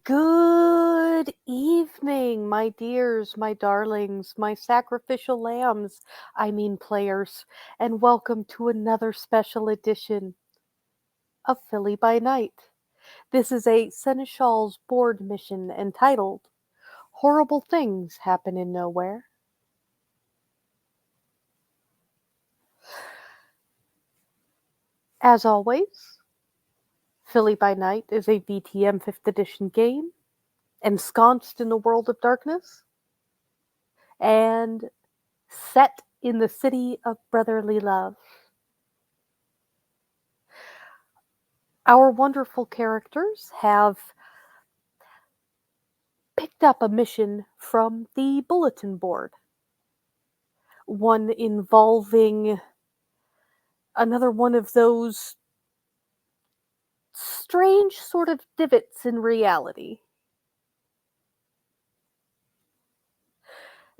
Good evening, my dears, my darlings, my sacrificial lambs, I mean players, and welcome to another special edition of Philly by Night. This is a Seneschal's board mission entitled Horrible Things Happen in Nowhere. As always, Philly by Night is a BTM 5th edition game, ensconced in the world of darkness, and set in the city of brotherly love. Our wonderful characters have picked up a mission from the bulletin board, one involving another one of those strange sort of divots in reality.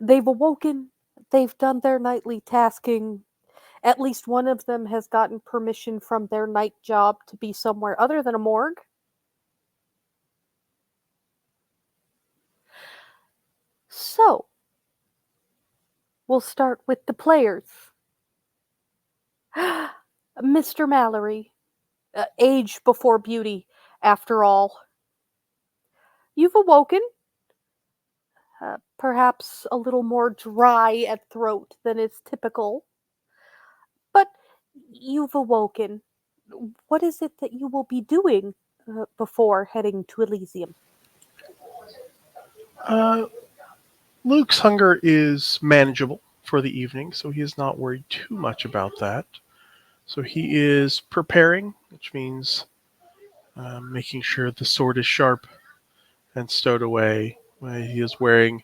They've awoken, they've done their nightly tasking. At least one of them has gotten permission from their night job to be somewhere other than a morgue. So, we'll start with the players. Mr. Mallory, age before beauty, after all. You've awoken, perhaps a little more dry at throat than is typical, but you've awoken. What is it that you will be doing before heading to Elysium? Uh, Luke's hunger is manageable for the evening, so he is not worried too much about that. So he is preparing, which means making sure the sword is sharp and stowed away. He is wearing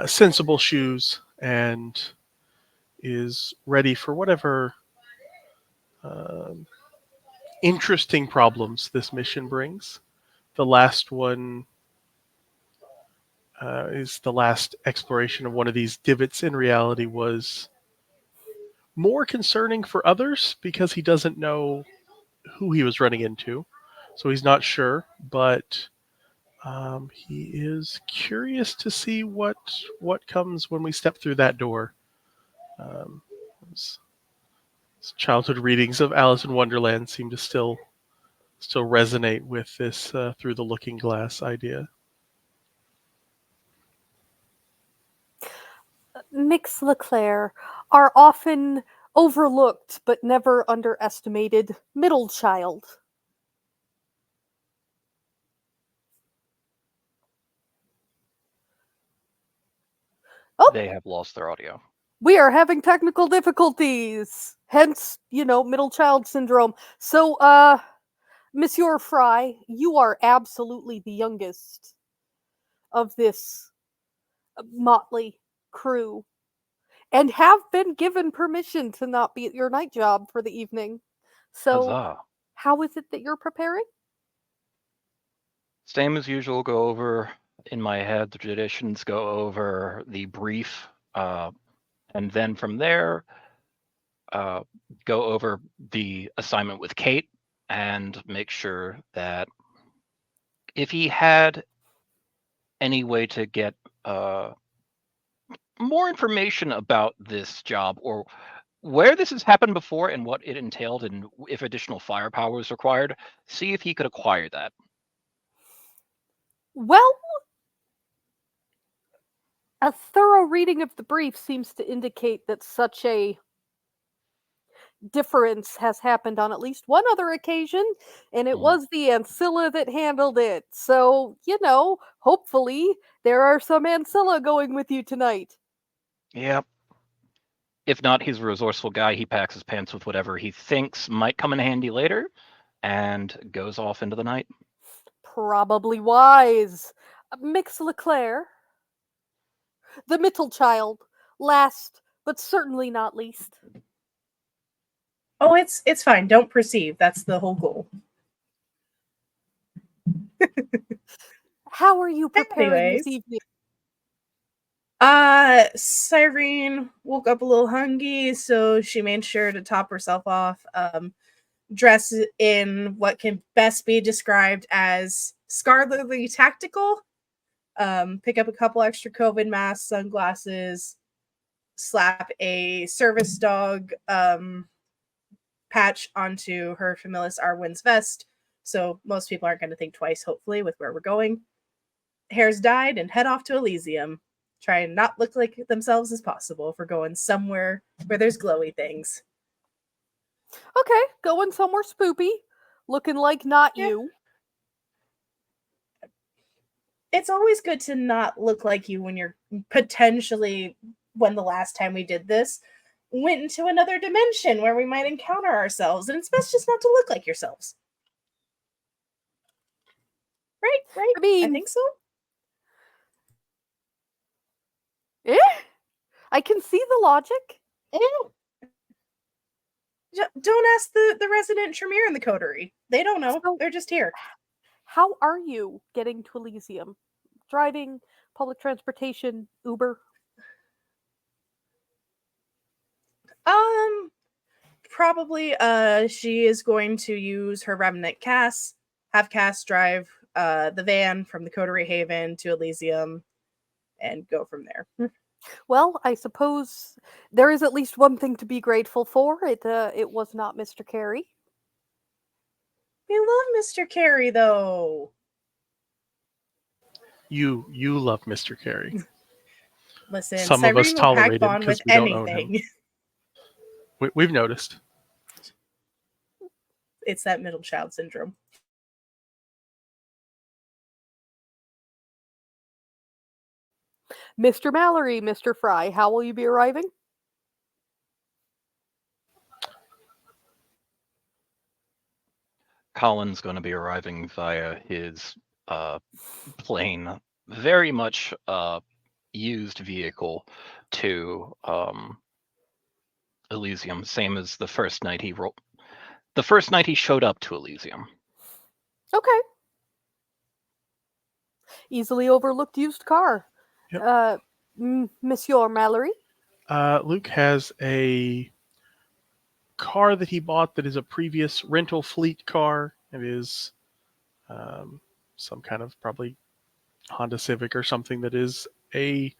sensible shoes and is ready for whatever um interesting problems this mission brings. The last one is the last exploration of one of these divots in reality was more concerning for others because he doesn't know who he was running into. So he's not sure, but he is curious to see what comes when we step through that door. Um, his, his childhood readings of Alice in Wonderland seem to still resonate with this through the looking glass idea. Mix Leclerc are often overlooked but never underestimated middle child. Oh, They have lost their audio. we are having technical difficulties. Hence, middle child syndrome. So, Monsieur Fry, you are absolutely the youngest of this motley crew and have been given permission to not be at your night job for the evening. So, Huzzah. how is it that you're preparing? Same as usual, go over in my head the traditions, go over the brief, and then from there, uh, go over the assignment with Kate and make sure that if he had any way to get more information about this job or where this has happened before and what it entailed and if additional firepower was required, see if he could acquire that. Well, a thorough reading of the brief seems to indicate that such a difference has happened on at least one other occasion, and it Mhm. was the Ancilla that handled it. So, hopefully there are some Ancilla going with you tonight. Yep. If not, he's a resourceful guy. He packs his pants with whatever he thinks might come in handy later and goes off into the night. Probably wise. Mix Leclerc, the middle child, last but certainly not least. Oh, it's fine. Don't perceive. That's the whole goal. How are you preparing this Anyways, evening? Cyrene woke up a little hungry, so she made sure to top herself off, dress in what can best be described as scholarly tactical. Pick up a couple extra COVID masks, sunglasses, slap a service dog patch onto her Familis Arwen's vest, so most people aren't going to think twice, hopefully, with where we're going. Hair's dyed, and head off to Elysium. Try and not look like themselves as possible if we're going somewhere where there's glowy things. Okay, going somewhere spoopy, looking like not Yeah. you. It's always good to not look like you when you're potentially, when the last time we did this, went into another dimension where we might encounter ourselves, and it's best just not to look like yourselves. Right? I mean, I think so. I can see the logic. Don't ask the resident Tremere in the coterie. They don't know. So- They're just here. How are you getting to Elysium? Driving, public transportation, Uber? Probably she is going to use her remnant Cass, have Cass drive the van from the Coterie Haven to Elysium and go from there. Well, I suppose there is at least one thing to be grateful for. It was not Mr. Carey. We love Mr. Carey though. You love Mr. Carey. Listen, Some of us Cyrene will pack tolerate him Bond because with we don't own him. anything. We've noticed. It's that middle child syndrome. Mr. Mallory, Mr. Fry, how will you be arriving? Colin's going to be arriving via his plane, very much used vehicle to Elysium, same as the first night he showed up to Elysium. Okay. Easily overlooked used car. Yep. Monsieur Mallory? Luke has a car that he bought that is a previous rental fleet car. It is some kind of probably Honda Civic or something that is a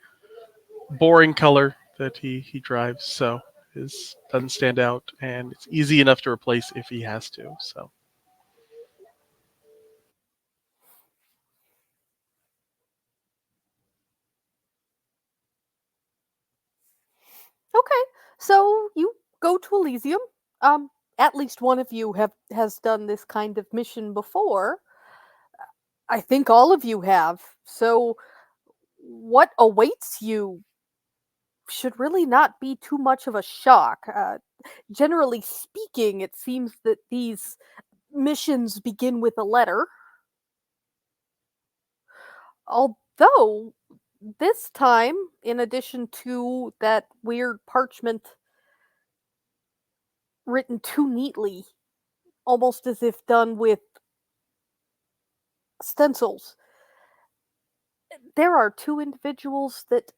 boring color that he drives, so it doesn't stand out, and it's easy enough to replace if he has to. So Okay. So you go to Elysium. At least one of you has done this kind of mission before. I think all of you have. So what awaits you should really not be too much of a shock. Generally speaking, it seems that these missions begin with a letter. Although, this time, in addition to that weird parchment written too neatly, almost as if done with stencils, there are two individuals that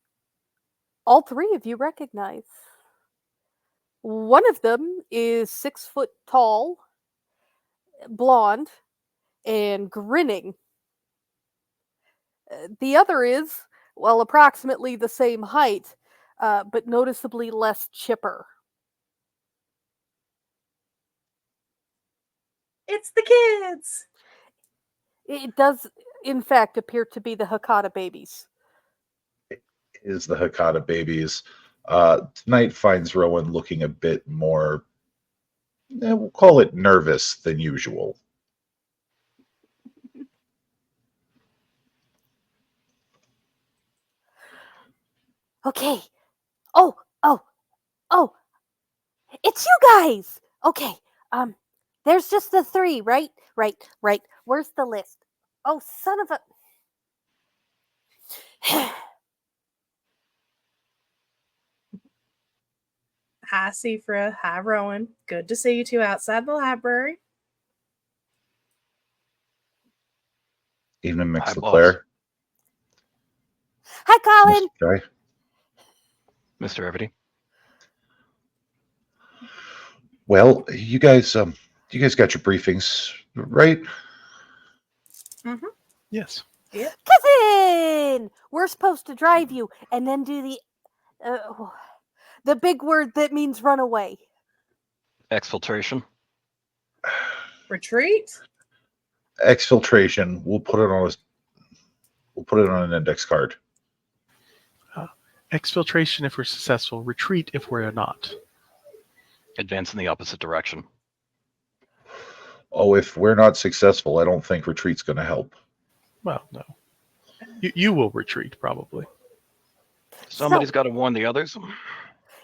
all three of you recognize. One of them is 6 foot tall, blonde, and grinning. The other is, well, approximately the same height, but noticeably less chipper. It's the kids. It does, in fact, appear to be the Hakata babies. Is the Hakata babies. Tonight finds Rowan looking a bit more, we'll call it nervous than usual. Okay. Oh, it's you guys. Okay. There's just the three, right? Right. Where's the list? Oh, son of a. Hi, Sephra. Hi, Rowan. Good to see you two outside the library. Evening, Mix Hi, LeClaire. Hi, Colin. Guy. Mr. Everty. Well, you guys got your briefings, right? Mm-hmm. Yes. Yep. Cousin! We're supposed to drive you and then do the big word that means run away. Exfiltration. Retreat? Exfiltration. We'll put it on an index card. Exfiltration if we're successful. Retreat if we're not. Advance in the opposite direction. Oh, if we're not successful, I don't think retreat's going to help. Well, no. You will retreat, probably. Somebody's got to warn the others.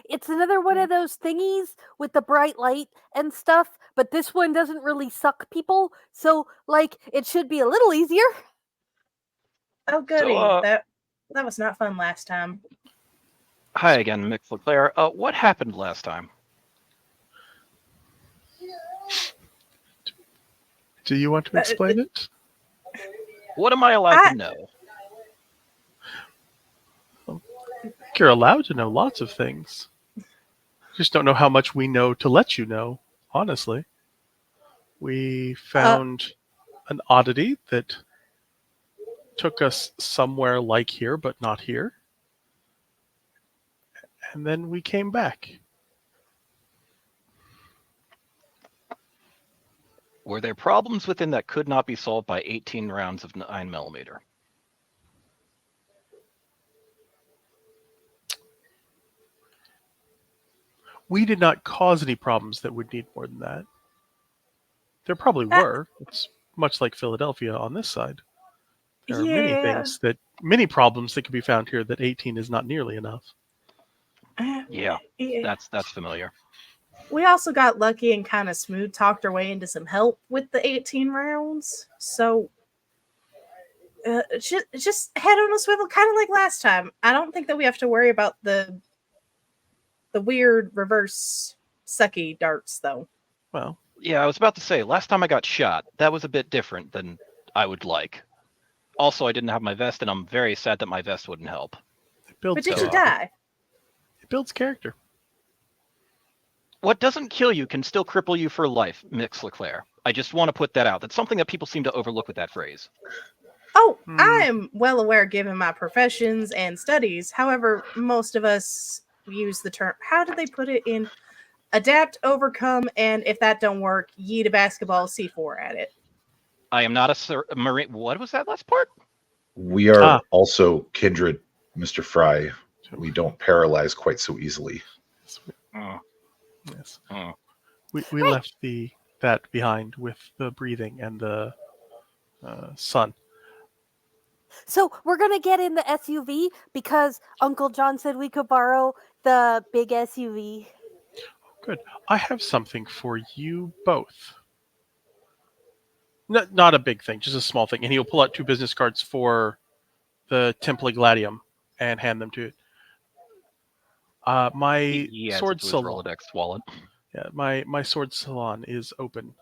It's another one of those thingies with the bright light and stuff, but this one doesn't really suck people, so, like, it should be a little easier. Oh, goody. So, that was not fun last time. Hi again, Mick LeClaire. What happened last time? Do you want to explain it? What am I allowed to know? You're allowed to know lots of things. Just don't know how much we know to let you know, honestly. We found an oddity that took us somewhere like here, but not here. And then we came back. Were there problems within that could not be solved by 18 rounds of 9mm? We did not cause any problems that would need more than that. There probably were. It's much like Philadelphia on this side. There are many problems that can be found here that 18 is not nearly enough. Yeah, that's familiar. We also got lucky and kind of smooth talked our way into some help with the 18 rounds. So just head on a swivel, kind of like last time. I don't think that we have to worry about the weird reverse sucky darts, though. Well, yeah, I was about to say, last time I got shot, that was a bit different than I would like. Also, I didn't have my vest, and I'm very sad that my vest wouldn't help. But did you die? It builds character. What doesn't kill you can still cripple you for life, Mix LeClaire. I just want to put that out. That's something that people seem to overlook with that phrase. Oh, I am well aware given my professions and studies. However, most of us use the term, how do they put it in? Adapt, overcome, and if that don't work, yeet a basketball C4 at it. I am not a Marine. What was that last part? We are also kindred, Mr. Fry. We don't paralyze quite so easily. Yes. We left that behind with the breathing and the sun. So we're going to get in the SUV because Uncle John said we could borrow the big SUV. Good. I have something for you both. Not a big thing, just a small thing. And he'll pull out 2 business cards for the Temple Gladium and hand them to it. My sword salon. Rolodex wallet. Yeah, my sword salon is open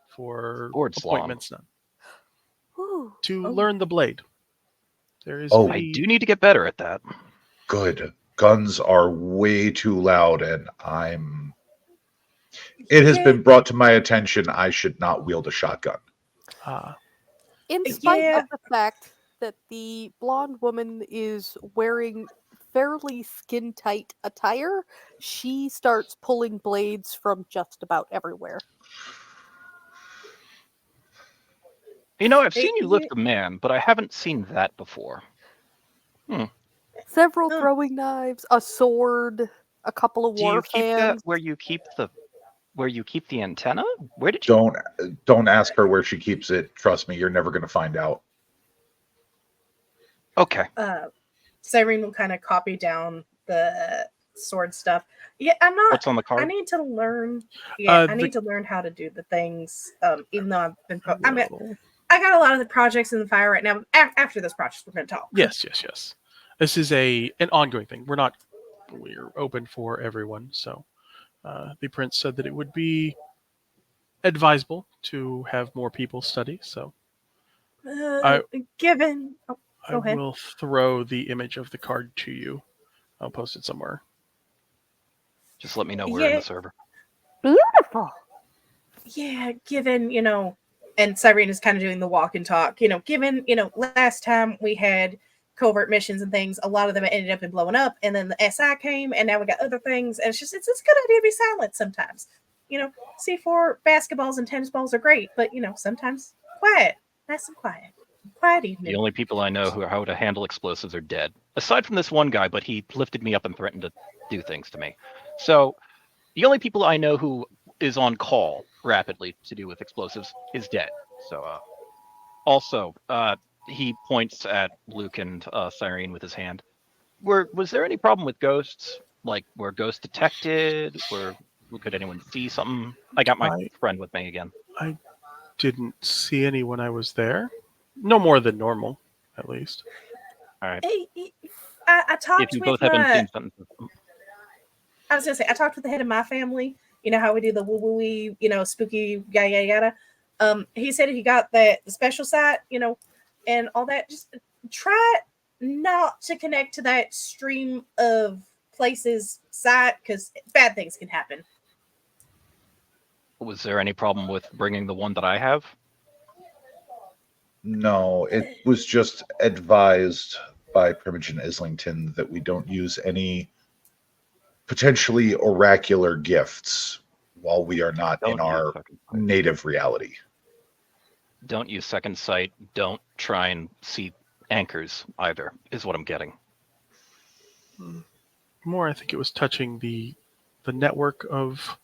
for Sword appointments now. Ooh. To learn the blade. There is. I do need to get better at that. Good. Guns are way too loud, and It has been brought to my attention I should not wield a shotgun. In spite of the fact that the blonde woman is wearing fairly skin-tight attire, she starts pulling blades from just about everywhere. You know, I've seen you lift a man, but I haven't seen that before. Several throwing knives, a sword, a couple of war keep fans. that where you keep the antenna? Where did you? Don't ask her where she keeps it. Trust me, you're never going to find out. Okay. Cyrene will kind of copy down the sword stuff. Yeah, I'm not. What's on the card? I need to learn. Yeah, I need to learn how to do the things. Even though I've been. I got a lot of the projects in the fire right now. After this project, we're going to talk. Yes. This is an ongoing thing. We're open for everyone. So the prince said that it would be advisable to have more people study. So I will throw the image of the card to you. I'll post it somewhere. Just let me know we're in the server. Beautiful. Yeah, given, And Cyrene is kind of doing the walk and talk. Given, last time we had covert missions and things, a lot of them ended up in blowing up, and then the SI came, and now we got other things, and it's a good idea to be silent sometimes. C4 basketballs and tennis balls are great, but sometimes quiet, nice and quiet, quiet evening. The only people I know who how to handle explosives are dead, aside from this one guy, but he lifted me up and threatened to do things to me. So the only people I know who is on call rapidly to do with explosives is dead. So also he points at Luke and Cyrene with his hand. Was there any problem with ghosts? Like, were ghosts detected? Could anyone see something? I got my friend with me again. I didn't see any when I was there. No more than normal, at least. All right. I talked If you with both haven't my. seen something, I was gonna say I talked with the head of my family. You know how we do the woo woo, spooky yada yada. He said if you got the special site, and all that, just try not to connect to that stream of places site because bad things can happen. was there any problem with bringing the one that I have? No, it was just advised by Primogen Islington that we don't use any potentially oracular gifts while we are not in our native reality. Don't use second sight. Don't try and see anchors either, is what I'm getting. More, I think it was touching the network of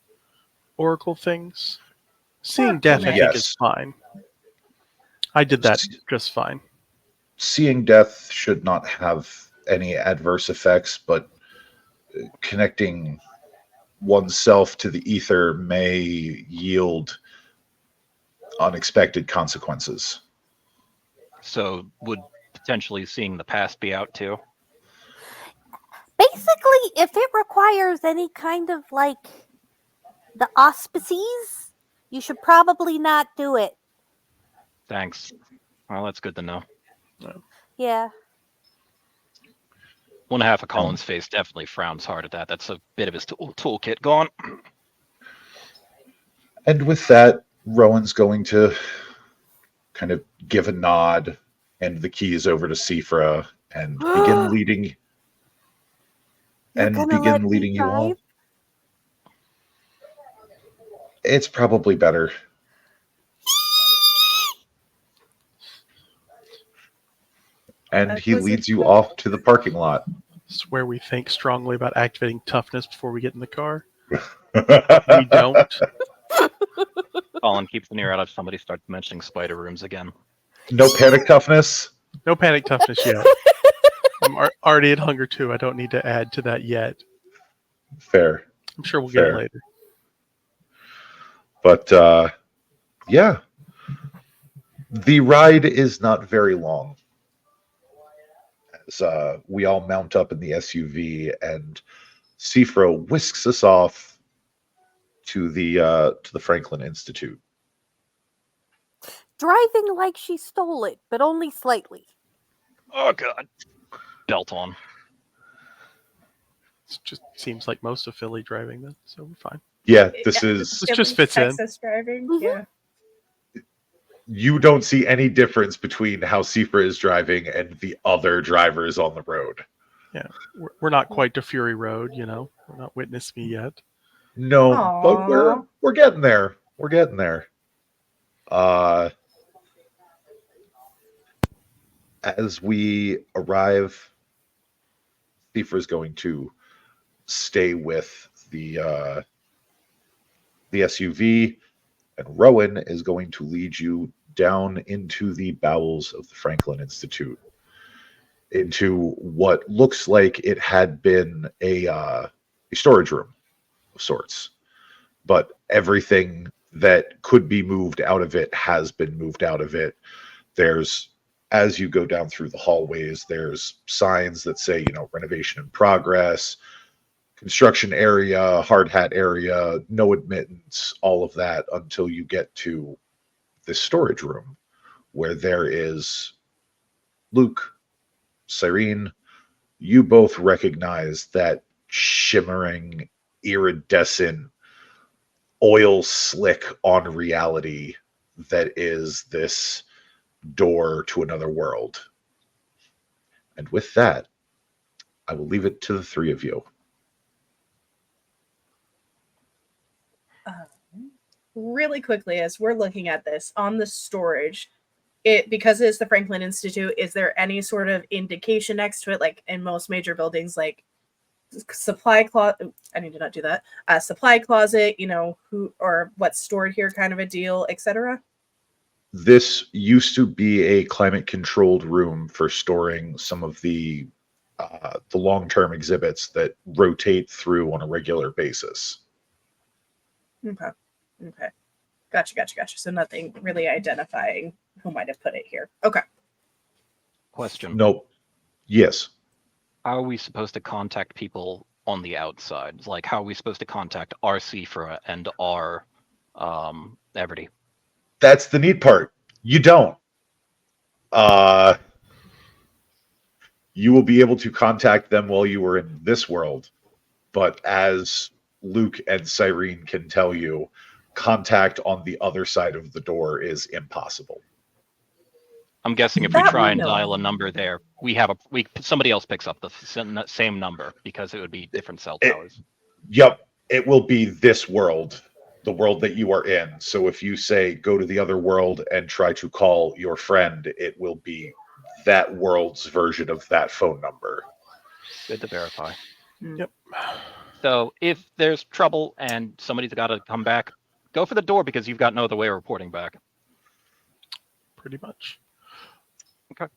oracle things. Seeing death, I think, is fine. I did that just fine. Seeing death should not have any adverse effects, but connecting oneself to the ether may yield unexpected consequences. So would potentially seeing the past be out too? Basically, if it requires any kind of the auspices, you should probably not do it. Thanks. Well, that's good to know. Yeah. One half of Colin's face definitely frowns hard at that. That's a bit of his toolkit gone. And with that, Rowan's going to kind of give a nod and the keys over to Sifra and begin leading. You all. It's probably better. And he leads you off to the parking lot. This is where we think strongly about activating toughness before we get in the car. We don't. Colin keeps an ear out if somebody starts mentioning spider rooms again. No panic toughness? No panic toughness yet. I'm already at hunger 2. I don't need to add to that yet. Fair. I'm sure we'll get it later. But, yeah. The ride is not very long. As we all mount up in the SUV, and Sifra whisks us off to the Franklin Institute. Driving like she stole it, but only slightly. Oh, God. Belt on. It just seems like most of Philly driving then, so we're fine. Yeah, this just fits Texas driving. Mm-hmm. Yeah. You don't see any difference between how Sifra is driving and the other drivers on the road. Yeah, we're not quite to Fury Road, We're not Witness Me yet. No, Aww. but we're getting there. We're getting there. As we arrive, Sifra is going to stay with the SUV, and Rowan is going to lead you down into the bowels of the Franklin Institute, into what looks like it had been a storage room of sorts, but everything that could be moved out of it has been moved out of it. As you go down through the hallways, there's signs that say, renovation in progress, construction area, hard hat area, no admittance, all of that, until you get to this storage room where there is Luke, Cyrene. You both recognize that shimmering, iridescent, oil slick on reality that is this door to another world. And with that, I will leave it to the three of you. Really quickly, as we're looking at this on the storage, because it's the Franklin Institute, is there any sort of indication next to it, like in most major buildings, like supply closet? I need to not do that. Supply closet, who or what's stored here, kind of a deal, etc. This used to be a climate-controlled room for storing some of the long-term exhibits that rotate through on a regular basis. Okay. Gotcha. So nothing really identifying who might have put it here. Okay. Question. Nope. Yes. How are we supposed to contact people on the outside? Like, how are we supposed to contact our Seafra and our Everty? That's the neat part. You don't. You will be able to contact them while you are in this world, but as Luke and Cyrene can tell you, contact on the other side of the door is impossible. I'm guessing if we try and dial a number there, somebody else picks up the same number because it would be different cell towers. Yep, it will be this world, the world that you are in. So if you say go to the other world and try to call your friend, it will be that world's version of that phone number. Good to verify. Yep. So if there's trouble and somebody's got to come back, go for the door because you've got no other way of reporting back. Pretty much. Okay.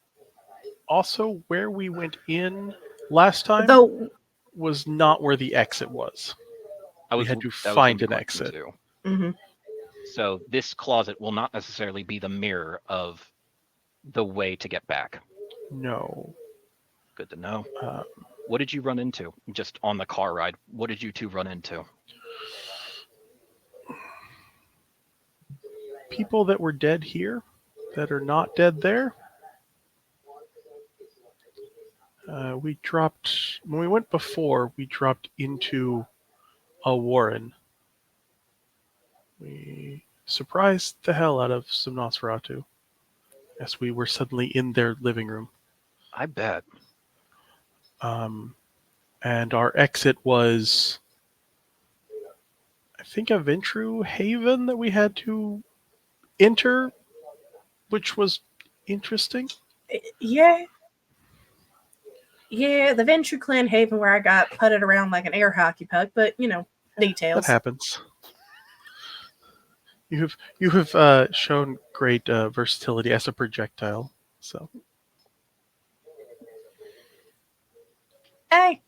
Also, where we went in last time was not where the exit was. We had to find an exit. Mm-hmm. So this closet will not necessarily be the mirror of the way to get back. No. Good to know. What did you run into just on the car ride? What did you two run into? People that were dead here that are not dead there. When we went before, we dropped into a warren. We surprised the hell out of some Nosferatu as we were suddenly in their living room. I bet. And our exit was, I think, a Ventru Haven that we had to enter, which was interesting. Yeah, the Venture Clan Haven where I got putted around like an air hockey puck, but details. That happens. You have shown great versatility as a projectile. So Hey,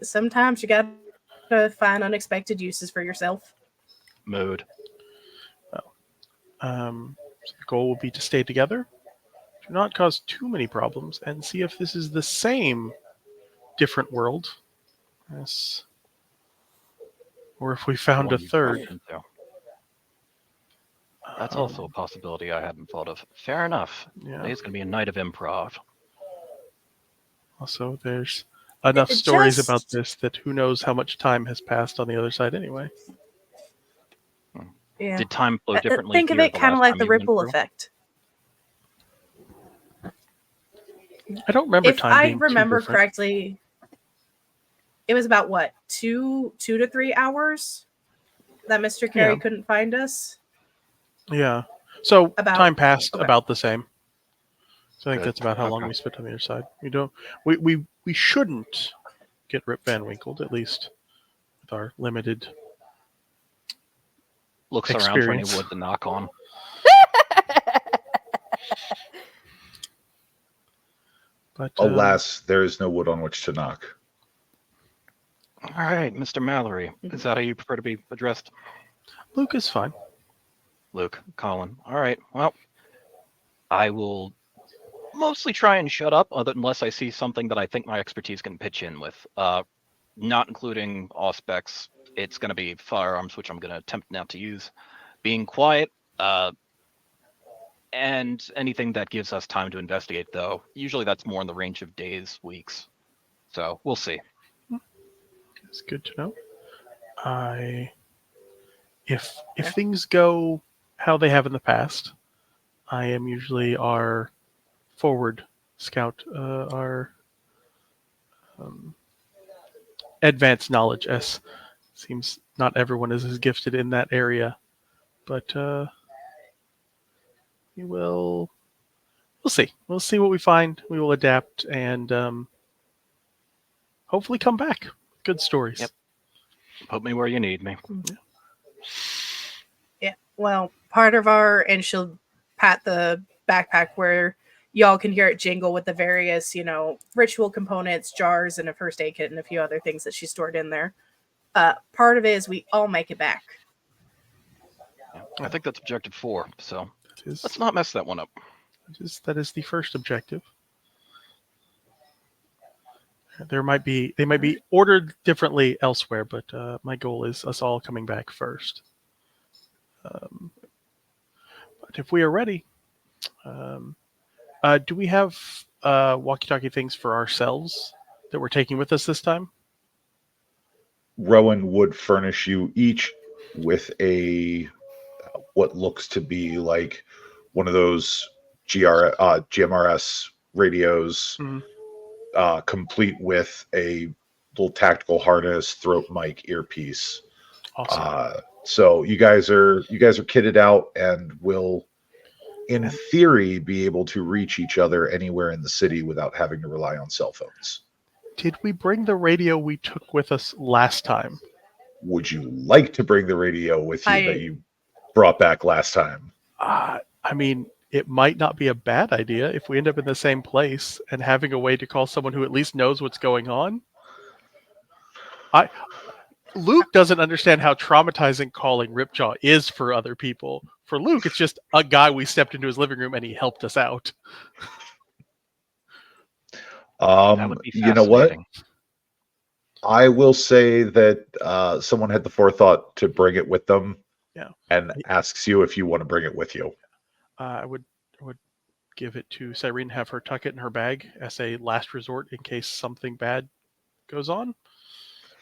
sometimes you gotta find unexpected uses for yourself. Mood. Well, so the goal will be to stay together, to not cause too many problems, and see if this is the same different world. Yes. Or if we found a third. That's also a possibility I hadn't thought of. Fair enough. Yeah. Today's going to be a night of improv. Also, there's enough stories about this that who knows how much time has passed on the other side anyway. Yeah. Did time flow differently? Think of it kind of like the ripple effect. I don't remember if time I being remember too different. correctly, it was about what, 2 to 3 hours that Mr. Carey couldn't find us. Yeah. So time passed about the same. So I think Good. that's about how long we spent on the other side. We shouldn't get Rip Van Winkled, at least with our limited looks experience. Around for any wood to knock on. But alas, there is no wood on which to knock. All right, Mr. Mallory. Is that how you prefer to be addressed? Luke is fine. Luke, Colin. All right. Well, I will mostly try and shut up, unless I see something that I think my expertise can pitch in with. Not including auspex. It's going to be firearms, which I'm going to attempt not to use. Being quiet, and anything that gives us time to investigate, though. Usually that's more in the range of days, weeks. So we'll see. It's good to know. If things go how they have in the past, I am usually our forward scout, our advanced knowledge S. Seems not everyone is as gifted in that area, but we'll see. We'll see what we find. We will adapt and hopefully come back. Good stories. Yep. Put me where you need me. Yeah. Well, part of our, and she'll pat the backpack where y'all can hear it jingle with the various, ritual components, jars, and a first aid kit, and a few other things that she stored in there. Part of it is we all make it back. Yeah. I think that's objective 4, so Is, let's not mess that one up. that is the first objective. They might be ordered differently elsewhere, but my goal is us all coming back first. But if we are ready, do we have walkie-talkie things for ourselves that we're taking with us this time? Rowan would furnish you each with a what looks to be like one of those GMRS radios, complete with a little tactical harness, throat mic, earpiece. Awesome. So you guys are kitted out and will, in theory, be able to reach each other anywhere in the city without having to rely on cell phones. Did we bring the radio we took with us last time? Would you like to bring the radio with you that you brought back last time? I mean, it might not be a bad idea if we end up in the same place and having a way to call someone who at least knows what's going on. Luke doesn't understand how traumatizing calling Ripjaw is for other people. For Luke, it's just a guy we stepped into his living room and he helped us out. That would be fascinating. You know what? I will say that someone had the forethought to bring it with them, and asks you if you want to bring it with you. I would give it to Cyrene, have her tuck it in her bag as a last resort in case something bad goes on.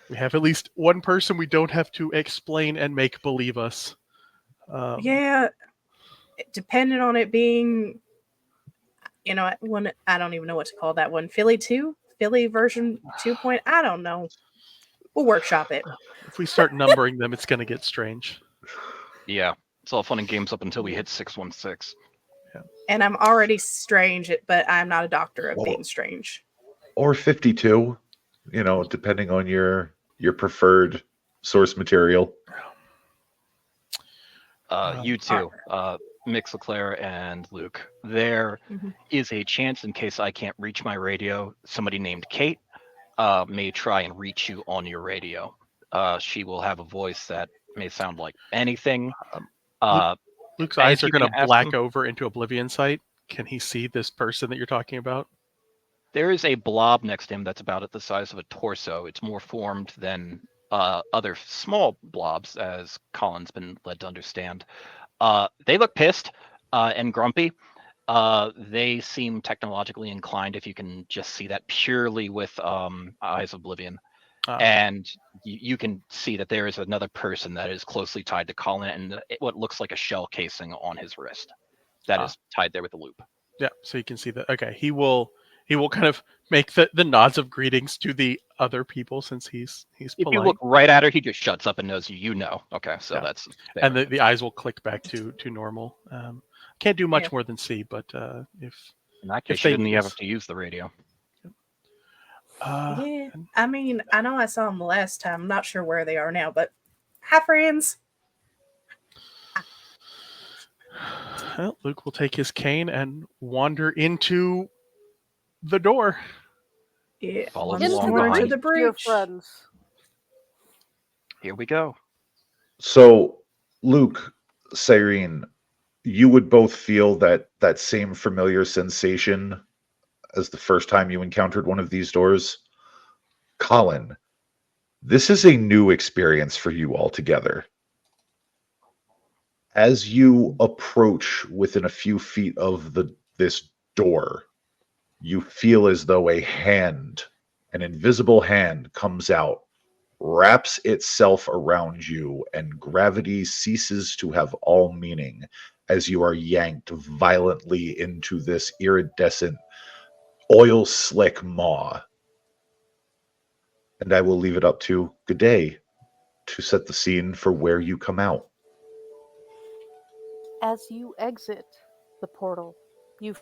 We have at least one person we don't have to explain and make believe us. Yeah, depending on it being, one, I don't even know what to call that one. Philly 2? Philly version 2. I don't know. We'll workshop it. If we start numbering them, it's going to get strange. Yeah, it's all fun and games up until we hit 616. Yeah. And I'm already strange, but I'm not a doctor of being strange. Or 52, depending on your preferred source material. You two, Mix LeClaire and Luke, there is a chance, in case I can't reach my radio, somebody named Kate may try and reach you on your radio. She will have a voice that may sound like anything. Luke's eyes are going to black over into Oblivion Sight. Can he see this person that you're talking about? There is a blob next to him that's about at the size of a torso. It's more formed than other small blobs, as Colin's been led to understand. They look pissed and grumpy. They seem technologically inclined, if you can just see that purely with Eyes of Oblivion. And you can see that there is another person that is closely tied to Colin, and what looks like a shell casing on his wrist that is tied there with a loop. Yeah, so you can see that. Okay, he will kind of make the nods of greetings to the other people, since he's polite. If you look right at her, he just shuts up and knows you know. Okay, so that's fair. And the eyes will click back to normal. Can't do much more than see, but if in that case, you didn't have to use the radio. I mean, I know I saw them last time. I'm not sure where they are now, but hi, friends. Well, Luke will take his cane and wander into the door. Yeah, follow into the breach. Your friends. Here we go. So, Luke, Cyrene, you would both feel that same familiar sensation as the first time you encountered one of these doors. Colin, this is a new experience for you all together. As you approach within a few feet of this door, you feel as though an invisible hand comes out, wraps itself around you, and gravity ceases to have all meaning as you are yanked violently into this iridescent oil slick maw. And I will leave it up to G'day to set the scene for where you come out. As you exit the portal, you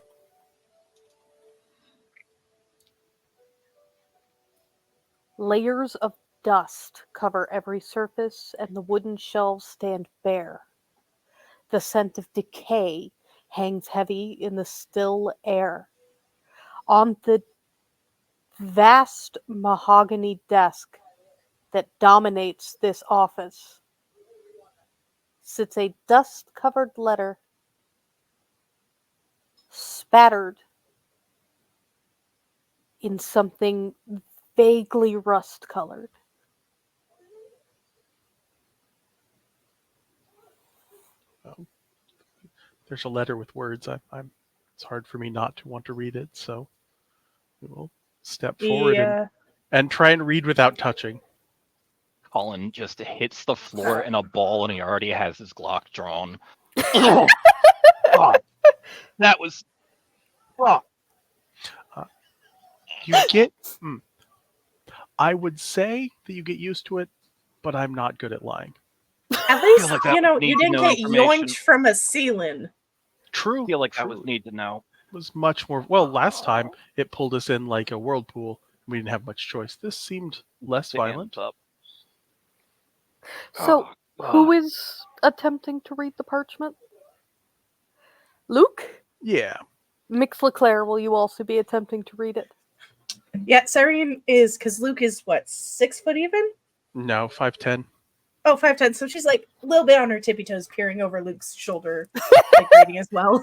layers of dust cover every surface, and the wooden shelves stand bare. The scent of decay hangs heavy in the still air. On the vast mahogany desk that dominates this office sits a dust-covered letter, spattered in something vaguely rust-colored. There's a letter with words. It's hard for me not to want to read it, so we will step forward Yeah. and try and read without touching. Colin just hits the floor in a ball, and he already has his Glock drawn. Oh, God. That was. Oh. You get. I would say that you get used to it, but I'm not good at lying. At least, like that you know, would need you to didn't know get information. yoinked from a ceiling. True. I feel like that true. was need to know. It was much more. Well, last time it pulled us in like a whirlpool. We didn't have much choice. This seemed less violent. Up. So, who is attempting to read the parchment? Luke? Yeah. Mix LeClaire, will you also be attempting to read it? Yeah, Cyrene is, because Luke is, what, 6 foot even? No, 5'10". Oh, 5'10". So she's like a little bit on her tippy toes, peering over Luke's shoulder, like reading as well.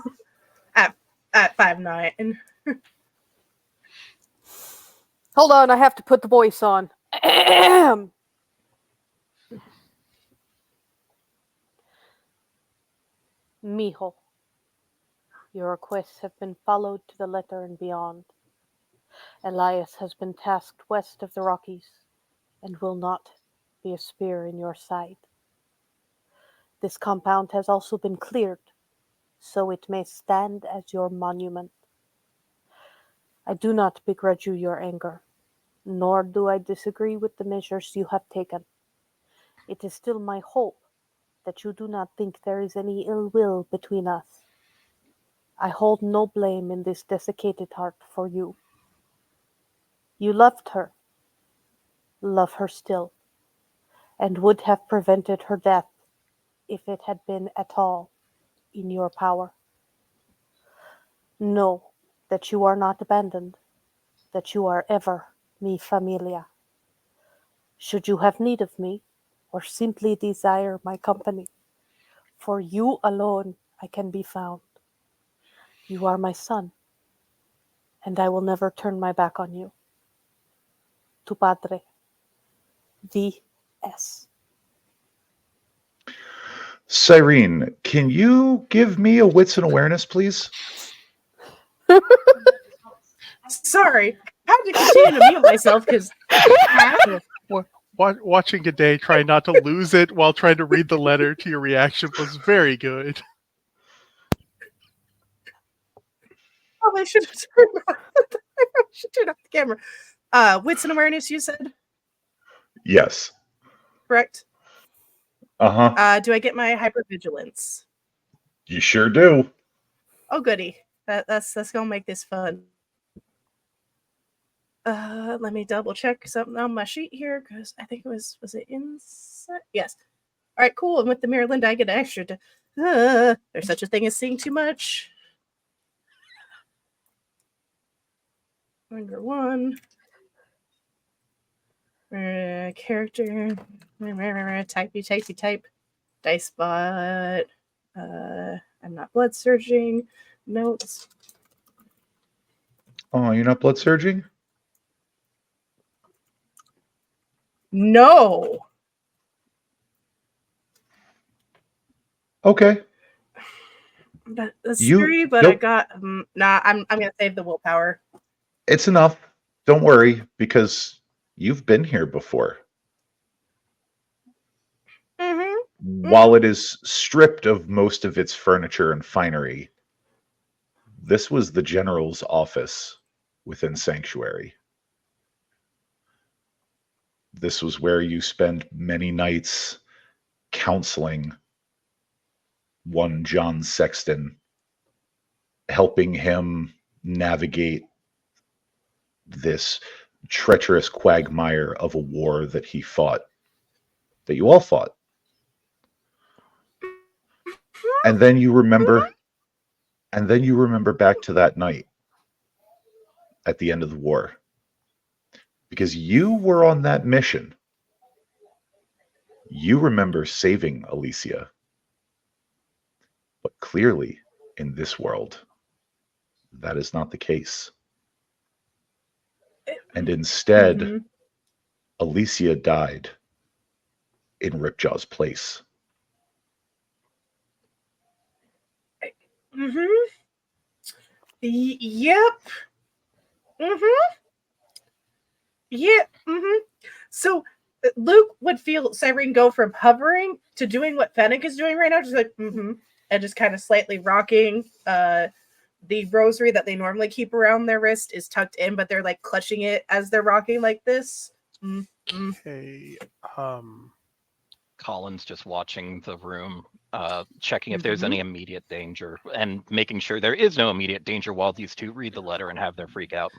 At 5'9". Hold on, I have to put the voice on. Mijo, your requests have been followed to the letter and beyond. Elias has been tasked west of the Rockies and will not be a spear in your side. This compound has also been cleared, so it may stand as your monument. I do not begrudge you your anger, nor do I disagree with the measures you have taken. It is still my hope that you do not think there is any ill will between us. I hold no blame in this desiccated heart for you. You loved her, love her still, and would have prevented her death if it had been at all in your power. Know that you are not abandoned, that you are ever mi familia. Should you have need of me, or simply desire my company, for you alone I can be found. You are my son, and I will never turn my back on you. Tu padre, V.S. Cyrene, can you give me a wits and awareness, please? Sorry, I had to continue to mute myself because Watching G'day try not to lose it while trying to read the letter to your reaction was very good. I should have turned off the camera. Wits and awareness, you said? Yes. Correct? Uh-huh. Do I get my hypervigilance? You sure do. Oh, goody. That's gonna make this fun. Let me double check something on my sheet here because I think it was it inside? Yes. All right, cool. And with the Maryland, I get an extra. There's such a thing as seeing too much. Number 1. Character. Type. Dice bot. I'm not blood surging. Notes. Oh, you're not blood surging? No. Okay. That's You- scary, but nope. I got I'm gonna save the willpower. It's enough. Don't worry, because you've been here before. Mm-hmm. while it is stripped of most of its furniture and finery, this was the general's office within Sanctuary. This was where you spend many nights counseling one John Sexton, helping him navigate this treacherous quagmire of a war that he fought, that you all fought. And then you remember back to that night at the end of the war. Because you were on that mission. You remember saving Alicia. But clearly, in this world, that is not the case. And instead, Alicia died in Ripjaw's place. Yep. Yeah. So Luke would feel Cyrene go from hovering to doing what Fennec is doing right now, just like and just kind of slightly rocking. The rosary that they normally keep around their wrist is tucked in, but they're like clutching it as they're rocking like this. Okay. Colin's just watching the room, checking if there's any immediate danger and making sure there is no immediate danger while these two read the letter and have their freak out.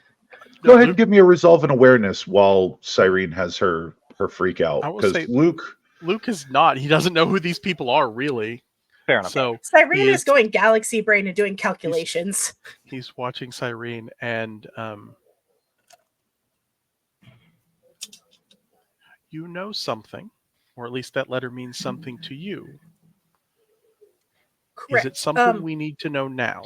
Go ahead and give me a resolve and awareness while Cyrene has her freak out. I will Because say- Luke is not. He doesn't know who these people are, really. Fair enough. So Cyrene is going galaxy brain and doing calculations. he's watching Cyrene, and you know something, or at least that letter means something to you. Correct. Is it something we need to know now?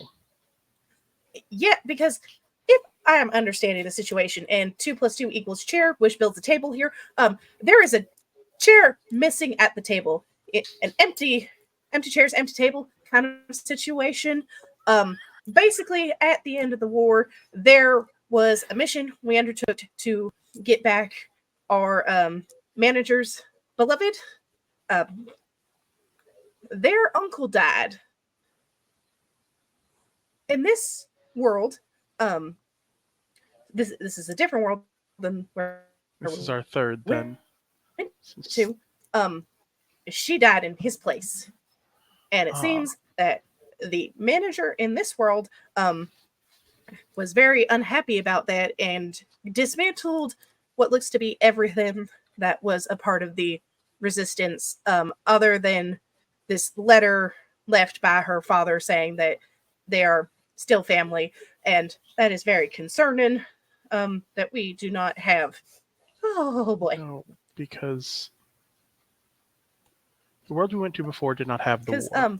Yeah, because if I am understanding the situation, and 2 + 2 = chair, which builds a table here, there is a chair missing at the table. An empty chairs, empty table kind of situation. Basically, at the end of the war, there was a mission we undertook to get back our manager's beloved. Their uncle died. In this world, this is a different world than where This is our third, then. to. She died in his place, and it seems that the manager in this world was very unhappy about that and dismantled what looks to be everything that was a part of the resistance, other than this letter left by her father saying that they are still family, and that is very concerning. That we do not have. Oh boy! No, because the world we went to before did not have the Because war.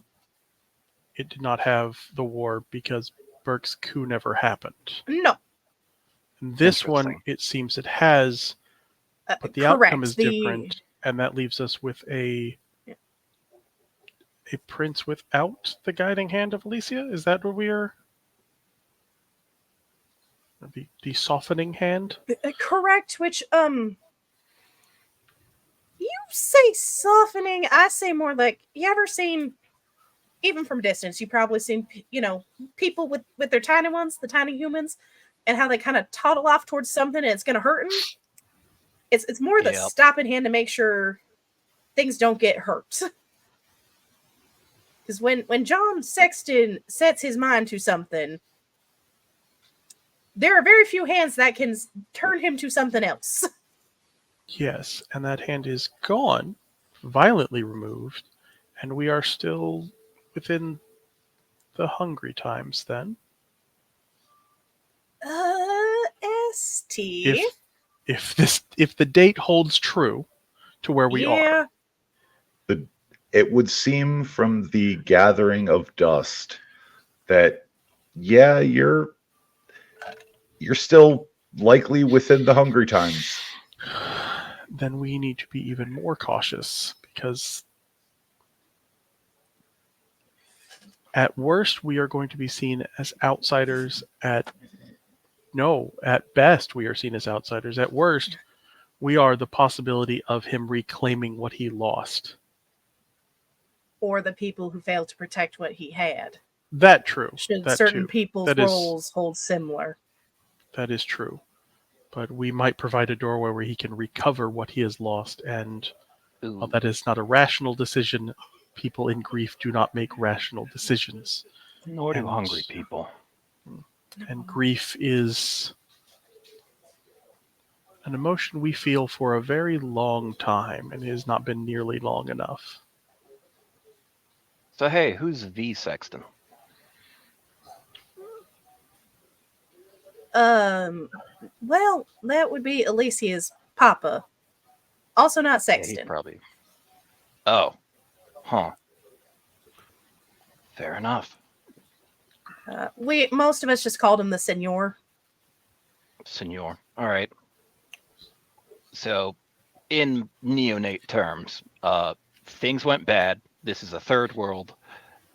It did not have the war because Burke's coup never happened. no, And this one, Interesting. it seems it has, but the outcome is correct. different, and that leaves us with a prince without the guiding hand of Alicia. Is that what we are? The softening hand. Correct. Which you say softening, I say more like, you ever seen, even from distance, you probably seen, people with their tiny ones, the tiny humans, and how they kind of toddle off towards something and it's going to hurt them. It's more the Yep. stopping hand to make sure things don't get hurt. Because when John Sexton sets his mind to something, there are very few hands that can turn him to something else. Yes, and that hand is gone, violently removed, and we are still within the hungry times then. ST. If the date holds true to where we are. It would seem from the gathering of dust that, yeah, you're still likely within the hungry times. Then we need to be even more cautious, because at worst we are going to be seen as outsiders. At best we are seen as outsiders. At worst, we are the possibility of him reclaiming what he lost. or the people who failed to protect what he had? That true. Should That certain too. people's That is roles hold similar? that is true. But we might provide a doorway where he can recover what he has lost, and while Ooh, that is not a rational decision, people in grief do not make rational decisions. nor do And hungry people. and grief is an emotion we feel for a very long time, and it has not been nearly long enough. So hey, who's V Sexton? Well, that would be Alicia's papa. Also not Yeah, he Sexton. probably. Oh, huh. Fair enough. Most of us just called him the Senor. Senor. All right. So, in neonate terms, things went bad. This is a third world,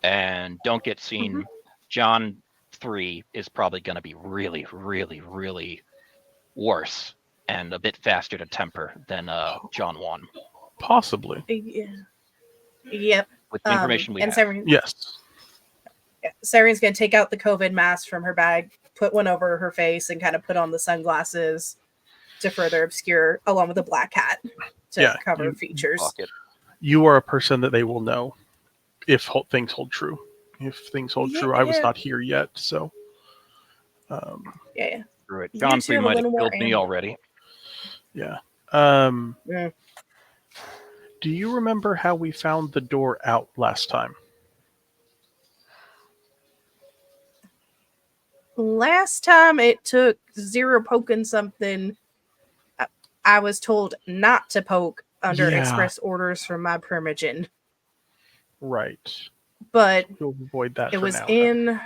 and don't get seen. Mhm. John 3 is probably going to be really, really, really worse and a bit faster to temper than John 1 Possibly. Yeah. Yep. with the information we and have. Yes. Cyrene's going to take out the COVID mask from her bag, put one over her face, and kind of put on the sunglasses to further obscure, along with a black hat to Yeah, cover you- features. Pocket. You are a person that they will know if things hold true. If things hold true, I was Yeah. not here yet, so Yeah. Screw it. You John two 3 have a might have little more killed me ammo. already. yeah. Yeah. Do you remember how we found the door out last time? Last time it took Zero poking something, I was told not to poke under Yeah. express orders from my primogen. Right. But We'll avoid that it for was now. then.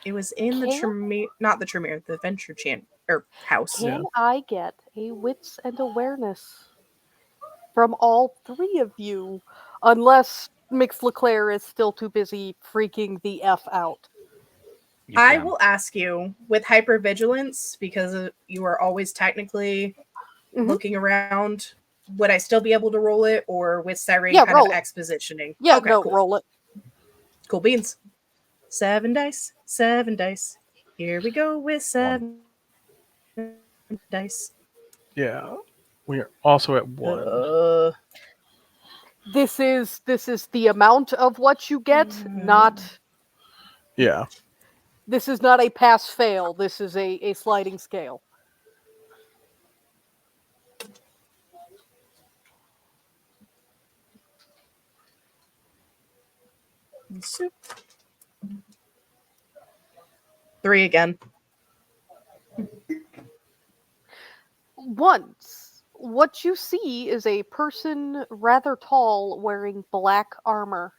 in the Can- Tremere, not the Tremere, the Venture house. Yeah. Can I get a wits and awareness from all three of you? Unless Mix LeClaire is still too busy freaking the F out. You I can. will ask you with hypervigilance, because you are always technically Mhm. looking around. Would I still be able to roll it, or with Cyrene Yeah, kind roll of it. expositioning? Yeah, Okay, no, cool. roll it. Cool beans. 7 dice, 7 dice. Here we go with 7 dice. Yeah. We are also at 1. This is the amount of what you get, not Yeah. this is not a pass fail. This is a sliding scale. Soup. 3 again. Once, what you see is a person rather tall wearing black armor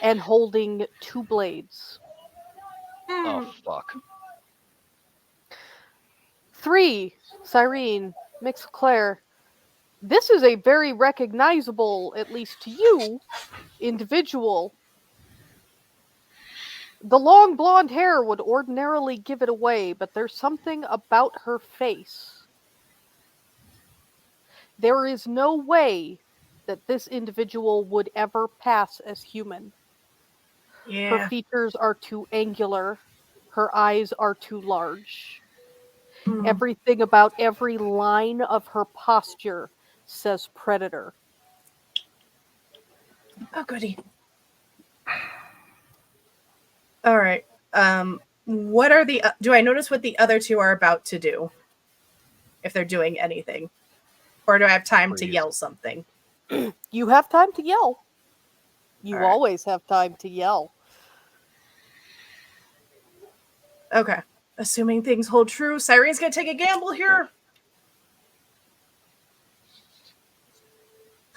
and holding 2 blades. Oh, fuck. 3, Cyrene, Mix Claire. This is a very recognizable, at least to you, individual. The long blonde hair would ordinarily give it away, but there's something about her face. There is no way that this individual would ever pass as human. Her Yeah. features are too angular. Her eyes are too large. Mm. Everything about every line of her posture says predator. Oh, goody. All right. What are the? Do I notice what the other two are about to do? If they're doing anything, or do I have time to Freeze. yell something? You have time to yell. You All right. always have time to yell. Okay. Assuming things hold true, Cyrene's gonna take a gamble here.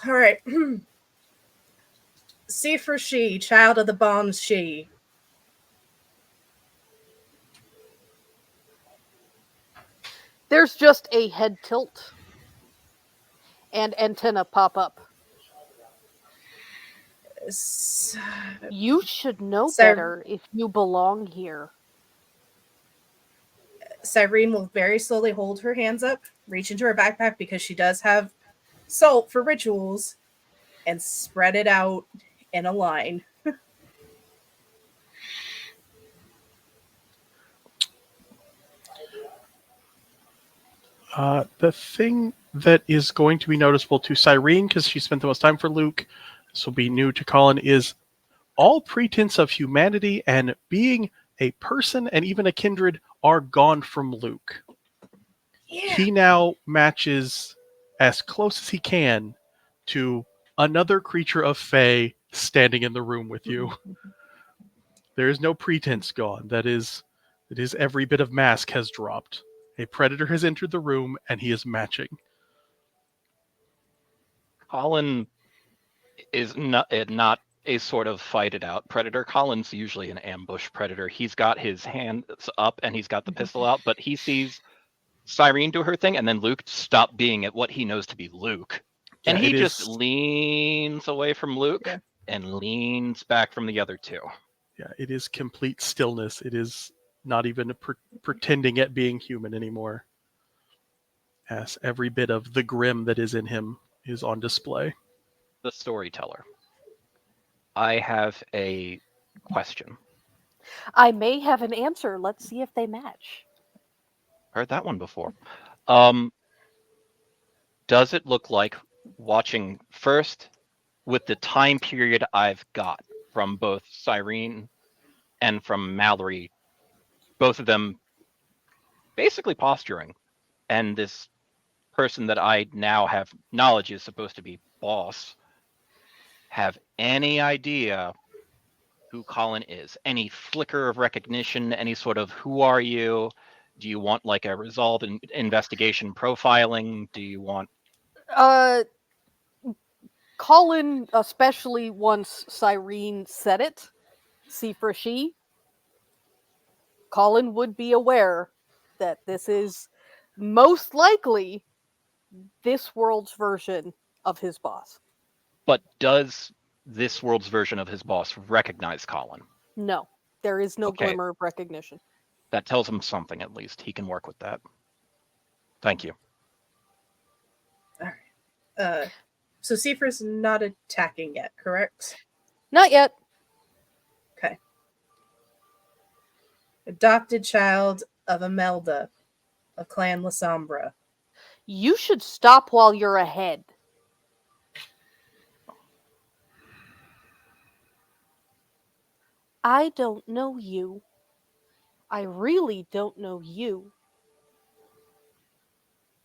All right. C for she, child of the bombs she. There's just a head tilt and antenna pop up. You should know better if you belong here. Cyrene will very slowly hold her hands up, reach into her backpack because she does have salt for rituals, and spread it out in a line. The thing that is going to be noticeable to Cyrene, because she spent the most time for Luke, this will be new to Colin, is all pretense of humanity and being a person and even a kindred are gone from Luke. Yeah. He now matches as close as he can to another creature of Fae standing in the room with you. There is no pretense gone. That is every bit of mask has dropped. A predator has entered the room and he is matching. Colin is not a sort of fight it out predator. Colin's usually an ambush predator. He's got his hands up and he's got the pistol out, but he sees Cyrene do her thing, and then Luke stop being at what he knows to be Luke. Yeah, And he it just is- leans away from Luke Yeah. and leans back from the other two. Yeah, it is complete stillness. It is not even pretending at being human anymore. As every bit of the grim that is in him is on display. The storyteller. I have a question. I may have an answer. Let's see if they match. Heard that one before. Does it look like, watching first with the time period I've got from both Cyrene and from Mallory, both of them basically posturing, and this person that I now have knowledge is supposed to be boss, have any idea who Colin is? Any flicker of recognition? Any sort of who are you? Do you want like a resolved investigation profiling? Do you want Colin, especially once Cyrene said it, see for she, Colin would be aware that this is most likely this world's version of his boss. but does this world's version of his boss recognize Colin? No, there is no Okay. glimmer of recognition. That tells him something, at least. He can work with that. Thank you. So Seifer's not attacking yet, correct? Not yet. Okay. Adopted child of Imelda of Clan Lasombra. You should stop while you're ahead. I don't know you. I really don't know you.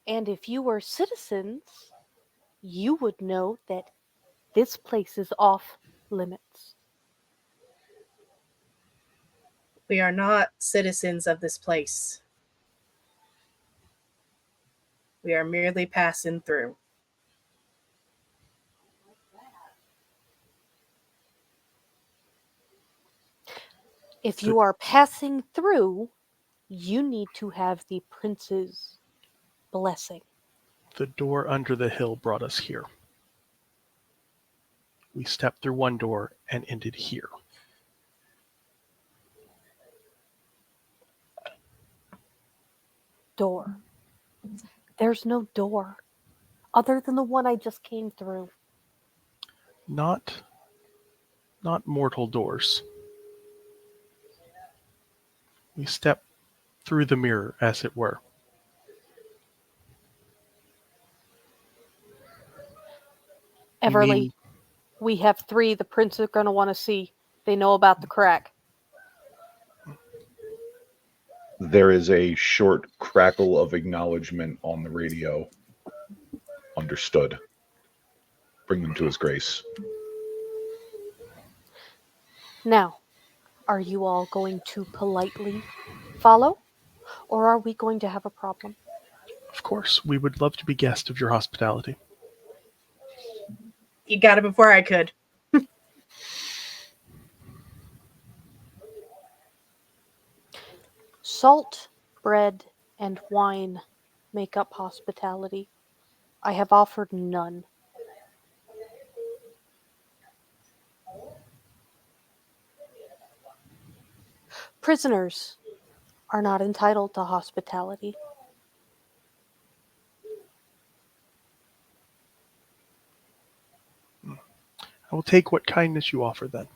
And if you were citizens, you would know that this place is off limits. We are not citizens of this place. We are merely passing through. If you are passing through, you need to have the prince's blessing. The door under the hill brought us here. We stepped through one door and ended here. Door. There's no door other than the one I just came through. Not mortal doors. We stepped through the mirror, as it were. Everly, we have 3 the prince is going to want to see. They know about the crack. There is a short crackle of acknowledgement on the radio. Understood. Bring them to his grace. Now, are you all going to politely follow? Or are we going to have a problem? Of course, we would love to be guests of your hospitality. You got it before I could. Salt, bread, and wine make up hospitality. I have offered none. Prisoners are not entitled to hospitality. I will take what kindness you offer then.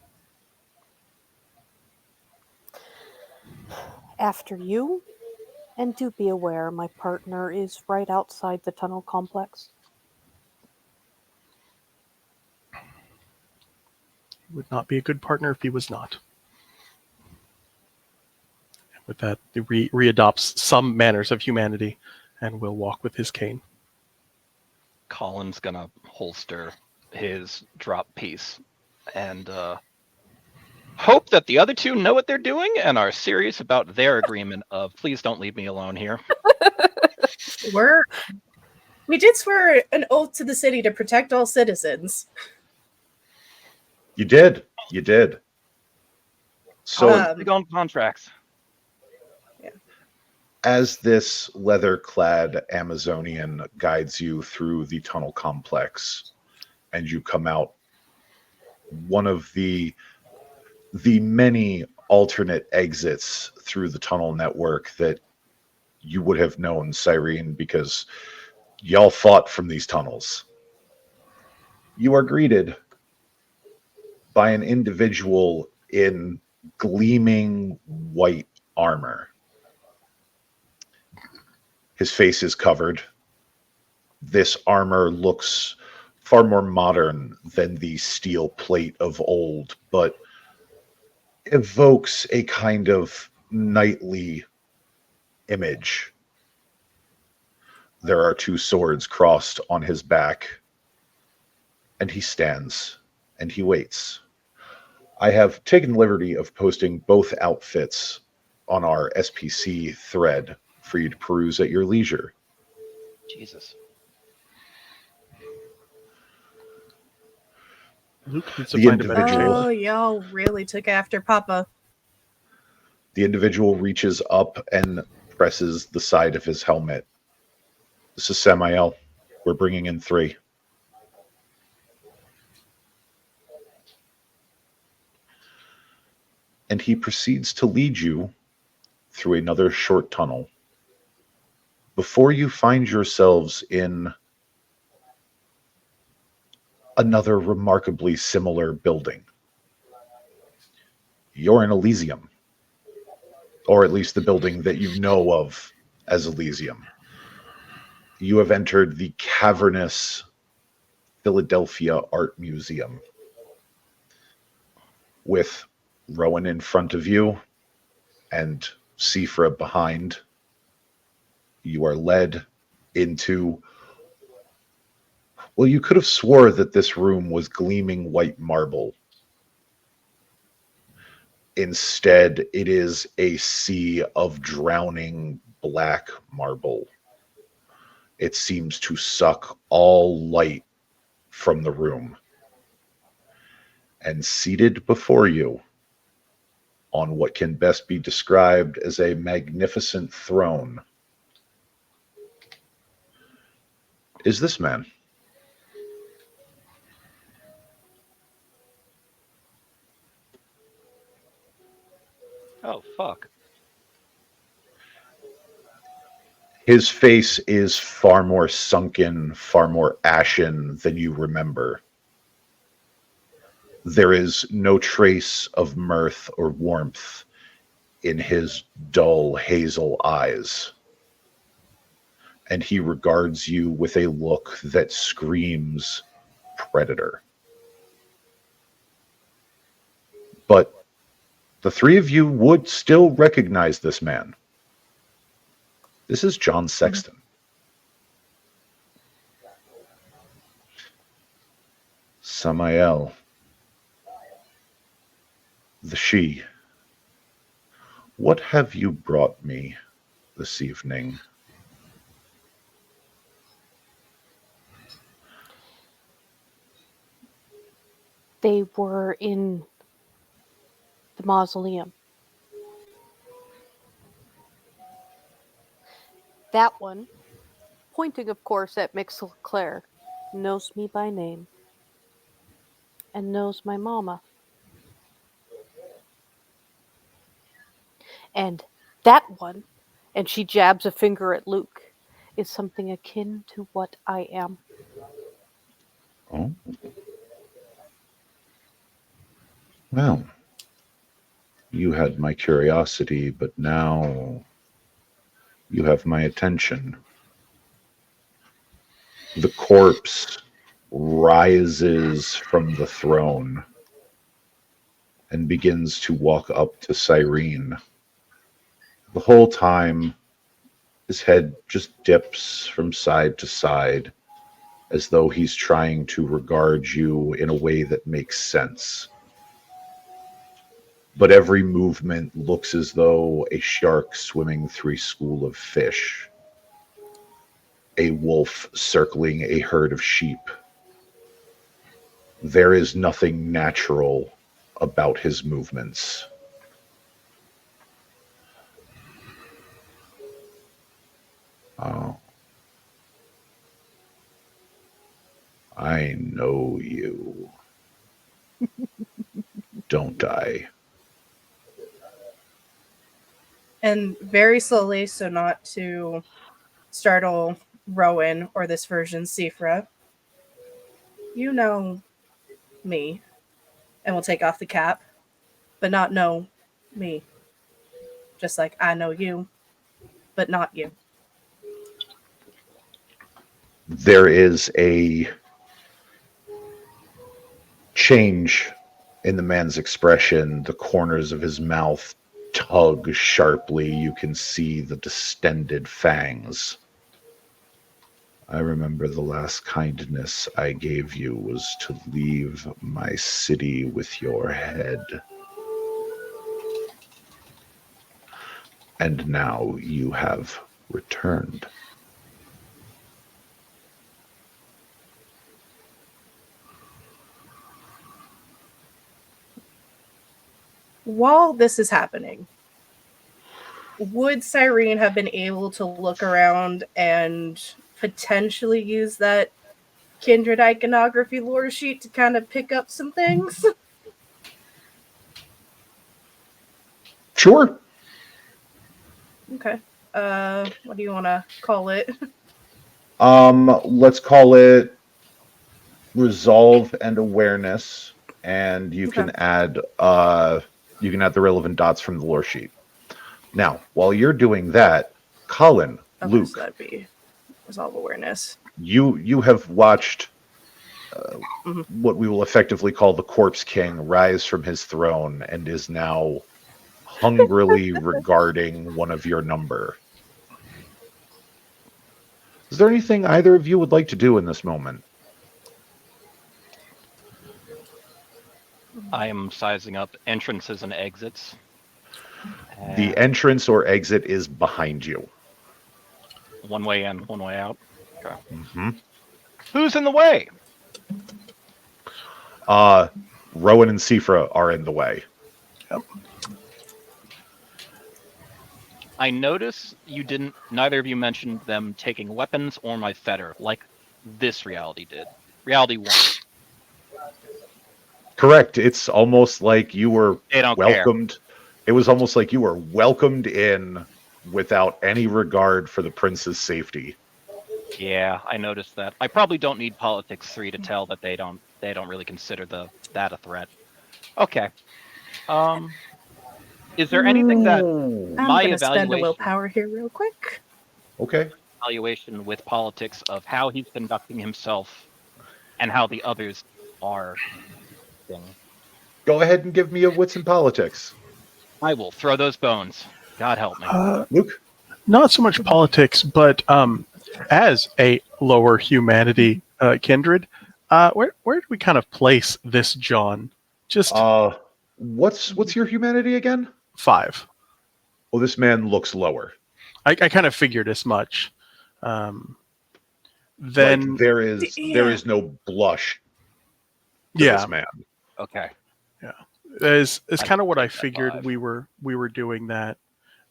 After you, and do be aware my partner is right outside the tunnel complex. He would not be a good partner if he was not. And with that, he readopts some manners of humanity and will walk with his cane. Colin's gonna holster his drop piece and hope that the other two know what they're doing and are serious about their agreement of please don't leave me alone here. We did swear an oath to the city to protect all citizens. You did. You did. So Big on contracts. as this leather-clad Amazonian guides you through the tunnel complex, and you come out one of the many alternate exits through the tunnel network that you would have known, Cyrene, because y'all fought from these tunnels. You are greeted by an individual in gleaming white armor. His face is covered. This armor looks far more modern than the steel plate of old, but evokes a kind of knightly image. There are two swords crossed on his back, and he stands and he waits. I have taken the liberty of posting both outfits on our SPC thread for you to peruse at your leisure. Jesus. Luke needs to The find a better individual- shape. Oh, y'all really took after Papa. The individual reaches up and presses the side of his helmet. This is Samael. We're bringing in 3. And he proceeds to lead you through another short tunnel before you find yourselves in another remarkably similar building. You're in Elysium, or at least the building that you know of as Elysium. You have entered the cavernous Philadelphia Art Museum with Rowan in front of you and Sifra behind. You are led into, well, you could have swore that this room was gleaming white marble. Instead, it is a sea of drowning black marble. It seems to suck all light from the room. And seated before you, on what can best be described as a magnificent throne, is this man. Oh, fuck. His face is far more sunken, far more ashen than you remember. There is no trace of mirth or warmth in his dull hazel eyes. And he regards you with a look that screams predator. But the 3 of you would still recognize this man. This is John Sexton. Samael. The she. What have you brought me this evening? They were in the mausoleum. That one, pointing of course at Mixel-Claire, knows me by name and knows my mama. And that one, and she jabs a finger at Luke, is something akin to what I am. Oh. Well, you had my curiosity, but now you have my attention. The corpse rises from the throne and begins to walk up to Cyrene. The whole time, his head just dips from side to side as though he's trying to regard you in a way that makes sense. But every movement looks as though a shark swimming through a school of fish, a wolf circling a herd of sheep. There is nothing natural about his movements. Oh, I know you, don't I? And very slowly, so not to startle Rowan or this version Sifra, you know me, and we'll take off the cap, but not know me. Just like I know you, but not you. There is a change in the man's expression. The corners of his mouth tug sharply. You can see the distended fangs. I remember the last kindness I gave you was to leave my city with your head. And now you have returned. While this is happening, would Cyrene have been able to look around and potentially use that kindred iconography lore sheet to kind of pick up some things? Sure. Okay. What do you want to call it? Let's call it resolve and awareness, and you Okay. can add the relevant dots from the lore sheet. Now, while you're doing that, Colin, Okay, Luke, so that'd be resolve awareness. you have watched Mhm. what we will effectively call the Corpse King rise from his throne and is now hungrily regarding one of your number. Is there anything either of you would like to do in this moment? I am sizing up entrances and exits. The And entrance or exit is behind you. one way in, one way out. Okay. Mm-hmm. Who's in the way? Rowan and Sifra are in the way. I notice neither of you mentioned them taking weapons or my fetter, like this reality did. Reality 1. Correct. It's almost like you were They don't welcomed. It was almost like you were welcomed in without any regard for the prince's safety. Yeah, I noticed that. I probably don't need Politics 3 to tell that they don't really consider that a threat. Okay. Is there anything that Ooh. I'm my going to spend a evaluation willpower here real quick. Okay. evaluation with Politics of how he's conducting himself and how the others are acting? Go ahead and give me a wits and politics. I will throw those bones. God help me. Luke? Not so much politics, but as a lower humanity kindred, where do we kind of place this John? Just What's your humanity again? 5. Well, this man looks lower. I kind of figured as much. Then Like there is no blush to yeah, this man. Okay. is I kind of will what I take that figured 5. we were doing that.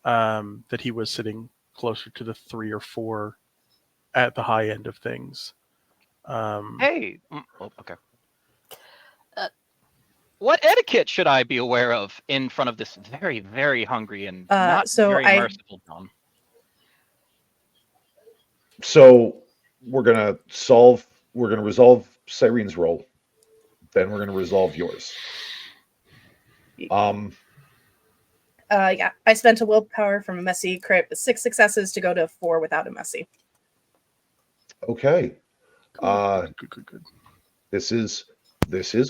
That he was sitting closer to the 3 or 4 at the high end of things. Hey. Okay. Uh, What etiquette should I be aware of in front of this very, very hungry and not so very I- merciful John? So we're gonna resolve Cyrene's role. Then we're gonna resolve yours. Yeah, I spent a willpower from a messy crit with 6 successes to go to 4 without a messy. Okay. Good. This is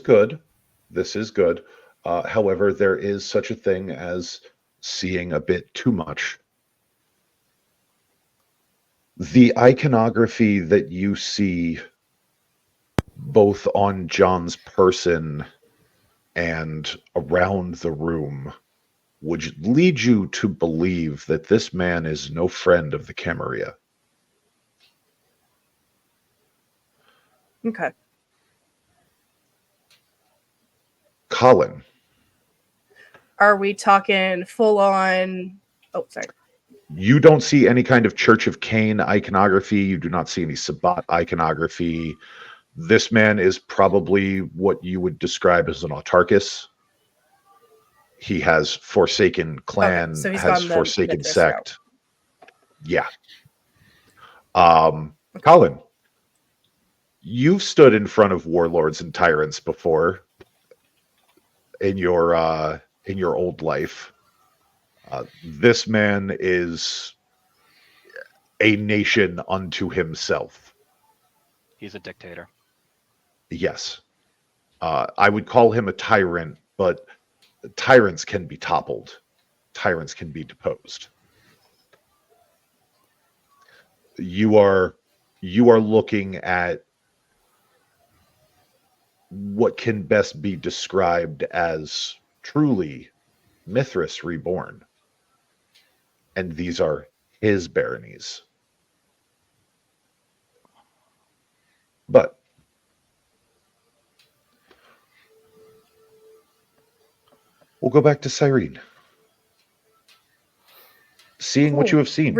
good. This is good. However, there is such a thing as seeing a bit too much. The iconography that you see both on John's person and around the room would lead you to believe that this man is no friend of the Camarilla. Okay. Colin, Are we talking full on? Oh, sorry. you don't see any kind of Church of Cain iconography. You do not see any Sabbat iconography. This man is probably what you would describe as an autarchus. He has forsaken clan, So he's has gone the forsaken Mithras route. sect. Yeah. Colin, you've stood in front of warlords and tyrants before in your old life. This man is a nation unto himself. He's a dictator. Yes. I would call him a tyrant, but tyrants can be toppled. Tyrants can be deposed. You are looking at what can best be described as truly Mithras reborn. And these are his baronies. But we'll go back to Cyrene. Seeing what you have seen.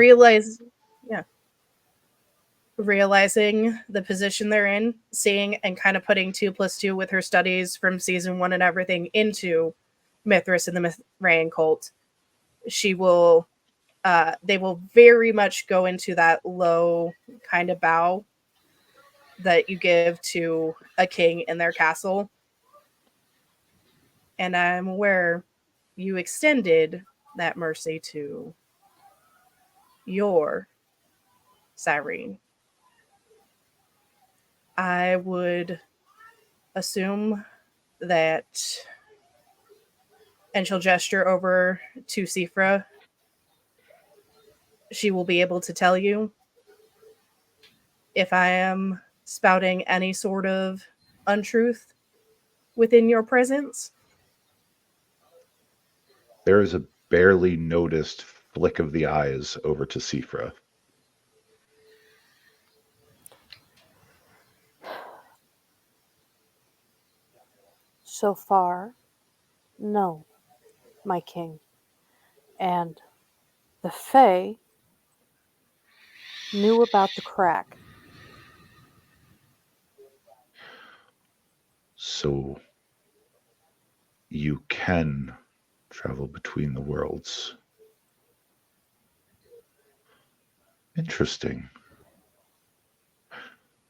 Realizing the position they're in, seeing and kind of putting 2 + 2 with her studies from season 1 and everything into Mithras and the Mithraean cult, she will they will very much go into that low kind of bow that you give to a king in their castle. And I'm aware you extended that mercy to your Cyrene. I would assume that, and she'll gesture over to Sifra, she will be able to tell you if I am spouting any sort of untruth within your presence. There is a barely noticed flick of the eyes over to Sifra. So far, no, my king. And the Fae knew about the crack. So you can travel between the worlds. Interesting.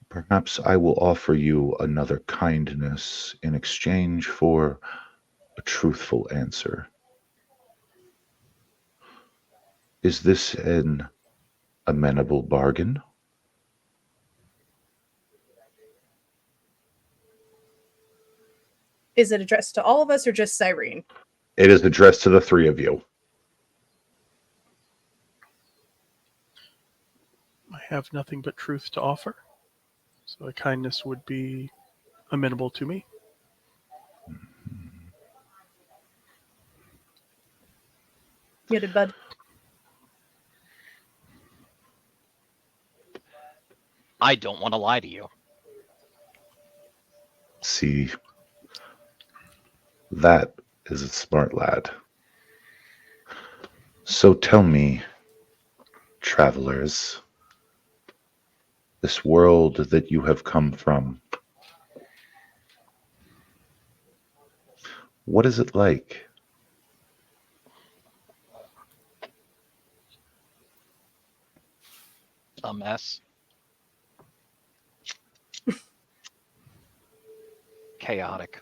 Perhaps I will offer you another kindness in exchange for a truthful answer. Is this an amenable bargain? Is it addressed to all of us or just Cyrene? It is addressed to the 3 of you. I have nothing but truth to offer, so a kindness would be amenable to me. Muted, bud. I don't want to lie to you. See, that is a smart lad. So tell me, travelers, this world that you have come from, what is it like? A mess. Chaotic.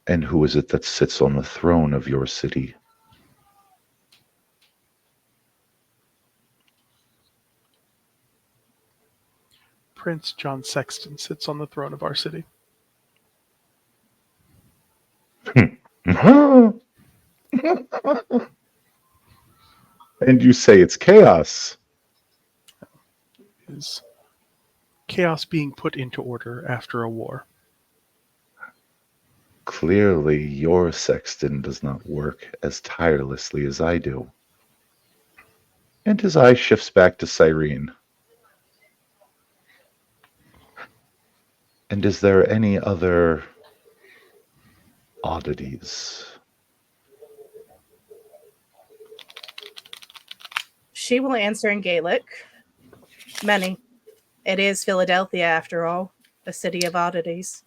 And who is it that sits on the throne of your city? Prince John Sexton sits on the throne of our city. And you say it's chaos. Is chaos being put into order after a war? Clearly, your sexton does not work as tirelessly as I do. And his eye shifts back to Cyrene. And is there any other oddities? She will answer in Gaelic. Many. It is Philadelphia, after all, a city of oddities.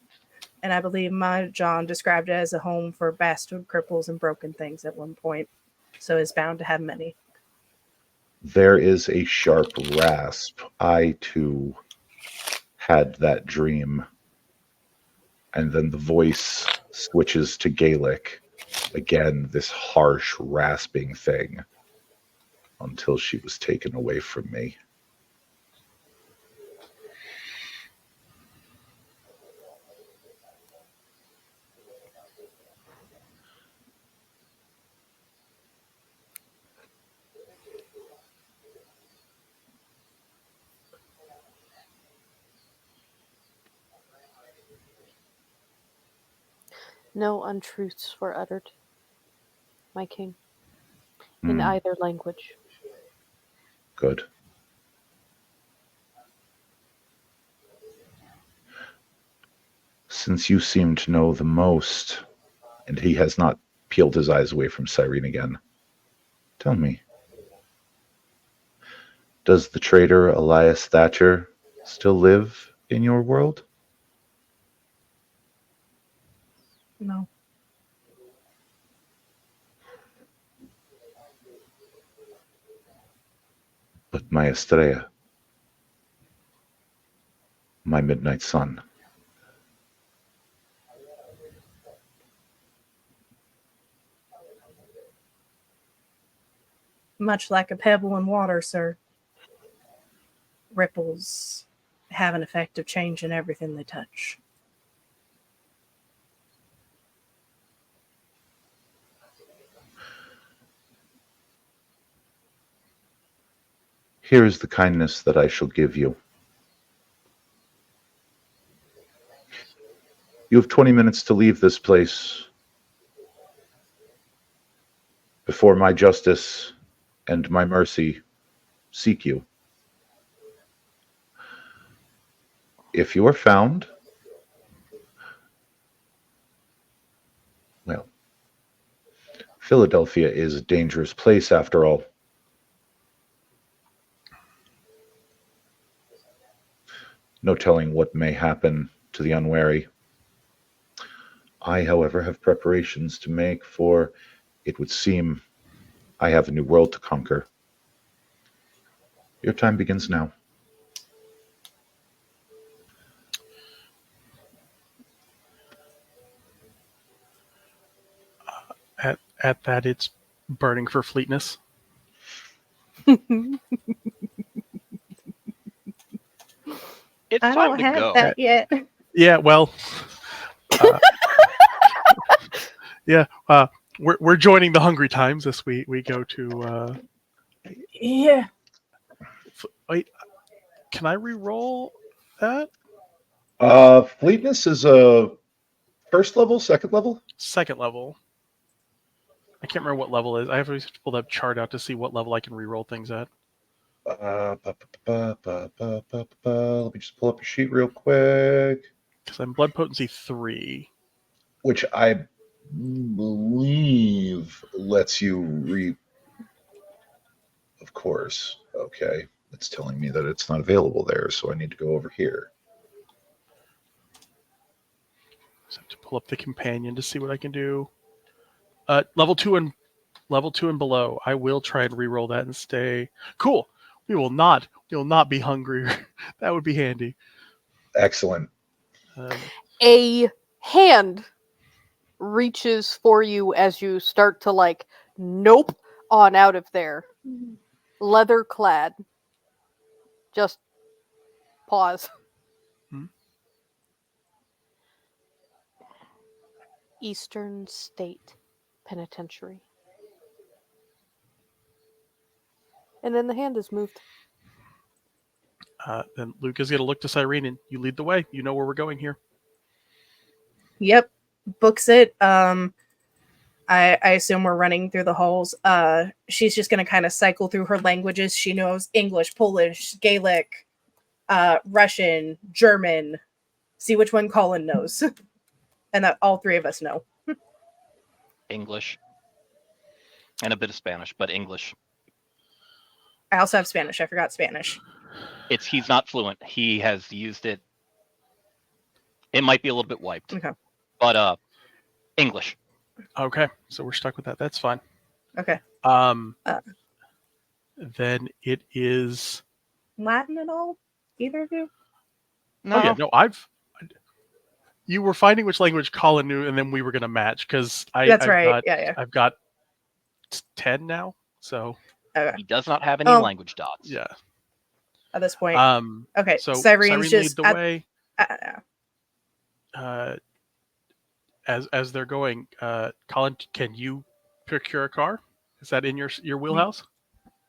And I believe my John described it as a home for bastard cripples and broken things at one point. So it's bound to have many. There is a sharp rasp. I, too, had that dream. And then the voice switches to Gaelic. Again, this harsh, rasping thing. Until she was taken away from me. No untruths were uttered, my king, in Hmm, either language. good. Since you seem to know the most, and he has not peeled his eyes away from Cyrene again, tell me, does the traitor Elias Thatcher still live in your world? No. But my Estrella, my midnight sun, Much like a pebble in water, sir. Ripples have an effect of changing everything they touch. here is the kindness that I shall give you. You have 20 minutes to leave this place before my justice and my mercy seek you. If you are found, well, Philadelphia is a dangerous place after all. No telling what may happen to the unwary. I, however, have preparations to make, for it would seem I have a new world to conquer. Your time begins now. At that, it's burning for fleetness. It's I time don't to have go. that yet. Yeah, well, yeah, we're joining the Hungry Times this week. We go to. Yeah. Wait, can I re-roll that? Fleetness is a first level, second level? Second level. I can't remember what level it is. I have to pull that chart out to see what level I can re-roll things at. Let me just pull up your sheet real quick. Because I'm blood potency 3. Which I believe lets you Of course. Okay. It's telling me that it's not available there, so I need to go over here. So I have to pull up the companion to see what I can do. Level 2 and below. I will try and re-roll that and stay. Cool. We will not be hungry. That would be handy. Excellent. A hand reaches for you as you start to like nope on out of there. Leather clad. Just pause. Hmm? Eastern State Penitentiary. And then the hand is moved. Then Luke is going to look to Cyrene, and you lead the way. You know where we're going here. Yep, books it. I assume we're running through the halls. She's just gonna kind of cycle through her languages. She knows English, Polish, Gaelic, Russian, German. See which one Colin knows, and that all three of us know. English. And a bit of Spanish, but English. I also have Spanish. I forgot Spanish. He's not fluent. He has used it. It might be a little bit wiped. Okay. But English. Okay, so we're stuck with that. That's fine. Okay. Then it is. Latin at all? Either of you? No. Oh yeah, no, You were finding which language Colin knew, and then we were going to match because That's right. Yeah. I've got 10 now, so Okay. He does not have any Oh. language dots. yeah. At this point. Okay. So Cyrene's Cyrene just lead the way. uh, As they're going, Colin, can you procure a car? Is that in your wheelhouse?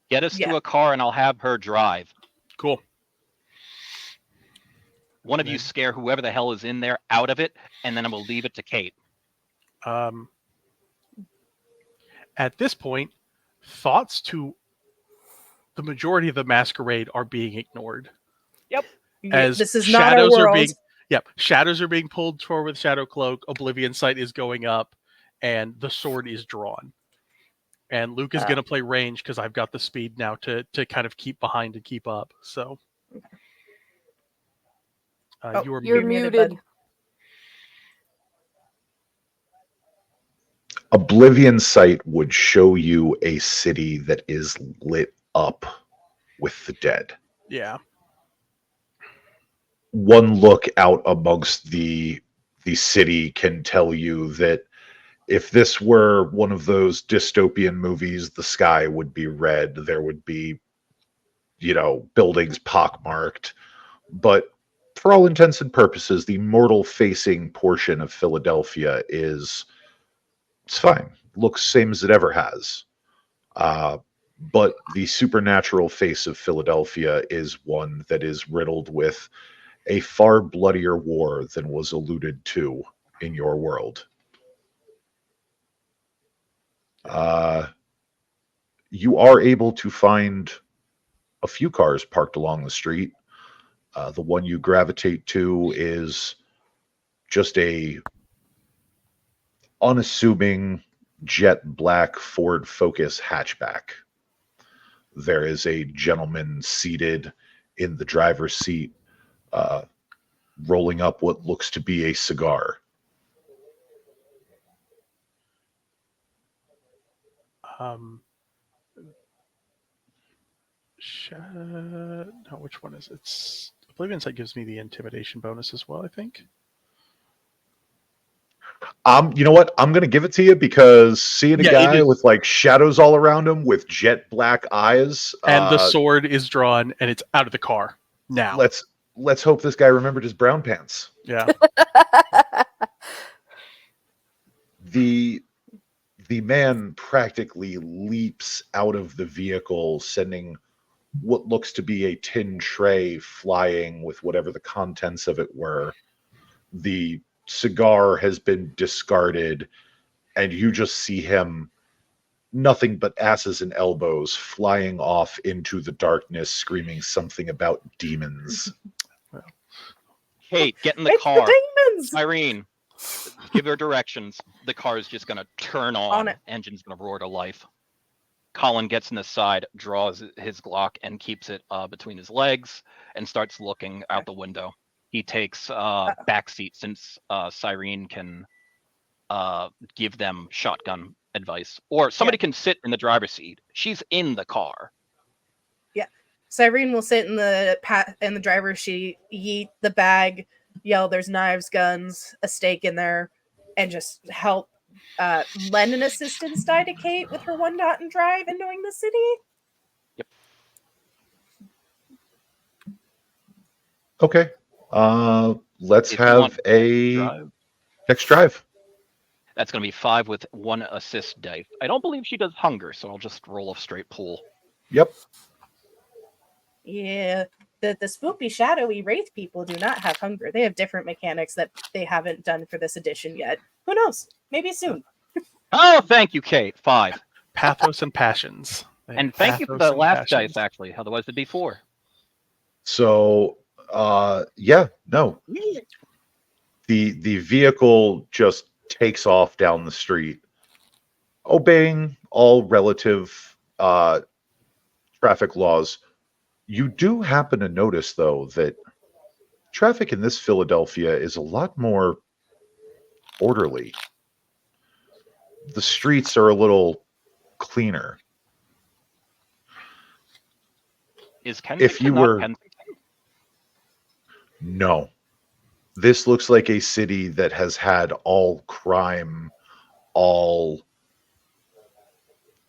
Get us Yeah. to a car and I'll have her drive. Cool. One of you scare whoever the hell is in there out of it, and then I will leave it to Kate. At this point, thoughts to the majority of the masquerade are being ignored. As this is not our world. Shadows are being pulled forward with Shadow Cloak, Oblivion Sight is going up, and the sword is drawn. And Luke is going to play range because I've got the speed now to kind of keep behind and keep up. So You're muted. Oblivion Sight would show you a city that is lit up with the dead. Yeah. One look out amongst the city can tell you that if this were one of those dystopian movies, the sky would be red. There would be, buildings pockmarked. But for all intents and purposes, the mortal-facing portion of Philadelphia it's fine. Looks same as it ever has. But the supernatural face of Philadelphia is one that is riddled with a far bloodier war than was alluded to in your world. You are able to find a few cars parked along the street. The one you gravitate to is just a unassuming jet black Ford Focus hatchback. There is a gentleman seated in the driver's seat, rolling up what looks to be a cigar. No, which one is it? It's Oblivion Sight gives me the intimidation bonus as well, I think. You know what? I'm gonna give it to you because seeing a guy with like shadows all around him with jet black eyes, and the sword is drawn and it's out of the car now. Let's hope this guy remembered his brown pants. Yeah. The man practically leaps out of the vehicle, sending what looks to be a tin tray flying with whatever the contents of it were. The cigar has been discarded, and you just see him, nothing but asses and elbows, flying off into the darkness, screaming something about demons. Kate, get in the car. The demons! Irene, give her directions. The car is just going to turn on. Engine's going to roar to life. Colin gets in the side, draws his Glock, and keeps it between his legs, and starts looking out the window. He takes backseat since Cyrene can give them shotgun advice, or somebody can sit in the driver's seat. She's in the car. Yeah, Cyrene will sit in the driver's seat, yeet the bag, yell, "There's knives, guns, a stake in there." and just help lend an assistance die to Kate with her one dot and drive and knowing the city. Okay. Let's If you want have a drive, next drive. that's going to be 5 with 1 assist dice. I don't believe she does hunger, so I'll just roll a straight pool. Yep. Yeah, the spoopy, shadowy wraith people do not have hunger. They have different mechanics that they haven't done for this edition yet. Who knows? Maybe soon. Oh, thank you, Kate. 5. Pathos and passions. And thank you for the last dice, actually. Otherwise, it'd be 4. So, yeah, no. The vehicle just takes off down the street, obeying all relative traffic laws. You do happen to notice, though, that traffic in this Philadelphia is a lot more orderly. The streets are a little cleaner. Is Kensington not Kensington? No. This looks like a city that has had all crime, all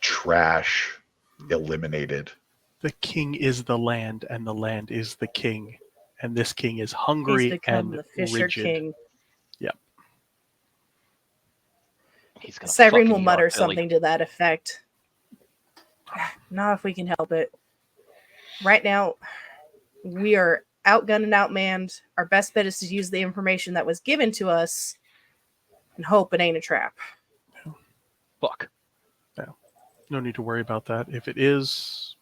trash eliminated. The king is the land, and the land is the king. And this king is He's hungry become and the Fisher rigid. King. He's gonna Cyrene fucking will mutter York, Billy. something to that effect. Not if we can help it. Right now, we are outgunned and outmanned. Our best bet is to use the information that was given to us and hope it ain't a trap. Fuck. No need to worry about that. If it is,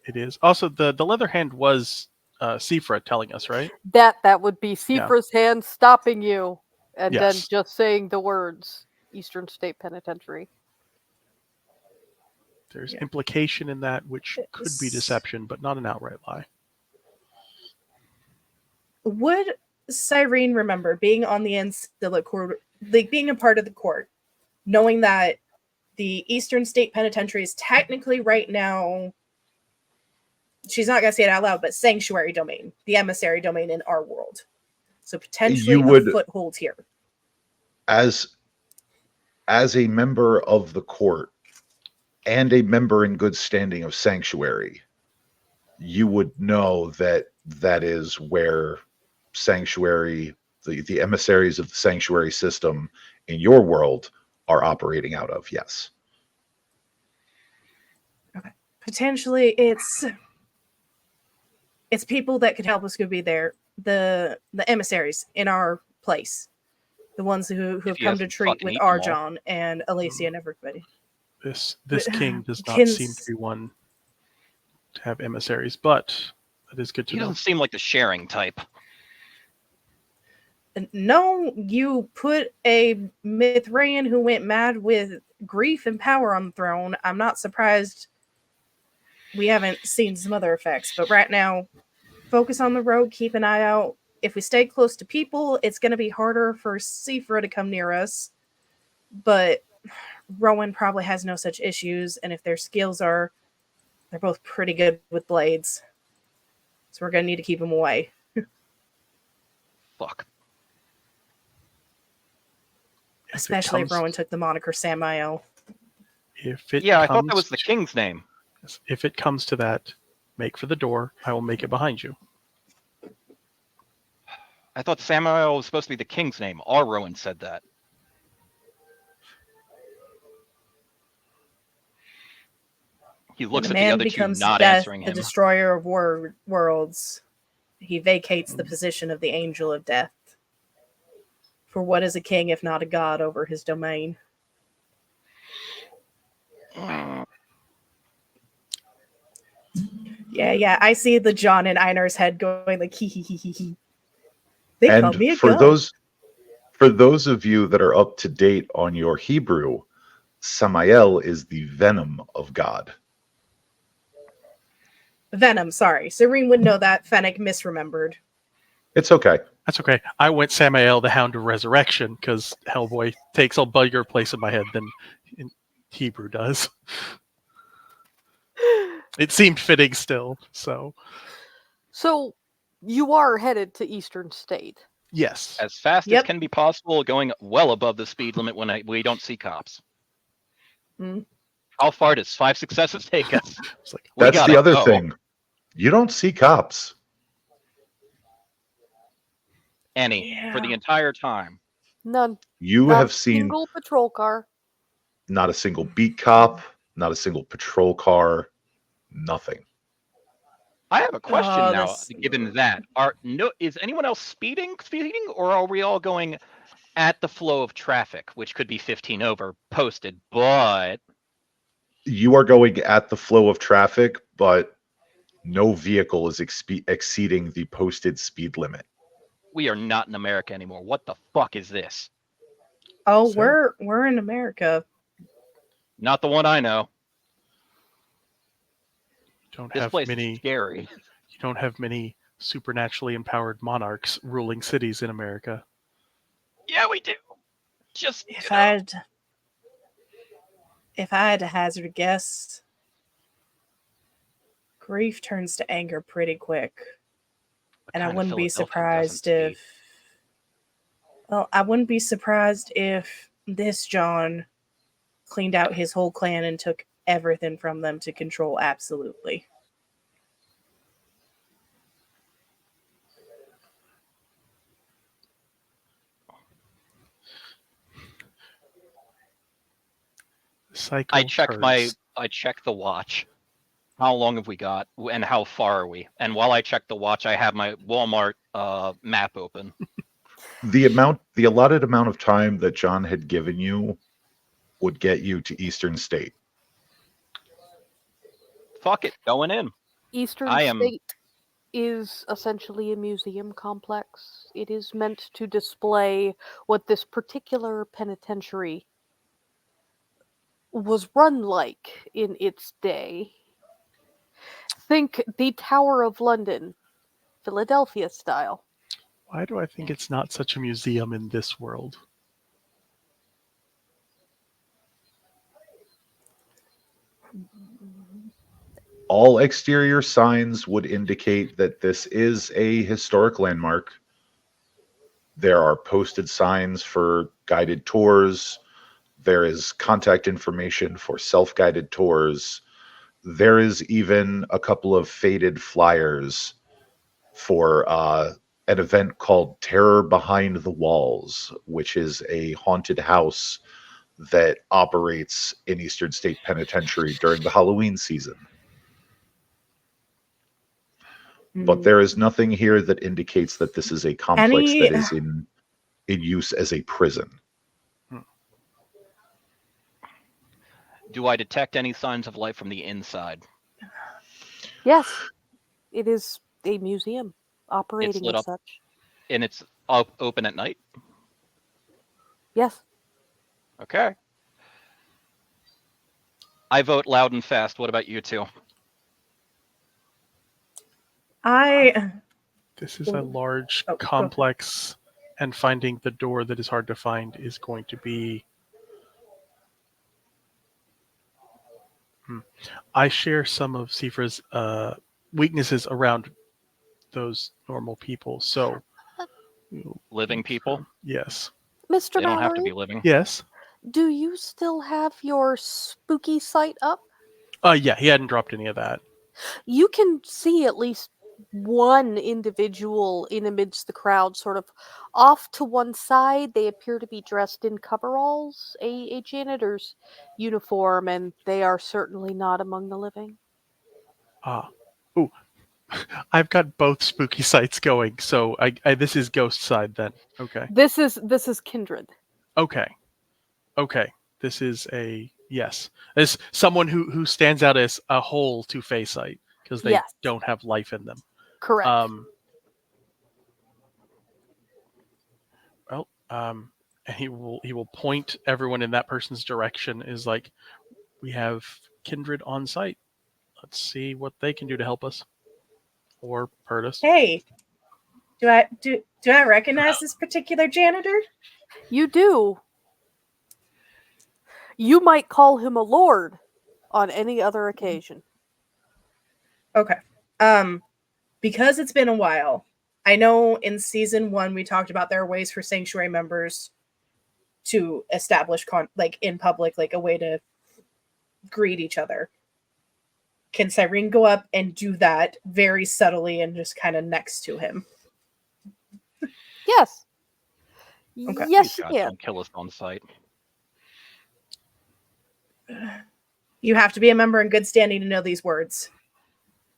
it is. Also, the leather hand was Sifra telling us, right? That would be Sifra's hand stopping you, and then Yes. just saying the words Eastern State Penitentiary. There's Yeah. implication in that, which could be deception, but not an outright lie. Would Cyrene remember being on the Ancilla court, like being a part of the court, knowing that the Eastern State Penitentiary is technically right now, she's not going to say it out loud, but sanctuary domain, the emissary domain in our world. So potentially You would- a foothold here. As a member of the court and a member in good standing of Sanctuary, you would know that that is where Sanctuary, the emissaries of the Sanctuary system in your world are operating out of. Yes. Potentially it's people that could help us could be there. The emissaries in our place. The ones who have he come to hasn't treat fucking with eaten them all. Arjon and Alicia and everybody. This But, king does not Kins- seem to be one to have emissaries, but that is good to He know. doesn't seem like the sharing type. No, you put a Mithraean who went mad with grief and power on the throne. I'm not surprised we haven't seen some other effects, but right now, focus on the road, keep an eye out. If we stay close to people, it's going to be harder for Sifra to come near us, but Rowan probably has no such issues, and if their skills are, they're both pretty good with blades. So we're going to need to keep them away. Fuck. Especially if Rowan took the moniker Samael. Yeah, I thought that was the king's name. If it comes to that, make for the door. I will make it behind you. I thought Samuel was supposed to be the king's name. Our Rowan said that. He looks When at a the man other two, becomes not death, answering the him. destroyer of worlds, he vacates the position of the angel of death. For what is a king if not a god over his domain? Yeah, I see the John in Einar's head going like hee hee hee hee hee. They call me a for god. those of you that are up to date on your Hebrew, Samael is the venom of God. Venom, sorry. Serene would know that. Fennec misremembered. It's okay. That's okay. I went Samael, the Hound of Resurrection, because Hellboy takes a bigger place in my head than in Hebrew does. It seemed fitting still, so. So, you are headed to Eastern State. Yes. As fast as Yep. can be possible, going well above the speed limit when we don't see cops. Mm. How far does 5 successes take us? It's like, We That's the gotta other go. thing. You don't see cops. Any for the Yeah. entire time. None. You Not have a seen single patrol car. not a single beat cop, not a single patrol car, nothing. I have a question Oh, now. this. Given that, is anyone else speeding, or are we all going at the flow of traffic, which could be 15 over posted, but You are going at the flow of traffic, but no vehicle is exceeding the posted speed limit. we are not in America anymore. What the fuck is this? Oh, So- we're in America. Not the one I know. Don't This have place many. is scary. You don't have many supernaturally empowered monarchs ruling cities in America. Yeah, we do. Just If I had to hazard a guess, grief turns to anger pretty quick. And I wouldn't be surprised if. Well, I wouldn't be surprised if this John cleaned out his whole clan and took everything from them to control absolutely. Cycle I check turns. I check the watch. How long have we got, and how far are we? And while I check the watch, I have my Walmart map open. The allotted amount of time that John had given you would get you to Eastern State. Fuck it, going in. Eastern I am- State is essentially a museum complex. It is meant to display what this particular penitentiary was run like in its day. Think the Tower of London, Philadelphia style. Why do I think it's not such a museum in this world? All exterior signs would indicate that this is a historic landmark. There are posted signs for guided tours. There is contact information for self guided tours. There is even a couple of faded flyers for an event called Terror Behind the Walls, which is a haunted house that operates in Eastern State Penitentiary during the Halloween season. But there is nothing here that indicates that this is a complex that is in use as a prison. Do I detect any signs of life from the inside? Yes, it is a museum operating lit as up. such. And it's open at night? Yes. Okay. I vote loud and fast. What about you two? This is a large Oh, go ahead. complex, and finding the door that is hard to find is going to be. I share some of Sifra's weaknesses around those normal people. So, Living people? Yes. Mr. They don't Mallory, have to be living. Yes. do you still have your spooky site up? Yeah, he hadn't dropped any of that. You can see at least one individual in amidst the crowd, sort of off to one side. They appear to be dressed in coveralls, a janitor's uniform, and they are certainly not among the living. Ooh. I've got both spooky sites going, so I this is ghost side then. Okay. This is kindred. Okay. This is a yes. There's someone who stands out as a whole to face site because they Yes. don't have life in them. Correct. And he will point everyone in that person's direction. Is like, we have kindred on site. Let's see what they can do to help us or hurt us. Hey, do I recognize this particular janitor? You do. You might call him a lord on any other occasion. Okay. Because it's been a while, I know in season 1 we talked about there are ways for sanctuary members to establish like in public, like a way to greet each other. Can Cyrene go up and do that very subtly and just kind of next to him? Yes. Okay. Yes, she God, can. don't kill us on sight. You have to be a member in good standing to know these words.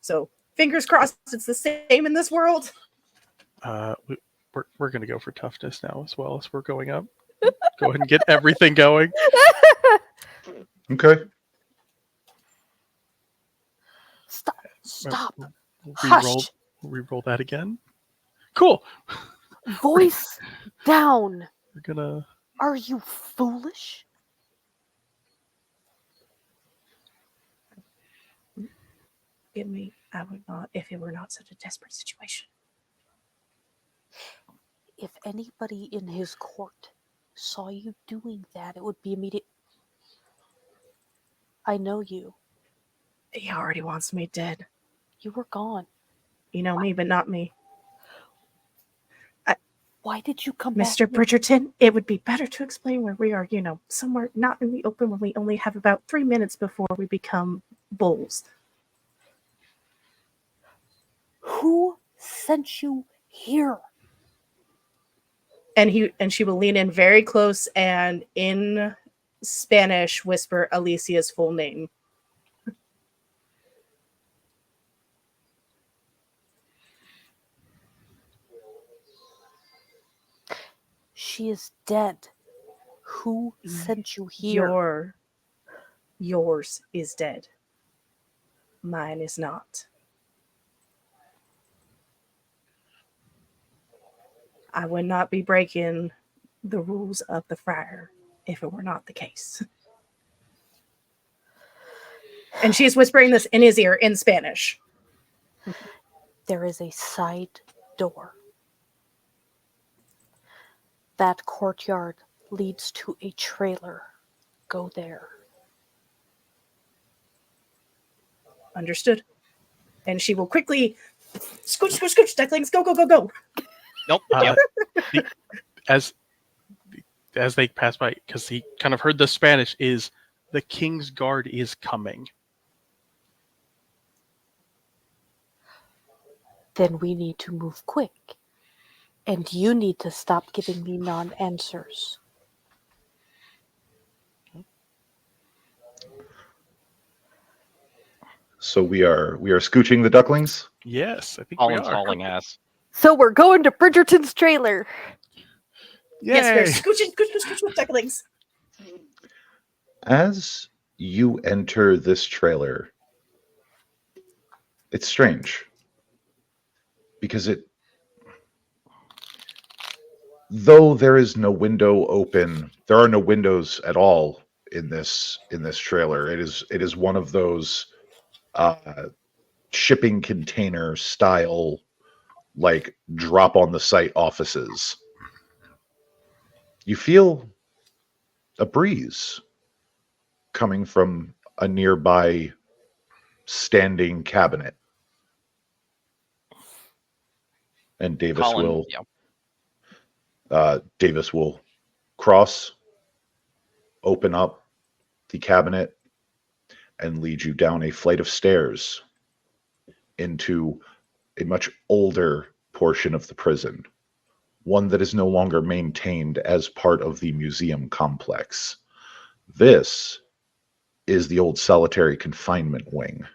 So fingers crossed it's the same in this world. We're going to go for toughness now as well as we're going up. Go ahead and get everything going. Okay. Stop. Stop. We'll Hush. re-roll that again. Cool. Voice down. We're gonna. Are you foolish? Give me, I would not if it were not such a desperate situation. If anybody in his court saw you doing that, it would be immediate. I know you. He already wants me dead. You were gone. You know me, but not me. Why did you come back? Mr. Bridgerton, it would be better to explain where we are, somewhere not in the open when we only have about 3 minutes before we become bulls. Who sent you here? And she will lean in very close and in Spanish whisper Alicia's full name. She is dead. Who sent you here? Yours is dead. Mine is not. I would not be breaking the rules of the friar if it were not the case. And she is whispering this in his ear in Spanish. There is a side door. That courtyard leads to a trailer. Go there. Understood. And she will quickly scooch, ducklings, go, go, go, go. Nope. Yep. As they pass by, because he kind of heard the Spanish, is the King's Guard is coming. Then we need to move quick. And you need to stop giving me non-answers. So we are scooching the ducklings. Yes, I think All we in are. hauling ass. So we're going to Bridgerton's trailer. Yay! Yes, we're scooch with ducklings. As you enter this trailer, it's strange because though there is no window open, there are no windows at all in this trailer. It is one of those shipping container style, like drop on the site offices. You feel a breeze coming from a nearby standing cabinet. And Davis will cross, open up the cabinet, and lead you down a flight of stairs into a much older portion of the prison, one that is no longer maintained as part of the museum complex. This is the old solitary confinement wing.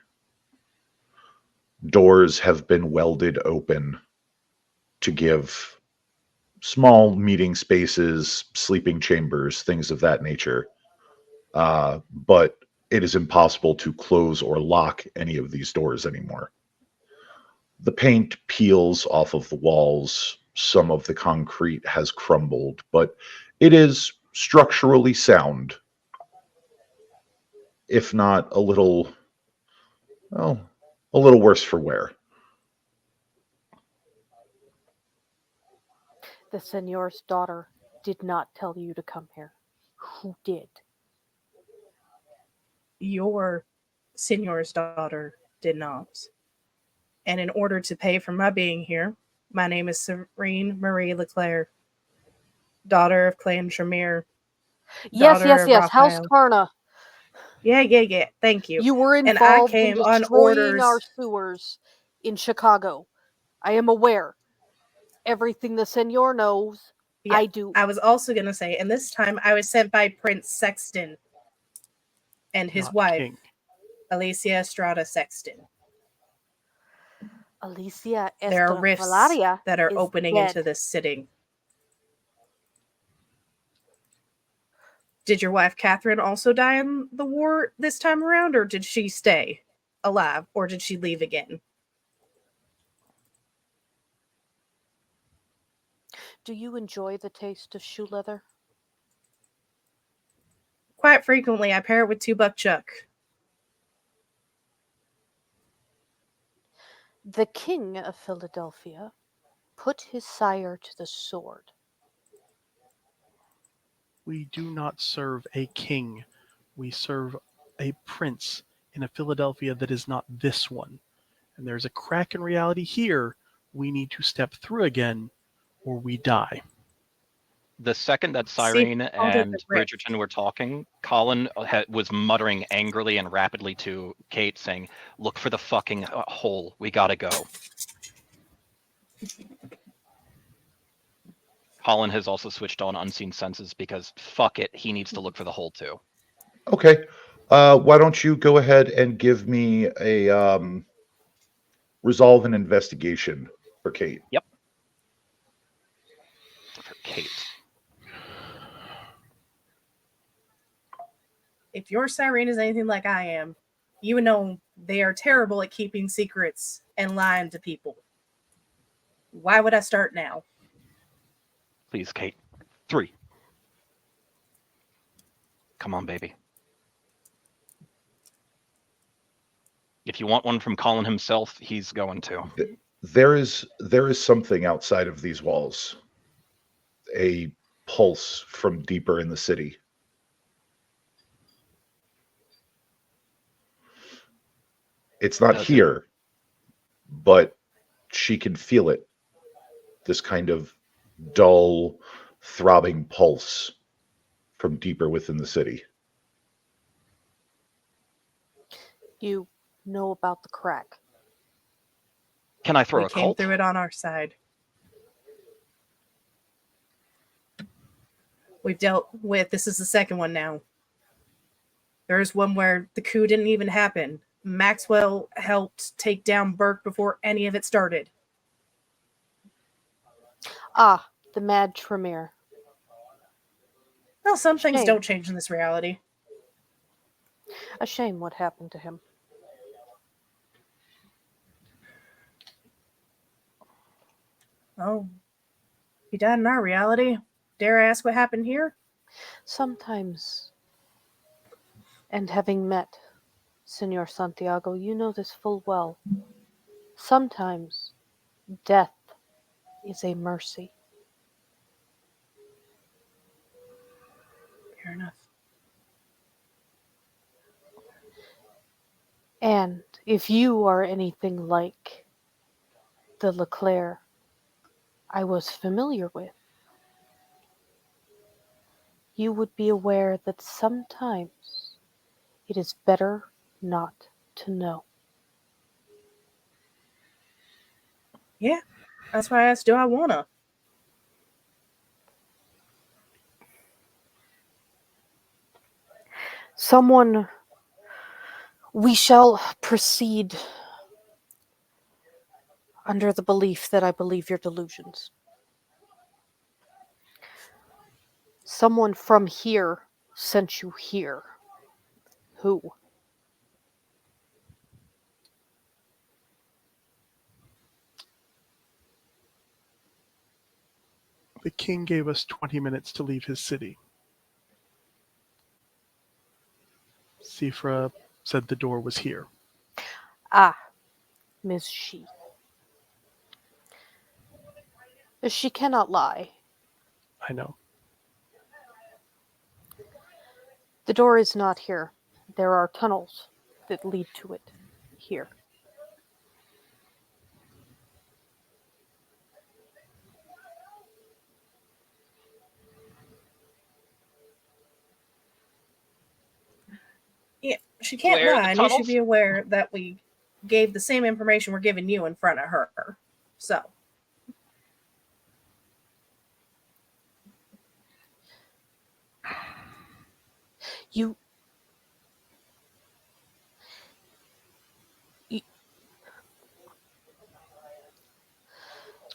Doors have been welded open to give small meeting spaces, sleeping chambers, things of that nature. But it is impossible to close or lock any of these doors anymore. The paint peels off of the walls. Some of the concrete has crumbled, but it is structurally sound, if not a little worse for wear. The senor's daughter did not tell you to come here. Who did? Your senor's daughter did not. And in order to pay for my being here, My name is Serene Marie Leclerc, daughter of Clan Tremere, Yes, daughter of House Raphael. Karna. Yeah. Thank you. You were And I involved in came on destroying our orders. sewers in Chicago. I am aware. Everything the Senor knows, Yeah, I do. I was also going to say, and this time I was sent by Prince Sexton and his Not wife, king. Alicia Estrada Sexton. Alicia There are rifts Estrafalaria that are is opening dead. into this city. Did your wife Catherine also die in the war this time around, or did she stay alive, or did she leave again? Do you enjoy the taste of shoe leather? Quite frequently, I pair it with 2-buck chuck. The king of Philadelphia put his sire to the sword. We do not serve a king. We serve a prince in a Philadelphia that is not this one. And there's a crack in reality here we need to step through again, or we die. The second that See, Cyrene called it the and rift. Bridgerton were talking, Colin was muttering angrily and rapidly to Kate, saying, "Look for the fucking hole. We gotta go." Colin has also switched on unseen senses because fuck it, he needs to look for the hole too. Okay. Why don't you go ahead and give me a resolve an investigation for Kate? For Kate. If your siren is anything like I am, you would know they are terrible at keeping secrets and lying to people. Why would I start now? Please, Kate. 3. Come on, baby. If you want one from Colin himself, he's going to. There is something outside of these walls. A pulse from deeper in the city. It's not Does it? here, but she can feel it. This kind of dull, throbbing pulse from deeper within the city. You know about the crack. Can I throw We a came cult? through it on our side. We've dealt with, this is the second one now. There's one where the coup didn't even happen. Maxwell helped take down Burke before any of it started. Ah, the Mad Tremere. Well, some things Shame. don't change in this reality. A shame what happened to him. Oh, he died in our reality. Dare I ask what happened here? Sometimes, and having met Senor Santiago, you know this full well. Sometimes death is a mercy. Fair enough. And if you are anything like the Leclerc I was familiar with, you would be aware that sometimes it is better not to know. Yeah, that's why I asked, do I wanna? We shall proceed under the belief that I believe your delusions. Someone from here sent you here. Who? The king gave us 20 minutes to leave his city. Sifra said the door was here. Ah, Ms. She. She cannot lie. I know. The door is not here. There are tunnels that lead to it here. Yeah, she can't Where the lie, and you should tunnels? be aware that we gave the same information we're giving you in front of her. So, You, you,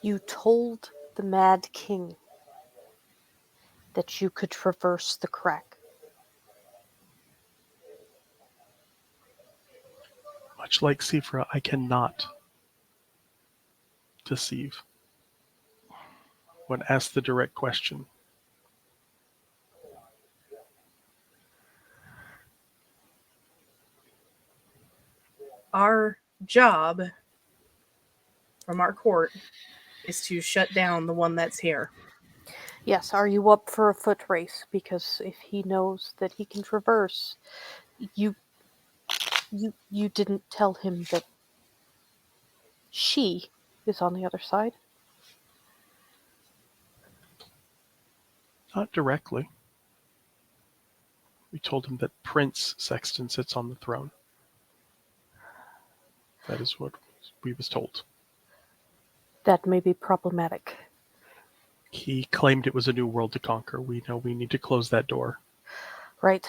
you told the Mad King that you could traverse the crack. Much like Sifra, I cannot deceive when asked the direct question. our job from our court is to shut down the one that's here. Yes, are you up for a foot race? Because if he knows that he can traverse, you didn't tell him that she is on the other side. Not directly. We told him that Prince Sexton sits on the throne. That is what we was told. That may be problematic. He claimed it was a new world to conquer. We know we need to close that door. Right.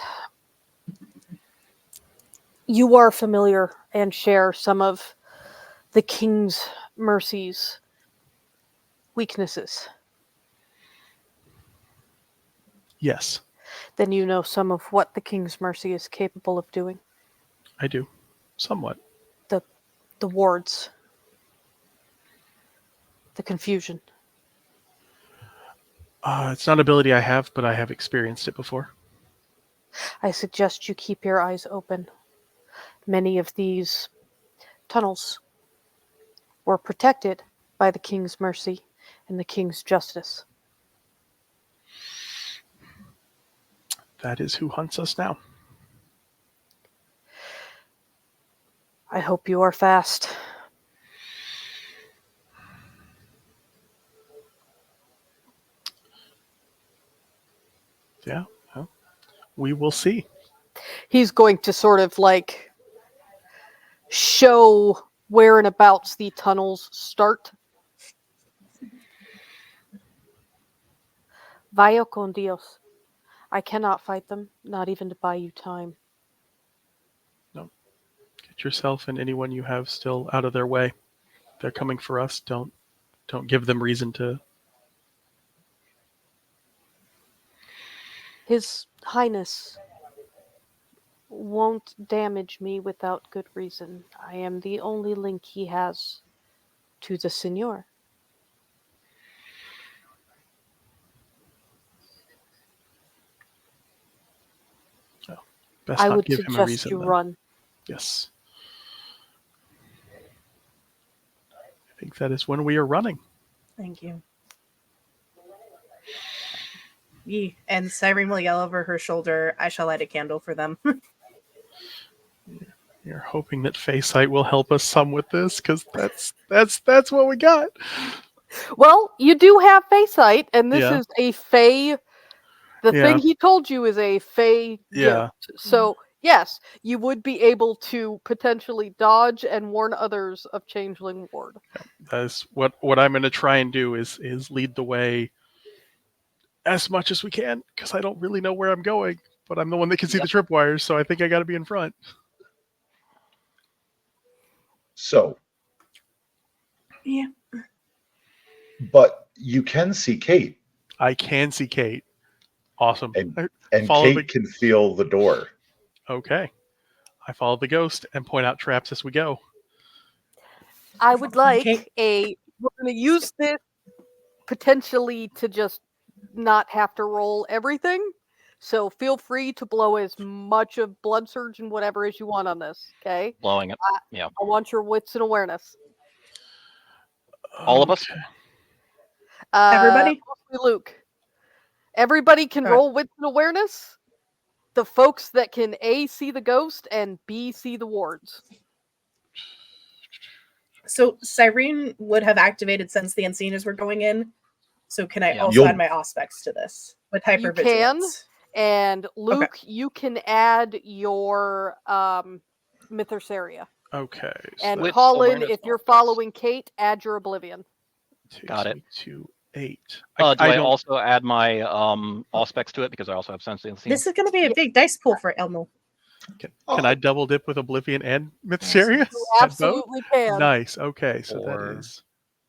You are familiar and share some of the King's Mercy's weaknesses. Yes, Then you know some of what the King's Mercy is capable of doing. I do. Somewhat. The wards. The confusion. It's not an ability I have, but I have experienced it before. I suggest you keep your eyes open. Many of these tunnels were protected by the King's Mercy and the King's Justice. That is who hunts us now. I hope you are fast. Yeah, well, we will see. He's going to sort of like show where and abouts the tunnels start. Vaya con Dios. I cannot fight them, not even to buy you time. No. Get yourself and anyone you have still out of their way. They're coming for us. Don't give them reason to. His Highness won't damage me without good reason. I am the only link he has to the Signor. Best I not would give him a suggest reason. you Then. run. Yes. I think that is when we are running. Thank you. And Cyrene will yell over her shoulder, I shall light a candle for them. You're hoping that Faesight will help us some with this, because that's what we got. Well, you do have Faesight, and this Yeah. is a Fey. The Yeah. thing he told you is a Fey Yeah. gift. So, yes, you would be able to potentially dodge and warn others of Changeling Ward. That's what I'm going to try and do is lead the way as much as we can, because I don't really know where I'm going, but I'm the one that can see the tripwires, so I think I got to be in front. So, Yeah. but you can see Kate, I can see Kate. Awesome. and Follow Kate can feel the door. Okay. I follow the ghost and point out traps as we go. I would like Okay. we're going to use this potentially to just not have to roll everything. So feel free to blow as much of blood surge and whatever as you want on this. Okay. Blowing it. Yeah. I want your wits and awareness. All of us? Okay. Everybody? Mostly Luke. Everybody can All right. roll wits and awareness. The folks that can A, see the ghost, and B, see the wards. So Cyrene would have activated Sense the Unseen as we're going in. So can I Yeah. also add my aspects to this with You can. hypervigilance? And Luke, you can add your Mythosaria. Okay. So And Wits, Colin, awareness, if you're focus. following Kate, add your Oblivion. takes Got it. me to 8. Do I don't. also add my Auspex to it because I also have Sense the Unseen? This is going to be a big dice pool for Elmo. Can I double dip with Oblivion and Mythosaria? You At both? absolutely can. Nice. Okay, so that 4, is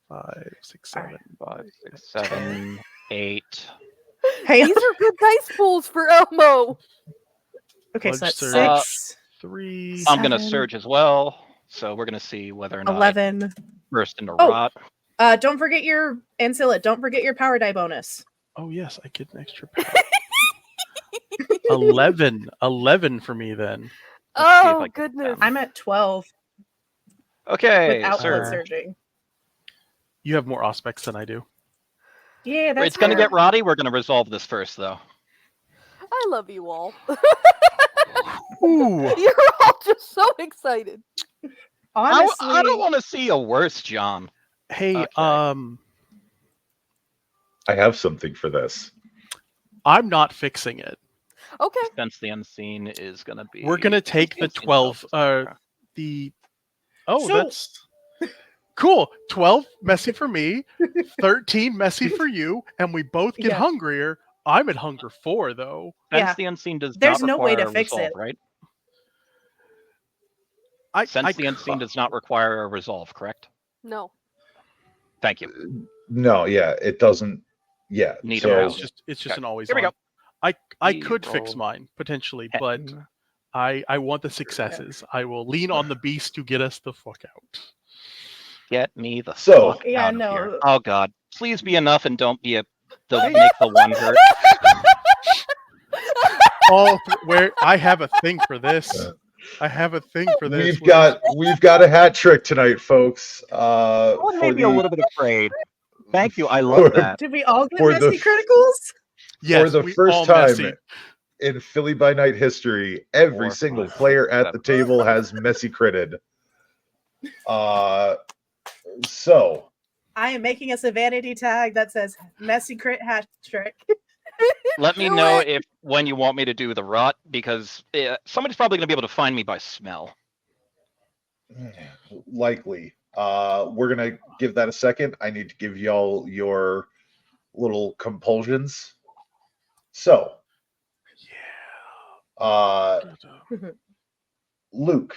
5, 6, All right. 7. 5, 6, 7, 8. Hey, These are good dice pools for Elmo. okay, so Sludge that's Surge. 6, 3. I'm gonna 7, surge as well, so we're gonna see whether or not 11. I burst into Oh. rot. Don't forget your Ancilla. Don't forget your power die bonus. Oh yes, I get an extra power. 11. 11 for me then. Let's see if I Oh, get goodness. 10. I'm at 12 Okay, without blood surge. surging. You have more aspects than I do. Yeah, that's It's gonna fair. get rotty. We're gonna resolve this first, though. I love you all. Ooh. You're all just so excited. Honestly, I don't want to see a worse John. Hey, Okay. I have something for this. I'm not fixing it. Okay. Sense the Unseen is gonna be. We're gonna take the Sense the 12. Unseen. The oh, So- that's cool. 12 messy for me, 13 messy for you, and we both get Yeah. hungrier. I'm at hunger 4 though. Sense Yeah. the Unseen does There's not no way to require a fix resolve, it. right? I Sense the Unseen does not require a resolve, correct? No. Thank you. No, yeah, it doesn't. Yeah, Need a so round. It's just Okay, an always here we on. go. I We could fix roll mine potentially, but 10. I want the successes. I will lean on the beast to get us the fuck out. Get me the So- fuck Yeah, out of no. here. Oh god. Please be enough and don't be make the one hurt. Where I have a thing for this. I have a thing for this. we've got a hat trick tonight, folks. Someone For made me a the little bit afraid. Thank you. I love that. Did we all get For the- messy criticals? Yes, for the we first all time messy. in Philly by Night history, every 4, single 5, player at the 7. table has messy critted. So I am making us a vanity tag that says messy crit hat trick. Let me Do know it. if when you want me to do the rot, because somebody's probably going to be able to find me by smell. likely. We're gonna give that a second. I need to give y'all your little compulsions. So, Luke,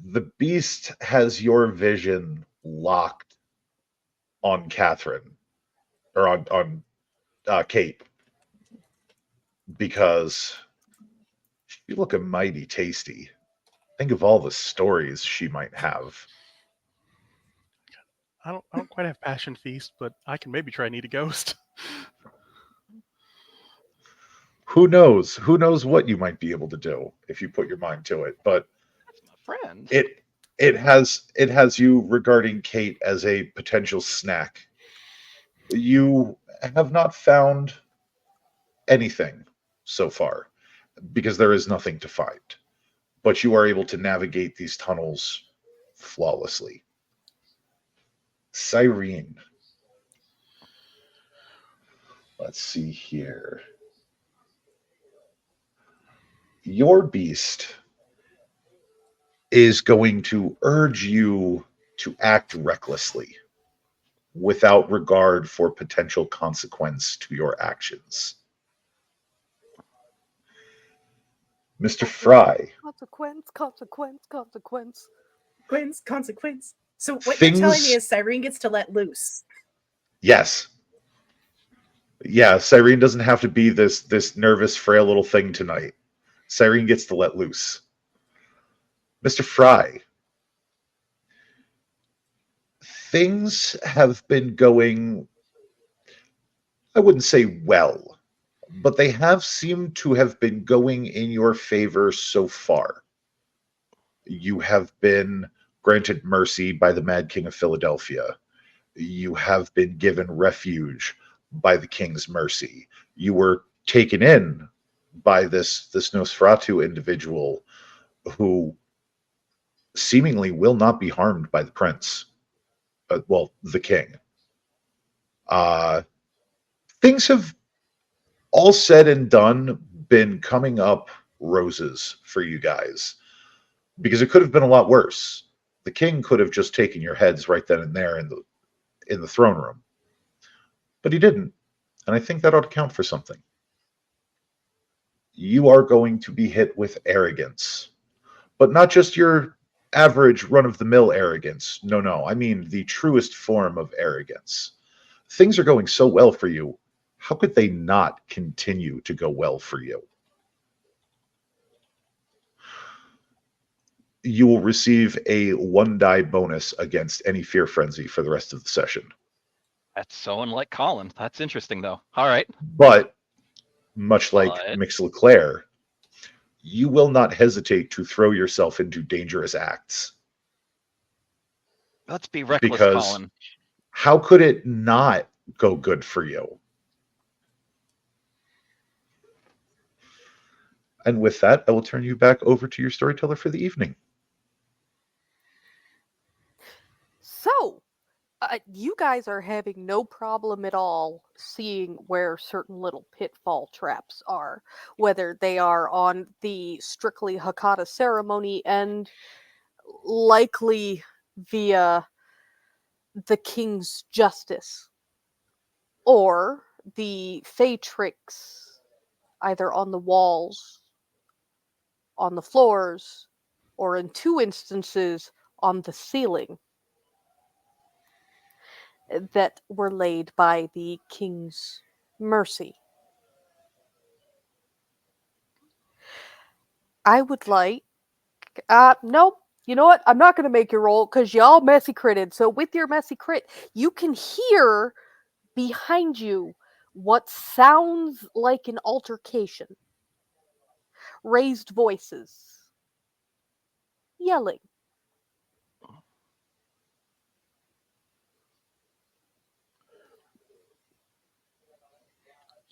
the beast has your vision locked on Catherine or on Kate because she looking mighty tasty. Think of all the stories she might have. I don't quite have passion feast, but I can maybe try Need a Ghost. Who knows? Who knows what you might be able to do if you put your mind to it? But That's my friend. it has you regarding Kate as a potential snack. You have not found anything so far because there is nothing to find. But you are able to navigate these tunnels flawlessly. Cyrene. Let's see here. Your beast is going to urge you to act recklessly without regard for potential consequence to your actions. Mr. Fry. Consequence. Consequence. So what you're telling me Things- is Cyrene gets to let loose. Yes. Yeah, Cyrene doesn't have to be this nervous, frail little thing tonight. Cyrene gets to let loose. Mr. Fry, things have been going, I wouldn't say well, but they have seemed to have been going in your favor so far. You have been granted mercy by the Mad King of Philadelphia. You have been given refuge by the King's mercy. You were taken in by this Nosferatu individual who seemingly will not be harmed by the prince. The king. Things have all said and done, been coming up roses for you guys because it could have been a lot worse. The king could have just taken your heads right then and there in the throne room, but he didn't, and I think that ought to count for something. You are going to be hit with arrogance, but not just your average run of the mill arrogance. No, no, I mean the truest form of arrogance. Things are going so well for you. How could they not continue to go well for you? You will receive a 1 die bonus against any fear frenzy for the rest of the session. That's so unlike Colin. That's interesting, though. All right. But, much like But- Mix Leclerc, you will not hesitate to throw yourself into dangerous acts. Let's be reckless, Because Colin. how could it not go good for you? And with that, I will turn you back over to your storyteller for the evening. So, you guys are having no problem at all seeing where certain little pitfall traps are, whether they are on the strictly Hakata ceremony and likely via the king's justice, or the fey tricks either on the walls, on the floors, or in 2 instances on the ceiling that were laid by the king's mercy. I would like. Nope. You know what? I'm not going to make you roll because y'all messy critted. So, with your messy crit, you can hear behind you what sounds like an altercation. Raised voices. Yelling.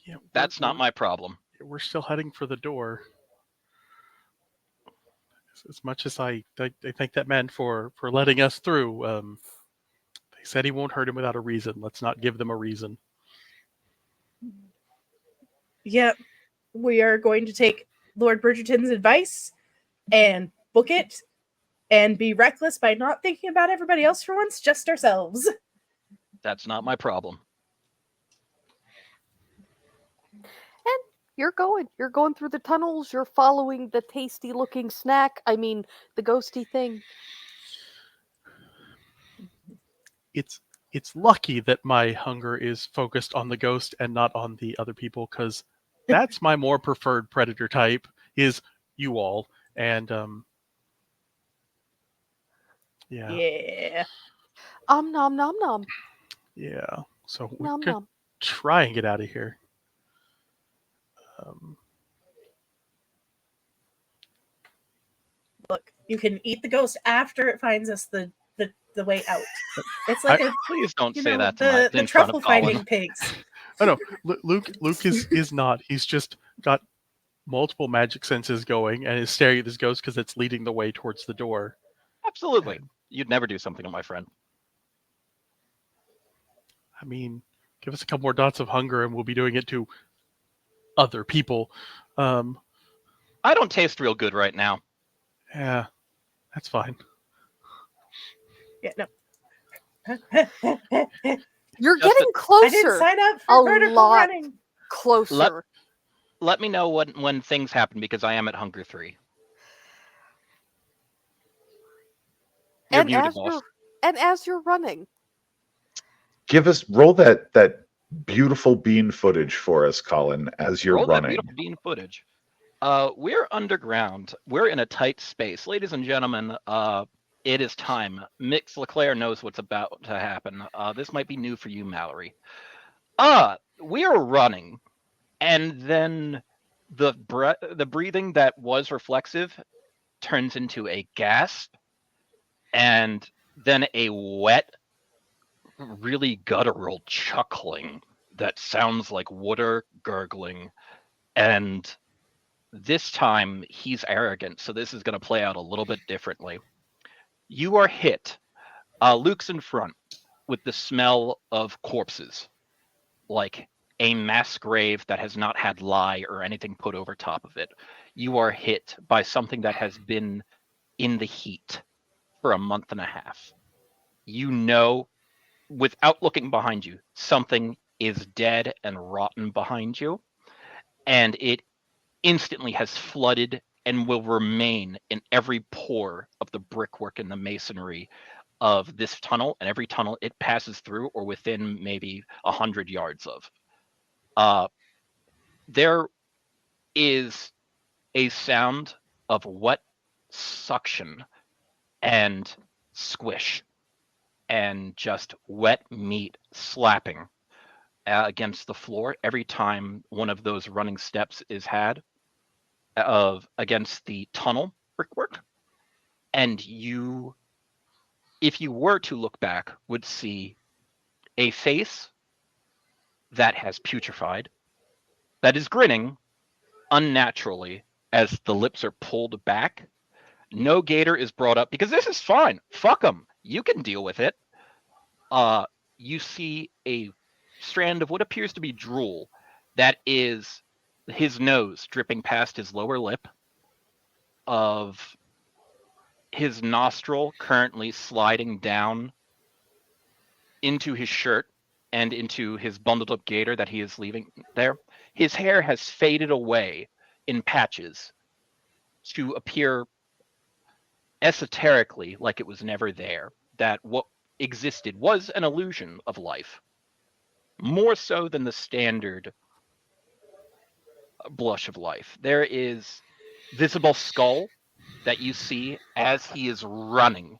Yeah, That's not my problem. We're still heading for the door. As much as I thank that man for letting us through, they said he won't hurt him without a reason. Let's not give them a reason. Yep. We are going to take Lord Bridgerton's advice and book it and be reckless by not thinking about everybody else for once, just ourselves. That's not my problem. You're going through the tunnels, you're following the tasty looking snack, I mean the ghosty thing. It's lucky that my hunger is focused on the ghost and not on the other people, because that's my more preferred predator type, is you all. And Yeah. Nom nom nom. yeah. So we Nom could nom. try and get out of here. Look, you can eat the ghost after it finds us the way out. It's like Please don't you say know, that to my the in front truffle of Colin. finding pigs. Oh no, Luke is not. He's just got multiple magic senses going and is staring at this ghost because it's leading the way towards the door. Absolutely. And, You'd never do something to my friend. I mean, give us a couple more dots of hunger and we'll be doing it to other people. I don't taste real good right now. Yeah, that's fine. Yeah, no. You're Just getting I didn't closer. sign up A for vertical lot. running. Closer. Let me know when things happen, because I am at Hunger 3. You're And muted, boss. as you're running, Roll that beautiful bean footage for us, Colin, as you're Roll that running. beautiful bean footage. We're underground. We're in a tight space. Ladies and gentlemen, it is time. Mix Leclerc knows what's about to happen. This might be new for you, Mallory. We are running, and then the breathing that was reflexive turns into a gasp, and then a wet, really guttural chuckling that sounds like water gurgling. And this time he's arrogant, so this is going to play out a little bit differently. You are hit. Luke's in front with the smell of corpses, like a mass grave that has not had lye or anything put over top of it. You are hit by something that has been in the heat for a month and a half. You know, without looking behind you, something is dead and rotten behind you, and it instantly has flooded and will remain in every pore of the brickwork and the masonry of this tunnel and every tunnel it passes through or within maybe 100 yards of. There is a sound of wet suction and squish and just wet meat slapping against the floor every time one of those running steps is had of against the tunnel brickwork. And you, if you were to look back, would see a face that has putrefied, that is grinning unnaturally as the lips are pulled back. No gator is brought up because this is fine. Fuck them. You can deal with it. You see a strand of what appears to be drool that is his nose dripping past his lower lip, of his nostril currently sliding down into his shirt and into his bundled up gaiter that he is leaving there. His hair has faded away in patches to appear esoterically like it was never there, that what existed was an illusion of life, more so than the standard blush of life. There is visible skull that you see as he is running.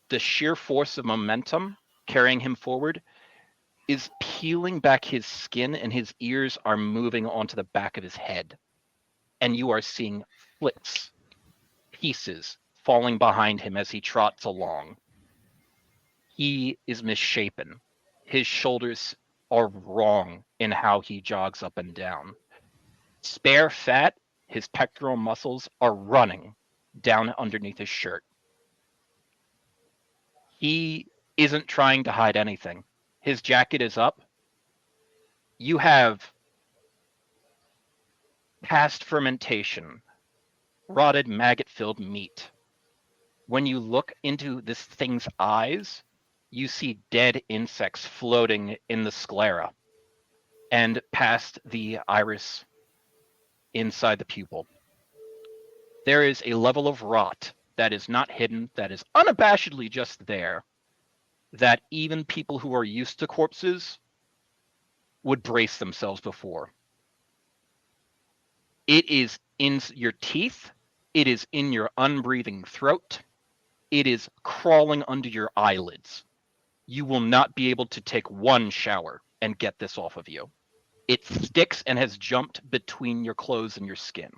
The sheer force of momentum carrying him forward is peeling back his skin, and his ears are moving onto the back of his head. And you are seeing flicks, pieces falling behind him as he trots along. He is misshapen. His shoulders are wrong in how he jogs up and down. Spare fat, his pectoral muscles are running down underneath his shirt. He isn't trying to hide anything. His jacket is up. You have past fermentation, rotted maggot-filled meat. When you look into this thing's eyes, you see dead insects floating in the sclera and past the iris inside the pupil. There is a level of rot that is not hidden, that is unabashedly just there, that even people who are used to corpses would brace themselves before. It is in your teeth. It is in your unbreathing throat. It is crawling under your eyelids. You will not be able to take one shower and get this off of you. It sticks and has jumped between your clothes and your skin.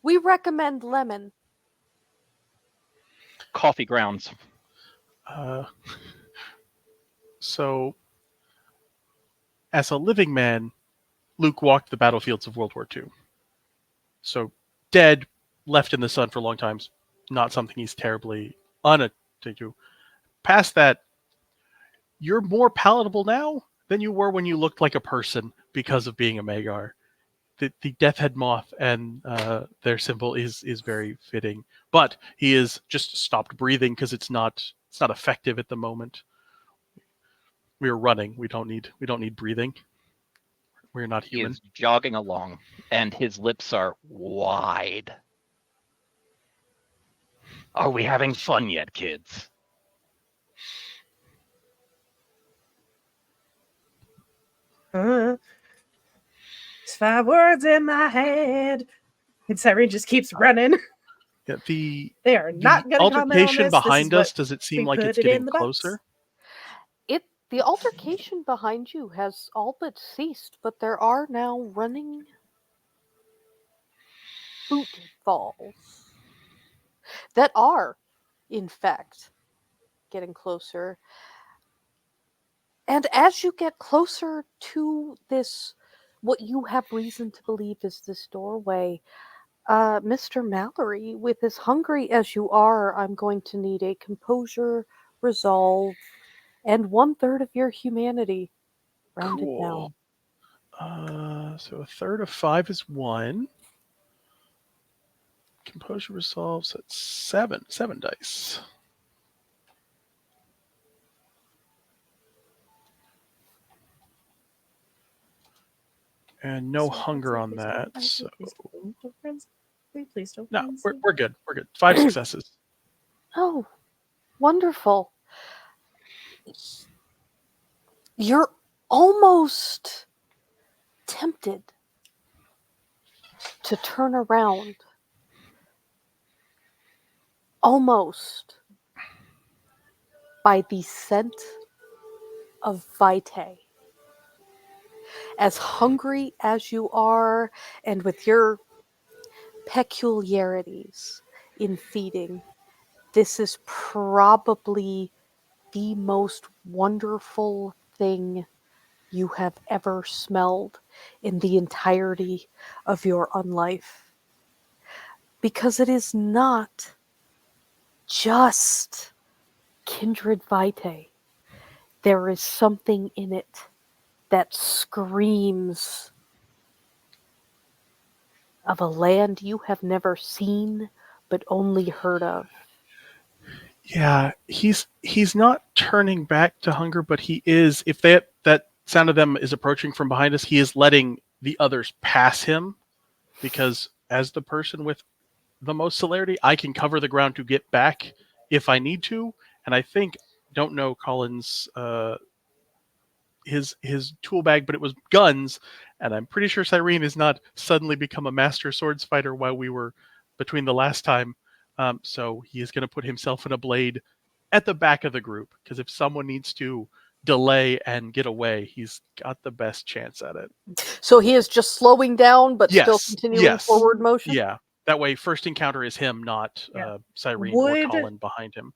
We recommend lemon. Coffee grounds. Uh, so, as a living man, Luke walked the battlefields of World War II. So, dead, left in the sun for long times, not something he's terribly unattached to. Past that, you're more palatable now than you were when you looked like a person because of being a Magar. The death head moth and their symbol is very fitting, but he is just stopped breathing because it's not effective at the moment. We're running. We don't need breathing. We're not He human. is jogging along, and his lips are wide. Are we having fun yet, kids? There's 5 words in my head. And Cyrene just keeps running. Yeah, They are not the going to comment on altercation this. behind This is us, does it seem we like it's put it getting in the box. closer? The altercation behind you has all but ceased, but there are now running footfalls that are, in fact, getting closer. And as you get closer to this, what you have reason to believe is this doorway, Mr. Mallory, with as hungry as you are, I'm going to need a composure, resolve, and 1/3 of your humanity rounded Cool. down. So a third of 5 is 1. Composure resolves at 7. 7 dice. And no So hunger on please that. don't So please don't no, frenzy. we're good. We're good. 5 successes. Oh, wonderful. You're almost tempted to turn around. Almost. By the scent of vitae. As hungry as you are, and with your peculiarities in feeding, this is probably the most wonderful thing you have ever smelled in the entirety of your unlife. Because it is not just kindred vitae. There is something in it that screams of a land you have never seen but only heard of. Yeah, he's not turning back to hunger, but he is. If that sound of them is approaching from behind us, he is letting the others pass him, because as the person with the most celerity, I can cover the ground to get back if I need to. And I think, don't know Colin's his tool bag, but it was guns, and I'm pretty sure Cyrene has not suddenly become a master swords fighter while we were between the last time. So he is going to put himself in a blade at the back of the group, because if someone needs to delay and get away, he's got the best chance at it. So he is just slowing down but still Yes, continuing yes, forward motion? yeah. That way, first encounter is him, not Yeah. Cyrene or Would- Colin behind him.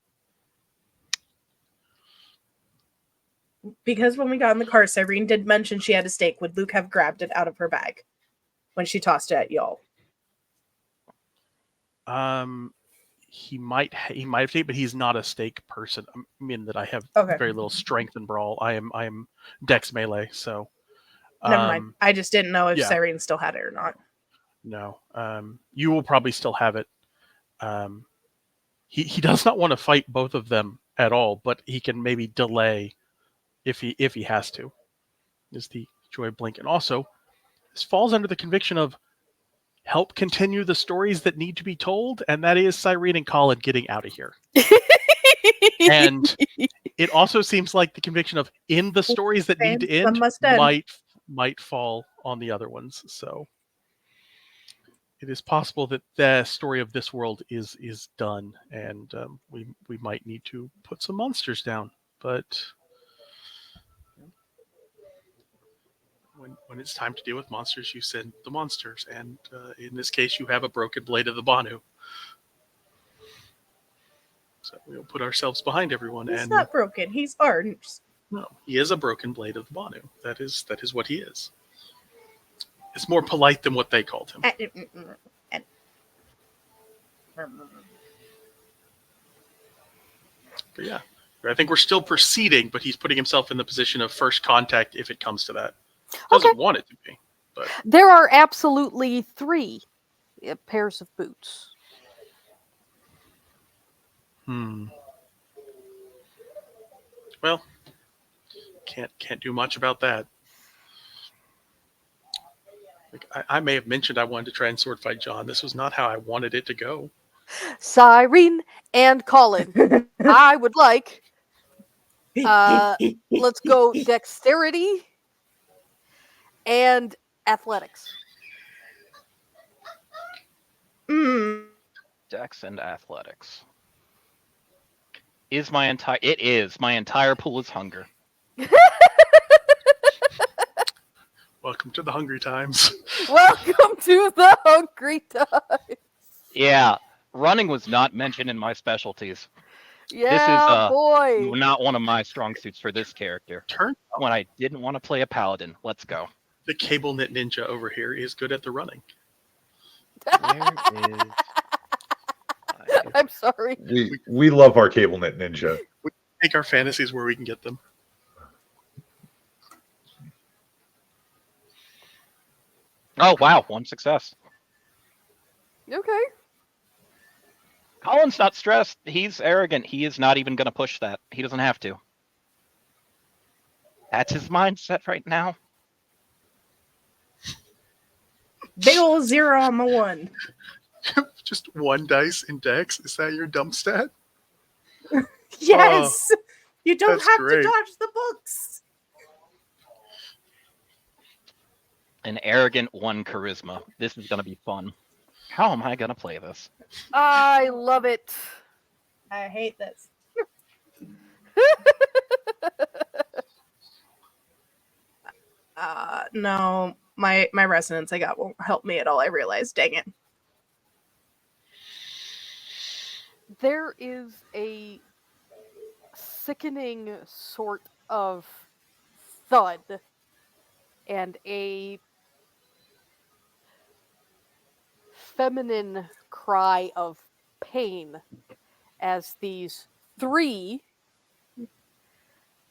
Because when we got in the car, Cyrene did mention she had a stake. Would Luke have grabbed it out of her bag when she tossed it at y'all? He might have taken, but he's not a stake person. I mean that I have Okay. very little strength in brawl. I am dex melee, so Never mind. I just didn't know if yeah. Cyrene still had it or not. No. You will probably still have it. He does not want to fight both of them at all, but he can maybe delay if he has to. Is the joy of blink. And also, this falls under the conviction of help continue the stories that need to be told, and that is Cyrene and Colin getting out of here. And it also seems like the conviction of in the stories that need to Some end must end. might fall on the other ones. So it is possible that the story of this world is done, and we might need to put some monsters down. But when it's time to deal with monsters, you send the monsters, and in this case, you have a broken blade of the Banu. So we'll put ourselves behind everyone. He's and not broken. He's orange. No, he is a broken blade of the Banu. That is what he is. It's more polite than what they called him. But yeah, I think we're still proceeding, but he's putting himself in the position of first contact if it comes to that. Doesn't want it to be, but There are absolutely 3 pairs of boots. Well, can't do much about that. Like, I may have mentioned I wanted to try and sword fight John. This was not how I wanted it to go. Cyrene and Colin, I would like, let's go dexterity and athletics. Dex and athletics. It is my entire pool is hunger. Welcome to the hungry times. Welcome to the hungry time. Yeah, running was not mentioned in my specialties. Yeah, This is boy. not one of my strong suits for this character. Turn When I didn't want to play a paladin. Let's go. the cable knit ninja over here is good at the running. Where is I'm sorry. We love our cable knit ninja. We take our fantasies where we can get them. Oh, wow. 1 success. Okay. Colin's not stressed. He's arrogant. He is not even going to push that. He doesn't have to. That's his mindset right now. Big ol' 0 on the 1. Just 1 dice in Dex? Is that your dump stat? Yes! You don't that's have great. to dodge the books! An arrogant 1 charisma. This is going to be fun. How am I going to play this? I love it. I hate this. No, my resonance I got won't help me at all. I realized. Dang it. There is a sickening sort of thud and a feminine cry of pain as these 3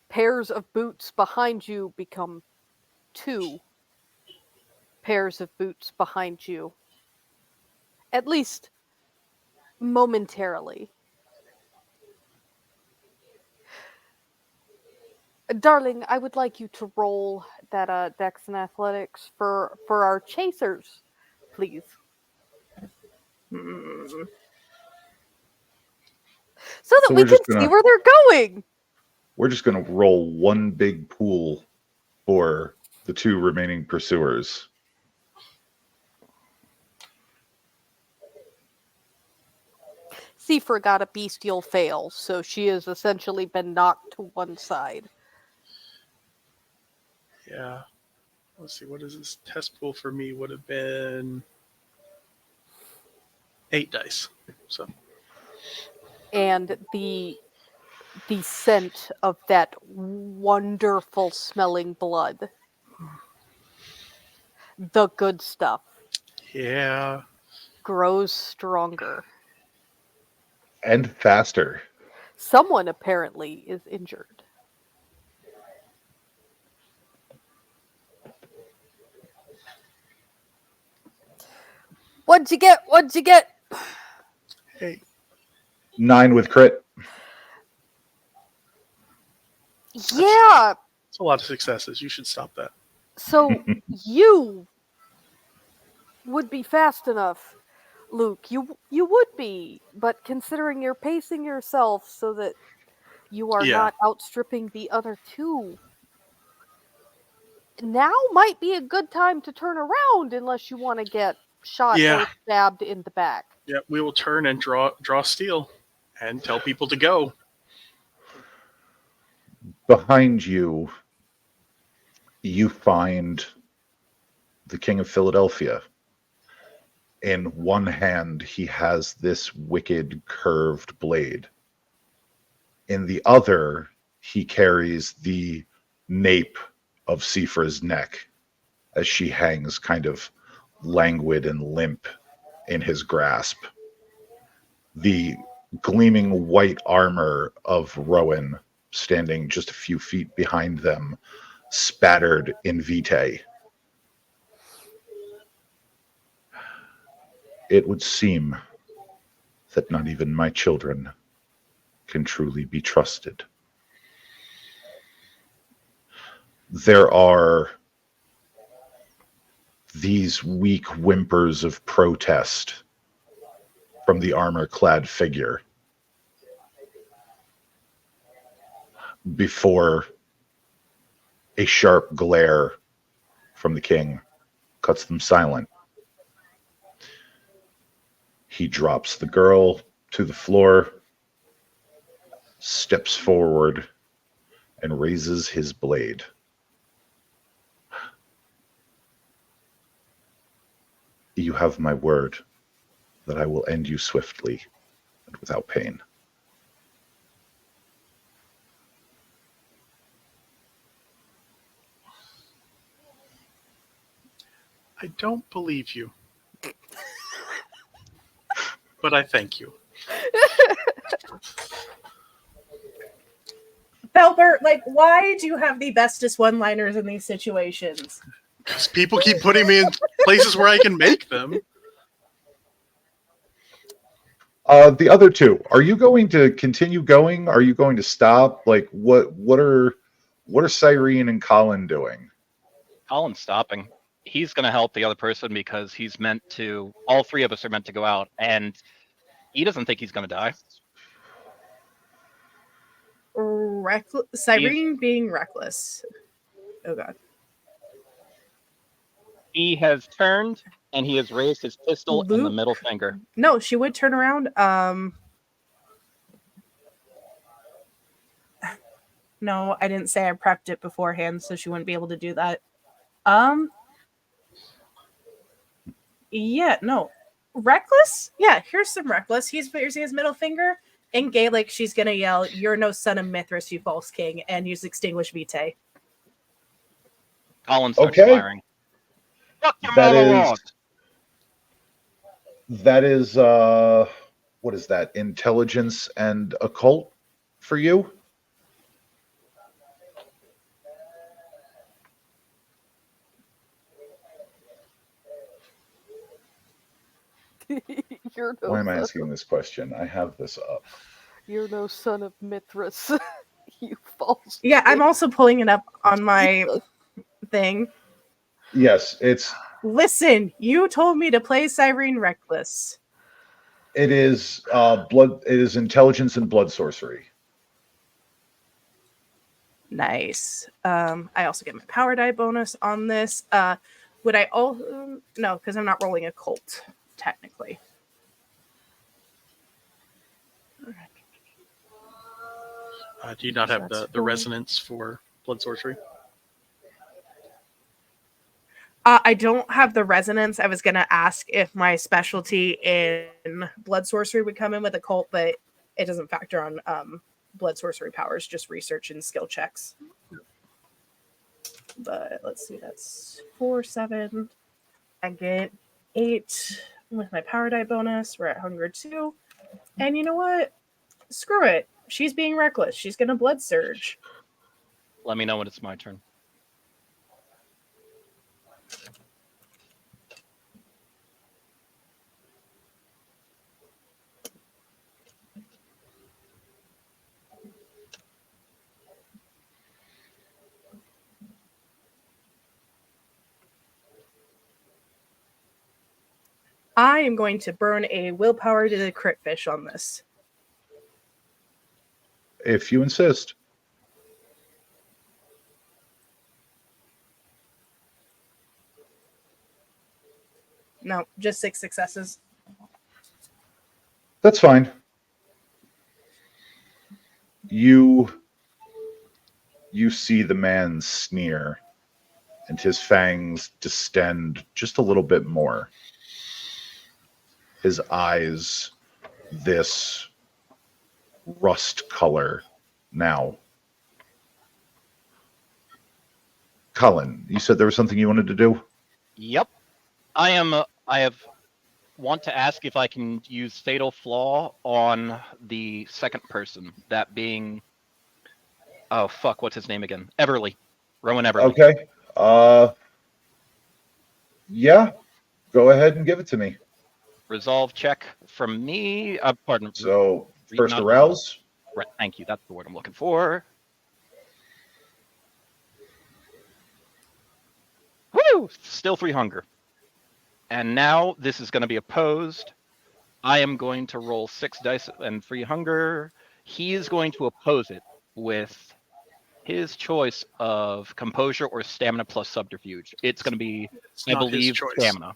pairs of boots behind you become 2 pairs of boots behind you. At least momentarily. Darling, I would like you to roll that Dex and Athletics for our chasers, please. Hmm. So that So we we're can just see gonna- where they're going. We're just going to roll one big pool for the 2 remaining pursuers. Seifra got a bestial fail, so she has essentially been knocked to one side. Yeah. Let's see, what is this test pool for me? Would have been 8 dice. So And the scent of that wonderful smelling blood. The good stuff yeah. grows stronger. And faster. Someone apparently is injured. What'd you get? What'd you get? Hey, 9 with crit. Yeah. it's a lot of successes. You should stop that. So you would be fast enough, Luke. You would be, but considering you're pacing yourself so that you are Yeah. not outstripping the other 2, now might be a good time to turn around unless you want to get shot Yeah. or stabbed in the back. Yeah, we will turn and draw steel and tell people to go. Behind you, you find the King of Philadelphia. In one hand, he has this wicked curved blade. In the other, he carries the nape of Seifra's neck as she hangs kind of languid and limp in his grasp. The gleaming white armor of Rowan standing just a few feet behind them, spattered in vitae. It would seem that not even my children can truly be trusted. There are these weak whimpers of protest from the armor-clad figure before a sharp glare from the king cuts them silent. He drops the girl to the floor, steps forward, and raises his blade. You have my word that I will end you swiftly and without pain. I don't believe you. But I thank you. Felbert, like, why do you have the bestest one-liners in these situations? Because people keep putting me in places where I can make them. The other two, are you going to continue going? Are you going to stop? Like, what are Cyrene and Colin doing? Colin's stopping. He's going to help the other person because he's meant to. All three of us are meant to go out, and he doesn't think he's going to die. Cyrene being reckless. Oh god. He has turned and he has raised his pistol and the Luke? middle finger. No, she would turn around. No, I didn't say I prepped it beforehand, so she wouldn't be able to do that. Yeah, no. Reckless? Yeah, here's some reckless. He's raising his middle finger. In Gaelic, she's gonna yell, "You're no son of Mithras, you false king," and use extinguish vitae. Colin starts Okay. firing. Fuck your That monologue. is what is that? Intelligence and occult for you? You're no Why am I son asking this question? I have this up. You're no son of Mithras. You false. Yeah, I'm also pulling it up on my Jesus. thing. Yes, it's Listen, you told me to play Cyrene Reckless. it is blood. It is intelligence and blood sorcery. Nice. I also get my power die bonus on this. Would I also no, because I'm not rolling a cult, technically. Do you not have That's the resonance for blood sorcery? I don't have the resonance. I was gonna ask if my specialty in blood sorcery would come in with a cult, but it doesn't factor on blood sorcery powers, just research and skill checks. But let's see, that's 4, 7. I get 8 with my power die bonus. We're at hunger 2. And you know what? Screw it. She's being reckless. She's gonna blood surge. Let me know when it's my turn. I am going to burn a willpower to the crit fish on this. If you insist. No, just 6 successes. That's fine. You see the man sneer, and his fangs distend just a little bit more. His eyes, this rust color now. Colin, you said there was something you wanted to do? Yep. I have want to ask if I can use Fatal Flaw on the second person, that being oh fuck, what's his name again? Everly. Rowan Everly. Okay. Yeah. Go ahead and give it to me. Resolve check from me. Pardon. So first not arouse. Right, thank you. That's the word I'm looking for. Woo! Still 3 hunger. And now this is going to be opposed. I am going to roll 6 dice and 3 hunger. He is going to oppose it with his choice of composure or stamina plus subterfuge. It's going to be, It's I not his believe, choice. stamina.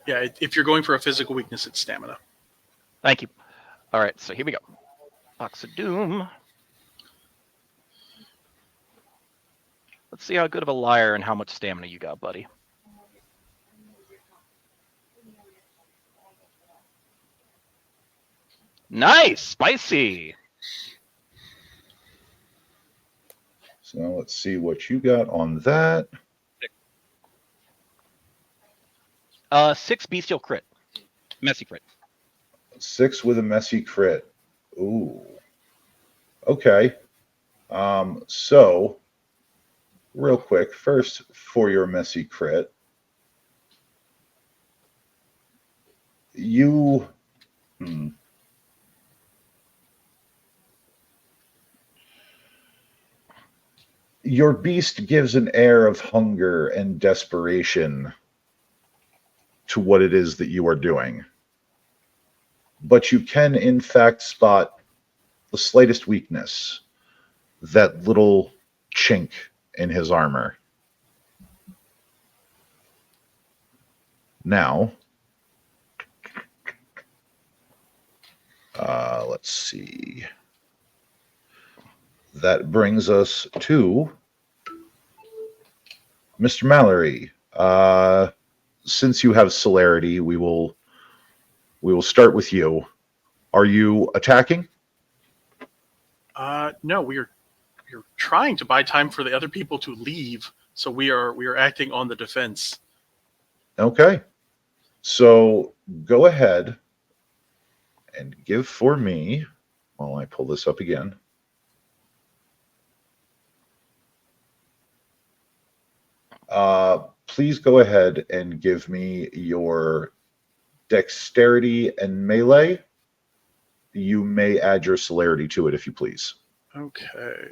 Yeah, if you're going for a physical weakness, it's stamina. Thank you. All right, so here we go. Box of Doom. Let's see how good of a liar and how much stamina you got, buddy. Nice, spicy. So now let's see what you got on that. 6 bestial crit, messy crit. 6 with a messy crit. Ooh. Okay. So real quick, first for your messy crit, You. Your beast gives an air of hunger and desperation to what it is that you are doing. But you can, in fact, spot the slightest weakness, that little chink in his armor. Now, let's see. That brings us to Mr. Mallory. Since you have celerity, we will start with you. Are you attacking? No, we're trying to buy time for the other people to leave, so we are acting on the defense. Okay. So go ahead and give for me, while I pull this up again. Please go ahead and give me your dexterity and melee. You may add your celerity to it if you please. Okay.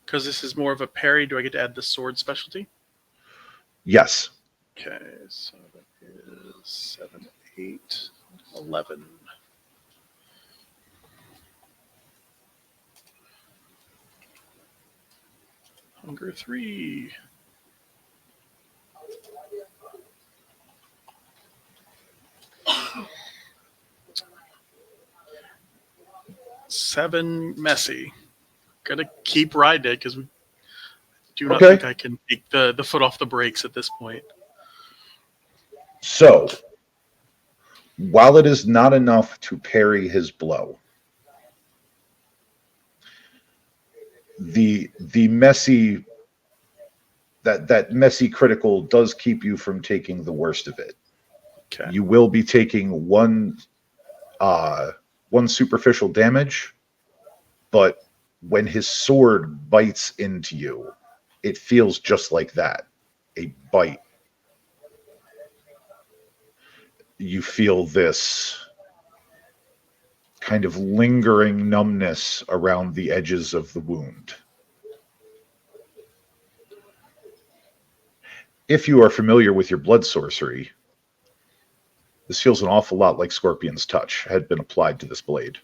Because this is more of a parry, do I get to add the sword specialty? Yes. Okay, so that is 7, 8, 11. Hunger 3. Seven messy. Gonna keep riding it because we do not think I can take the foot off the brakes at this point. So, while it is not enough to parry his blow, the messy that messy critical does keep you from taking the worst of it. Okay. You will be taking one superficial damage, but when his sword bites into you, it feels just like that, a bite. You feel this kind of lingering numbness around the edges of the wound. If you are familiar with your blood sorcery, this feels an awful lot like Scorpion's Touch had been applied to this blade.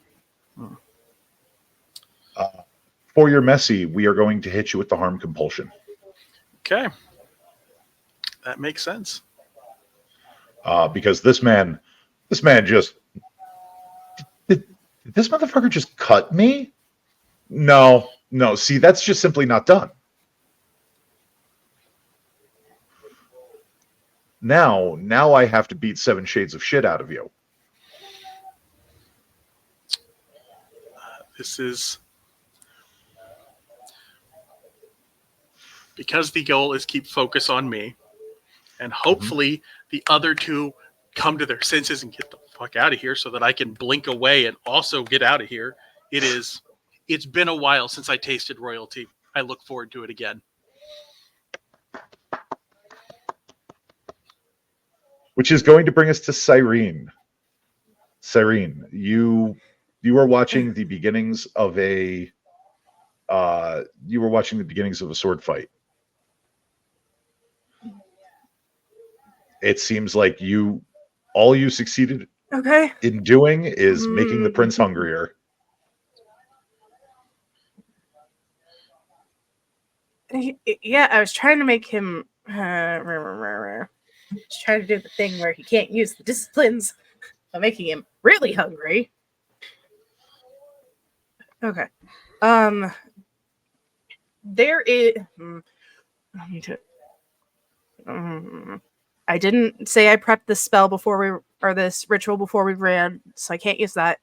For your messy, we are going to hit you with the harm compulsion. Okay. That makes sense. Because this man just... Did this motherfucker just cut me? No. See, that's just simply not done. Now I have to beat 7 shades of shit out of you. This is because the goal is keep focus on me, and hopefully the other two come to their senses and get the fuck out of here so that I can blink away and also get out of here. It's been a while since I tasted royalty. I look forward to it again. Which is going to bring us to Cyrene. Cyrene, you are watching the beginnings of a sword fight. It seems like all you succeeded in doing is making the prince hungrier. Yeah, I was trying to make him just trying to do the thing where he can't use the disciplines by making him really hungry. Okay. There is I didn't say I prepped this spell this ritual before we ran, so I can't use that.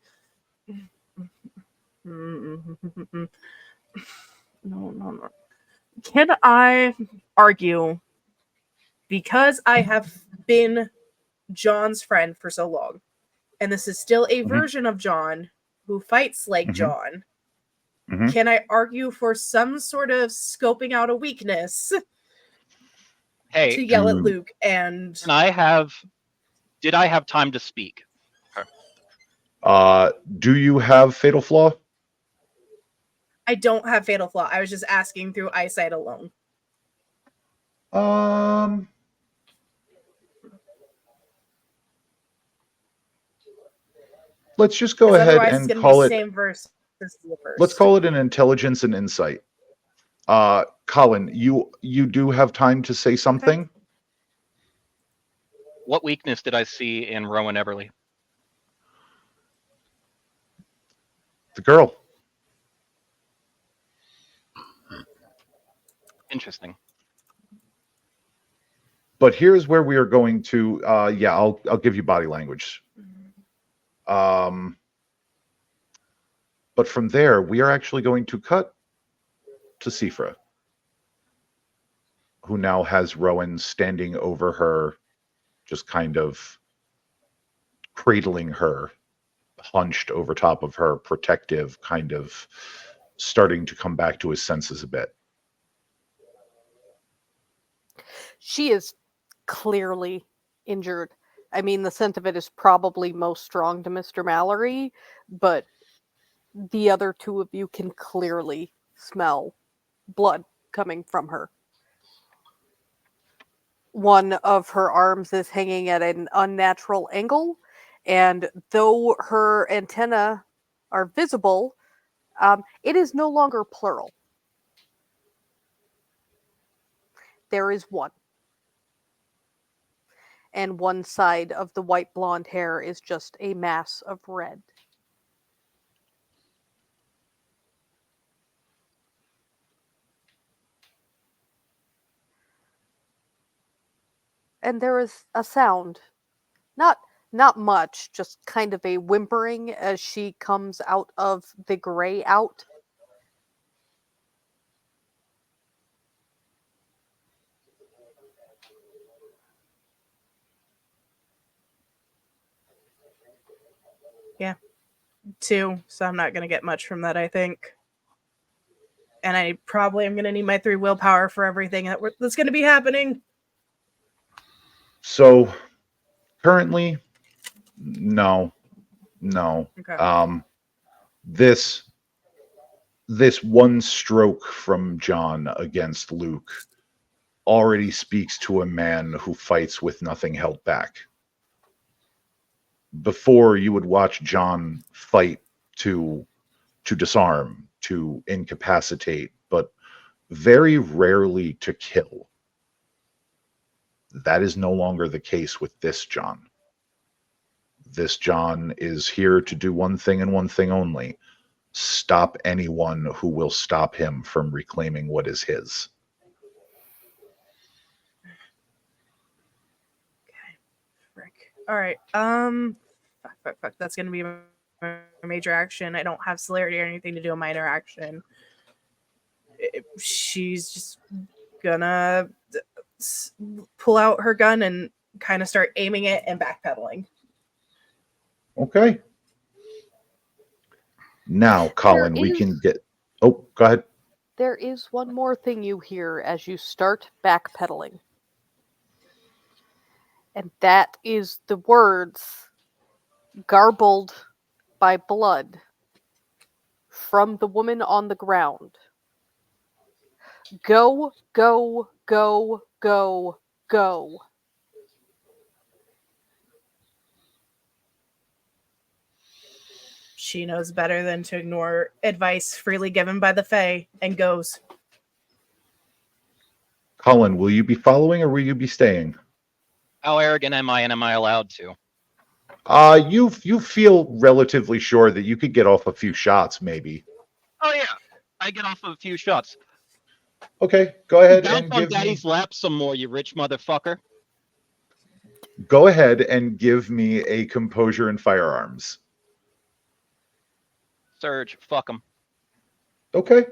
No. Can I argue, because I have been John's friend for so long, and this is still a version of John who fights like John, can I argue for some sort of scoping out a weakness Hey, to yell at Do- Luke and did I have time to speak? Do you have Fatal Flaw? I don't have Fatal Flaw. I was just asking through eyesight alone. Let's just go 'Cause ahead otherwise it's and gonna be call it. same verse as the Let's first. call it an intelligence and insight. Colin, you do have time to say something. What weakness did I see in Rowan Everly? The girl. Interesting. But here's where we are going to. Yeah, I'll give you body language. But from there, we are actually going to cut to Sifra, who now has Rowan standing over her, just kind of cradling her, hunched over top of her, protective, kind of starting to come back to his senses a bit. She is clearly injured. I mean, the scent of it is probably most strong to Mr. Mallory, but the other two of you can clearly smell blood coming from her. One of her arms is hanging at an unnatural angle, and though her antennae are visible, it is no longer plural. There is one. And one side of the white blonde hair is just a mass of red. And there is a sound. Not much, just kind of a whimpering as she comes out of the gray out. Two, so I'm not gonna get much from that, I think. And I probably am gonna need my 3 willpower for everything that's gonna be happening. So currently, no. Okay. This one stroke from John against Luke already speaks to a man who fights with nothing held back. Before, you would watch John fight to disarm, to incapacitate, but very rarely to kill. That is no longer the case with this John. This John is here to do one thing and one thing only: stop anyone who will stop him from reclaiming what is his. Frick. All right. Fuck. That's gonna be my major action. I don't have celerity or anything to do a minor action. She's just gonna pull out her gun and kind of start aiming it and backpedaling. Okay. Now, Colin, we can get. Oh, go ahead. There is one more thing you hear as you start backpedaling. And that is the words, garbled by blood, from the woman on the ground. Go, go, go, go, go. She knows better than to ignore advice freely given by the Fae and goes. Colin, will you be following or will you be staying? How arrogant am I, and am I allowed to? You feel relatively sure that you could get off a few shots, maybe. Oh yeah, I get off of a few shots. Okay, go ahead Bounce and on give me. Daddy's lap some more, you rich motherfucker. Go ahead and give me a composure and firearms. Surge, fuck him. Okay.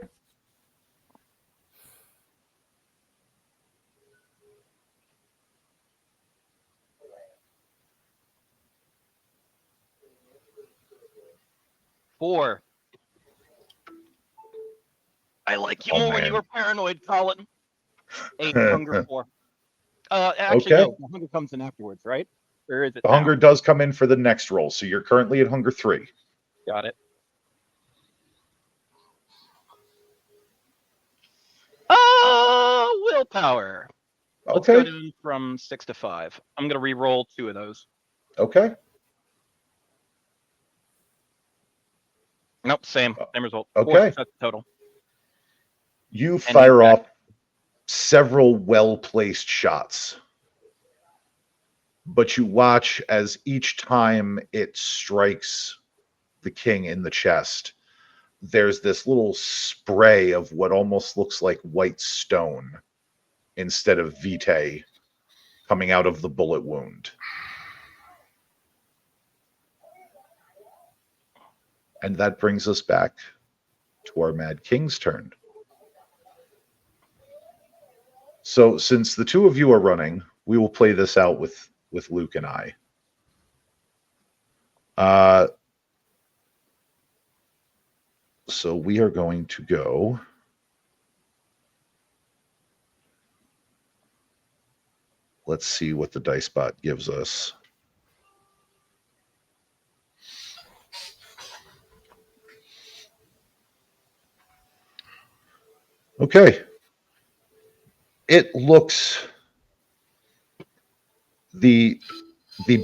Four. I like you Oh, more when you man. were paranoid, Colin. 8 hunger 4. Actually, Okay. no. The hunger comes in afterwards, right? Or is it The now? hunger does come in for the next roll, so you're currently at hunger 3. Got it. Willpower. Let's go Okay. down from 6 to 5. I'm gonna re-roll 2 of those. Okay. Nope, same result. Okay. 4 success total. You And fire he's off several well-placed shots, but you watch as each time it strikes the king in the chest, there's this little spray of what almost looks like white stone instead of vitae coming out of the bullet wound. And that brings us back to our Mad King's turn. So since the two of you are running, we will play this out with Luke and I. So we are going to go. Let's see what the dice bot gives us. Okay. It looks the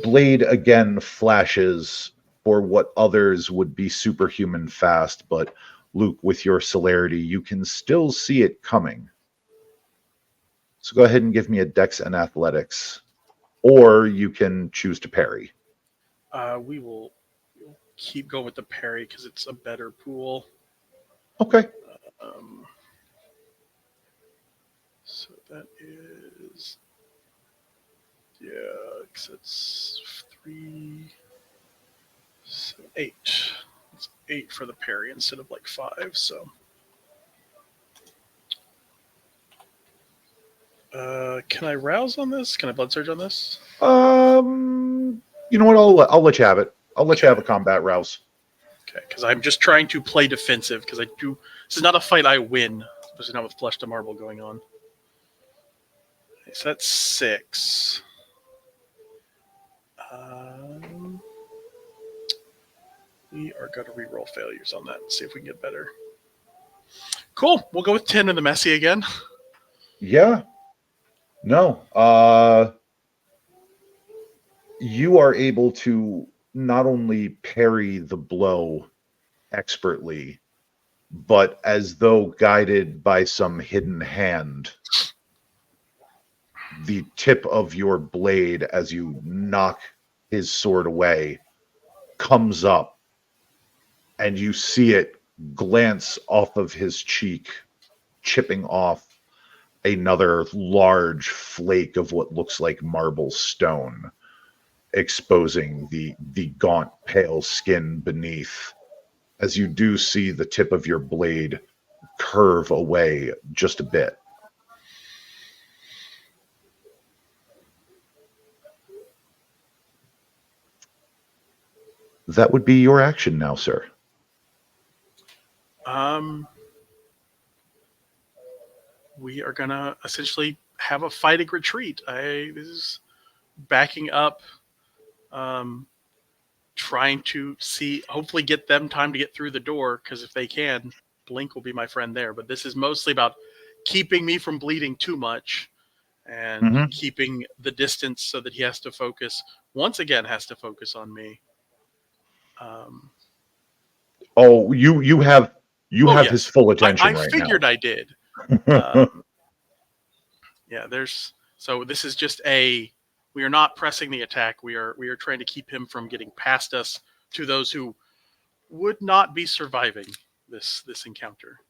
blade again flashes for what others would be superhuman fast, but Luke, with your celerity, you can still see it coming. So go ahead and give me a dex and athletics, or you can choose to parry. We'll keep going with the parry because it's a better pool. Okay. So that is, yeah, because it's 3, so 8. It's 8 for the parry instead of like 5. So, can I rouse on this? Can I blood surge on this? You know what? I'll let you have it. I'll let you have a combat rouse. Okay, because I'm just trying to play defensive because I do. This is not a fight I win, especially not with flesh to marble going on. Okay, so that's 6. We are going to re-roll failures on that and see if we can get better. Cool. We'll go with 10 in the messy again. Yeah. No. You are able to not only parry the blow expertly, but as though guided by some hidden hand, the tip of your blade as you knock his sword away comes up, and you see it glance off of his cheek, chipping off another large flake of what looks like marble stone, exposing the gaunt, pale skin beneath, as you do see the tip of your blade curve away just a bit. That would be your action now, sir. We are gonna essentially have a fighting retreat. This is backing up, trying to see, hopefully get them time to get through the door, because if they can, Blink will be my friend there. But this is mostly about keeping me from bleeding too much and keeping the distance so that he has to focus, once again, has to focus on me. You have yes. his full attention I right figured now. I did. Yeah, so this is just we are not pressing the attack. We are trying to keep him from getting past us to those who would not be surviving this encounter.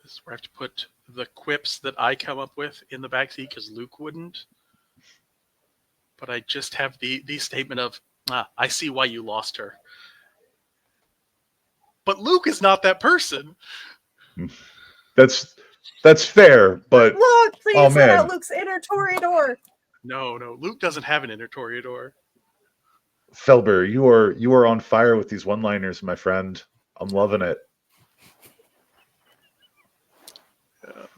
This is where I have to put the quips that I come up with in the backseat because Luke wouldn't. But I just have the statement of, I see why you lost her. But Luke is not that person. That's fair, but Look, please oh, let man. out Luke's inner Toreador. No, Luke doesn't have an inner Toreador. Felber, you are on fire with these one-liners, my friend. I'm loving it.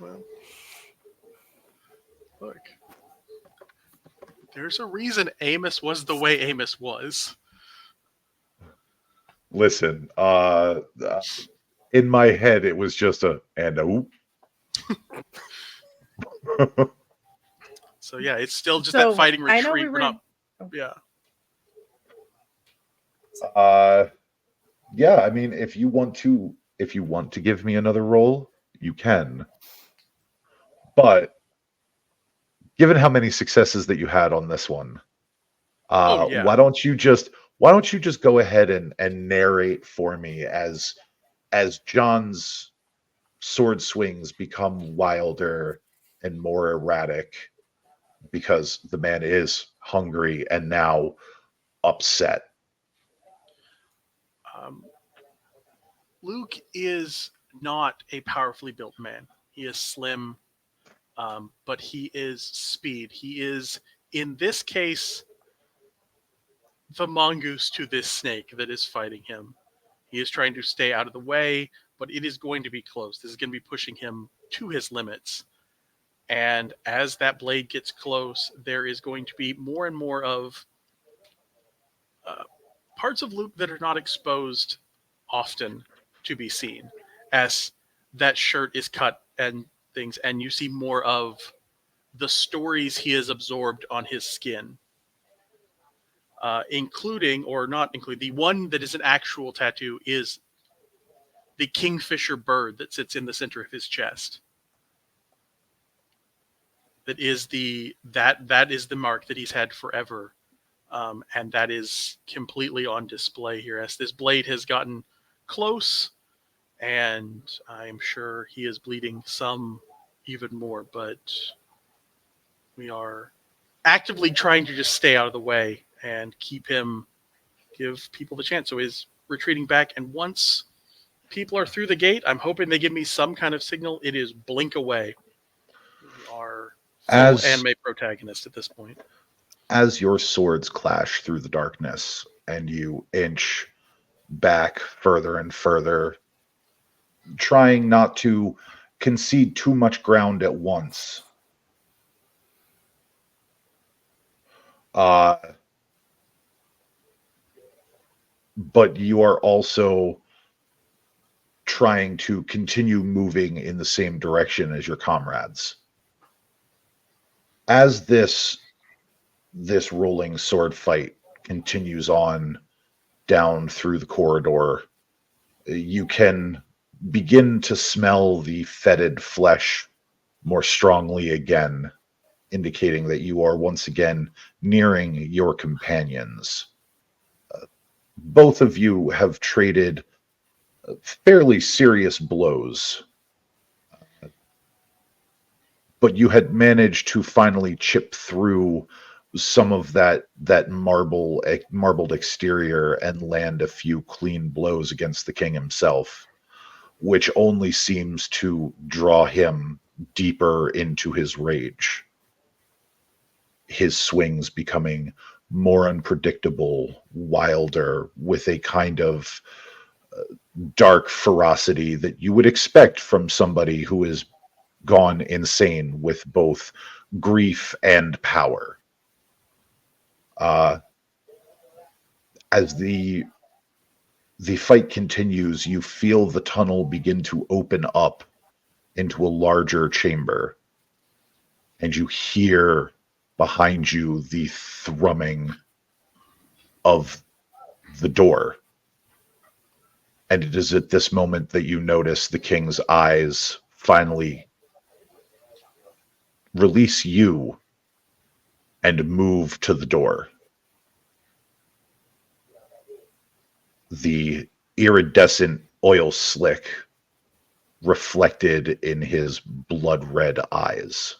Well, look. There's a reason Amos was the way Amos was. Listen, in my head, it was just a and a whoop. So yeah, it's still just So, that fighting I know retreat. we We're were- not. Yeah. Yeah. I mean, if you want to give me another roll, you can. But given how many successes that you had on this one, Oh, yeah. why don't you just go ahead and narrate for me as John's sword swings become wilder and more erratic because the man is hungry and now upset. Luke is not a powerfully built man. He is slim, but he is speed. He is, in this case, the mongoose to this snake that is fighting him. He is trying to stay out of the way, but it is going to be close. This is going to be pushing him to his limits. And as that blade gets close, there is going to be more and more of parts of Luke that are not exposed often to be seen, as that shirt is cut and things, and you see more of the stories he has absorbed on his skin, including, or not including, the one that is an actual tattoo is the kingfisher bird that sits in the center of his chest. That is the mark that he's had forever, and that is completely on display here as this blade has gotten close, and I'm sure he is bleeding some even more, but we are actively trying to just stay out of the way and give people the chance. So he's retreating back, and once people are through the gate, I'm hoping they give me some kind of signal. It is blink away. We are full anime protagonist at this point. As your swords clash through the darkness and you inch back further and further, trying not to concede too much ground at once, but you are also trying to continue moving in the same direction as your comrades. As this rolling sword fight continues on down through the corridor, you can begin to smell the fetid flesh more strongly again, indicating that you are once again nearing your companions. Both of you have traded fairly serious blows, but you had managed to finally chip through some of that marbled exterior and land a few clean blows against the king himself, which only seems to draw him deeper into his rage. His swings becoming more unpredictable, wilder, with a kind of dark ferocity that you would expect from somebody who has gone insane with both grief and power. As the fight continues, you feel the tunnel begin to open up into a larger chamber, and you hear behind you the thrumming of the door. And it is at this moment that you notice the king's eyes finally release you and move to the door. The iridescent oil slick reflected in his blood red eyes.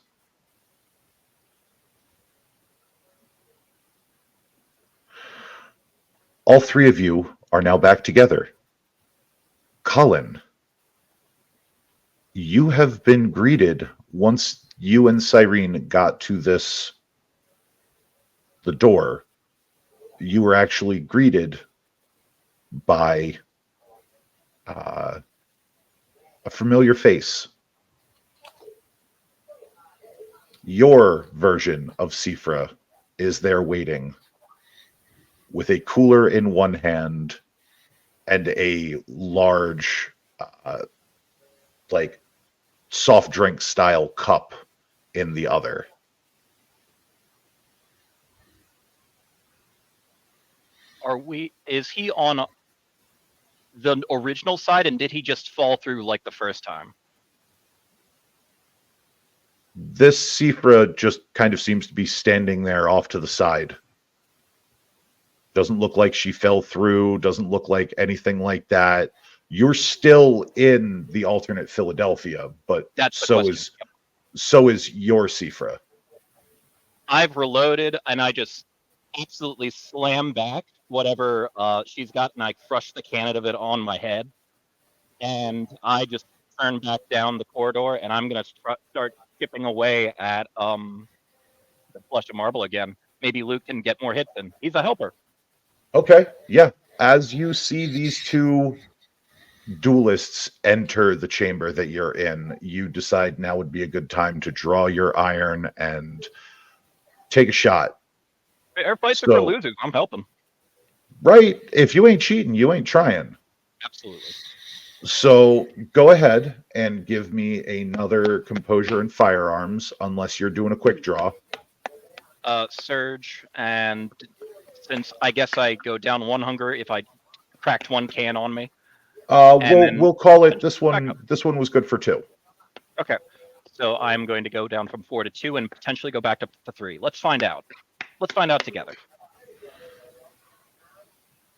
All three of you are now back together. Colin, you have been greeted once you and Cyrene got to the door. You were actually greeted by a familiar face. Your version of Sifra is there waiting with a cooler in one hand and a large, like, soft drink style cup in the other. Is he on the original side, and did he just fall through like the first time? This Sifra just kind of seems to be standing there off to the side. Doesn't look like she fell through, doesn't look like anything like that. You're still in the alternate Philadelphia, but That's the question. Yep. so is your Sifra. I've reloaded, and I just absolutely slam back whatever she's got, and I crush the can of it on my head. And I just turn back down the corridor, and I'm gonna start chipping away at the flush of marble again. Maybe Luke can get more hits in. He's a helper. Okay, yeah. As you see these two duelists enter the chamber that you're in, you decide now would be a good time to draw your iron and take a shot. Our fights are for losers. I'm helping. Right. If you ain't cheating, you ain't trying. Absolutely. So go ahead and give me another composure and firearms, unless you're doing a quick draw. Surge, and since I guess I go down one hunger if I cracked one can on me. We'll call it this one. This one was good for 2. Okay. So I'm going to go down from 4 to 2 and potentially go back to 3. Let's find out. Let's find out together.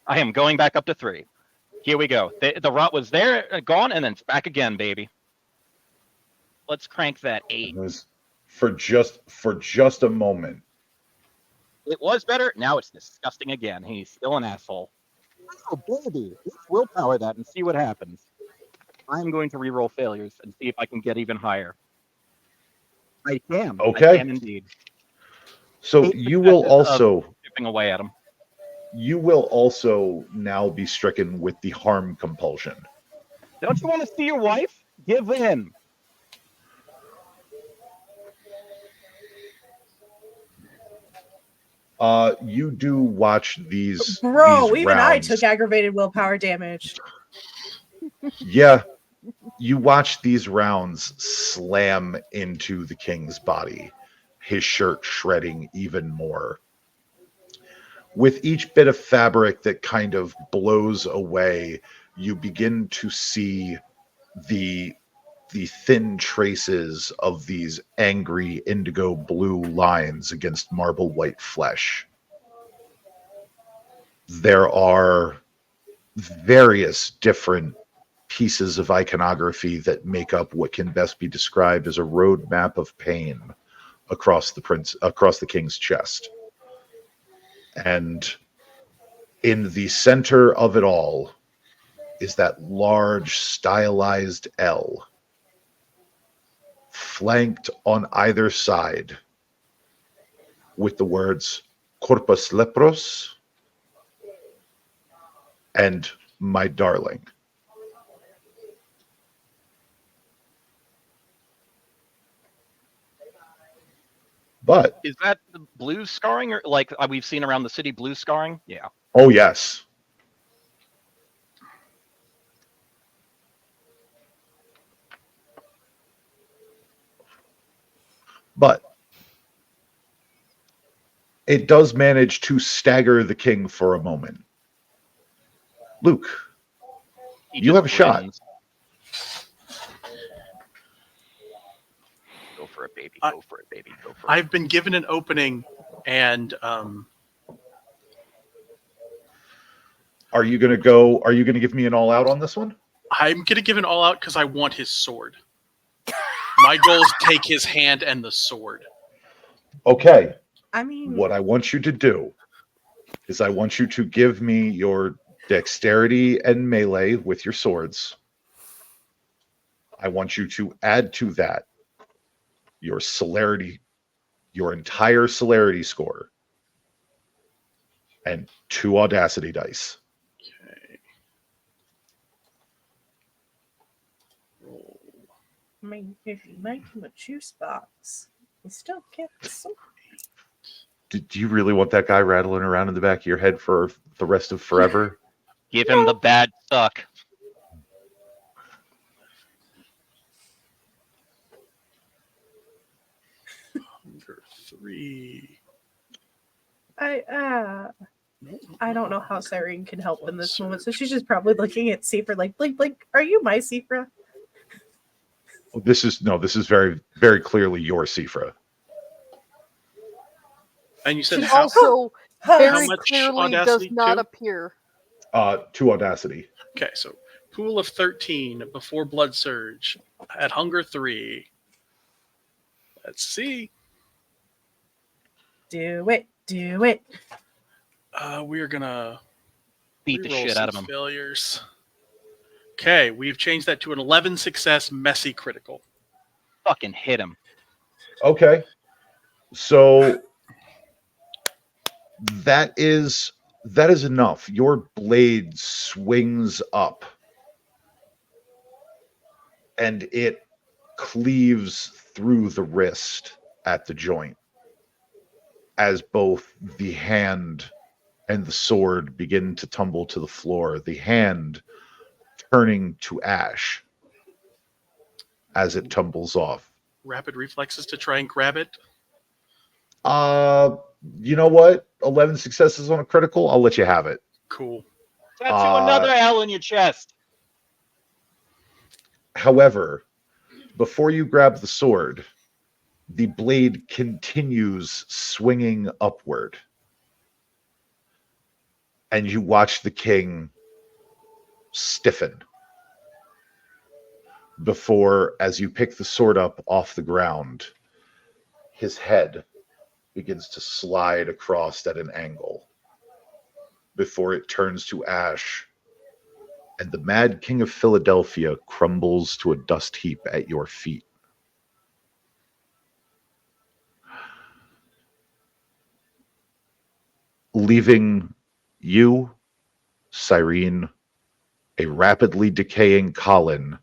I am going back up to 3. Here we go. The rot was there, gone, and then it's back again, baby. Let's crank that 8. For just a moment. It was better. Now it's disgusting again. He's still an asshole. Oh, baby. Let's willpower that and see what happens. I'm going to reroll failures and see if I can get even higher. I can. Okay. I can indeed. So you will also chipping away at him. You will also now be stricken with the harm compulsion. Don't you want to see your wife? Give in. You do watch these. Bro, these even rounds. I took aggravated willpower damage. Yeah, you watch these rounds slam into the king's body, his shirt shredding even more. With each bit of fabric that kind of blows away, you begin to see the thin traces of these angry indigo blue lines against marble white flesh. There are various different pieces of iconography that make up what can best be described as a roadmap of pain across the king's chest. And in the center of it all is that large stylized L, flanked on either side with the words Corpus Lepros and My Darling. But is that the blue scarring, or like we've seen around the city blue scarring? Yeah. Oh yes. But it does manage to stagger the king for a moment. Luke, you have a shot. Go for it, baby. Go for it, baby. Go for it. I've been given an opening, and Are you going to give me an all out on this one? I'm going to give an all out because I want his sword. My goal is to take his hand and the sword. Okay. I mean, what I want you to do is I want you to give me your dexterity and melee with your swords. I want you to add to that your celerity, your entire celerity score, and 2 audacity dice. Okay. I mean, if you make him a juice box. You still get the sword. Do you really want that guy rattling around in the back of your head for the rest of forever? Give him the bad suck. Hunger 3. I don't know how Cyrene can help in this moment, so she's just probably looking at Seafra like, blink, are you my Seafra? This is very, very clearly your Sifra. And you said She how, also how very much clearly does audacity? not Two? appear. 2 audacity. Okay, so pool of 13 before blood surge at hunger 3. Let's see. Do it. We're gonna Beat the reroll shit some out of him. failures. Okay, we've changed that to an 11 success messy critical. Fucking hit him. Okay. So that is enough. Your blade swings up and it cleaves through the wrist at the joint as both the hand and the sword begin to tumble to the floor, the hand turning to ash as it tumbles off. Rapid reflexes to try and grab it. You know what? 11 successes on a critical. I'll let you have it. Cool. Tattoo another L in your chest. However, before you grab the sword, the blade continues swinging upward. And you watch the king stiffen before, as you pick the sword up off the ground, his head begins to slide across at an angle before it turns to ash, and the Mad King of Philadelphia crumbles to a dust heap at your feet. Leaving you, Cyrene, a rapidly decaying Colin,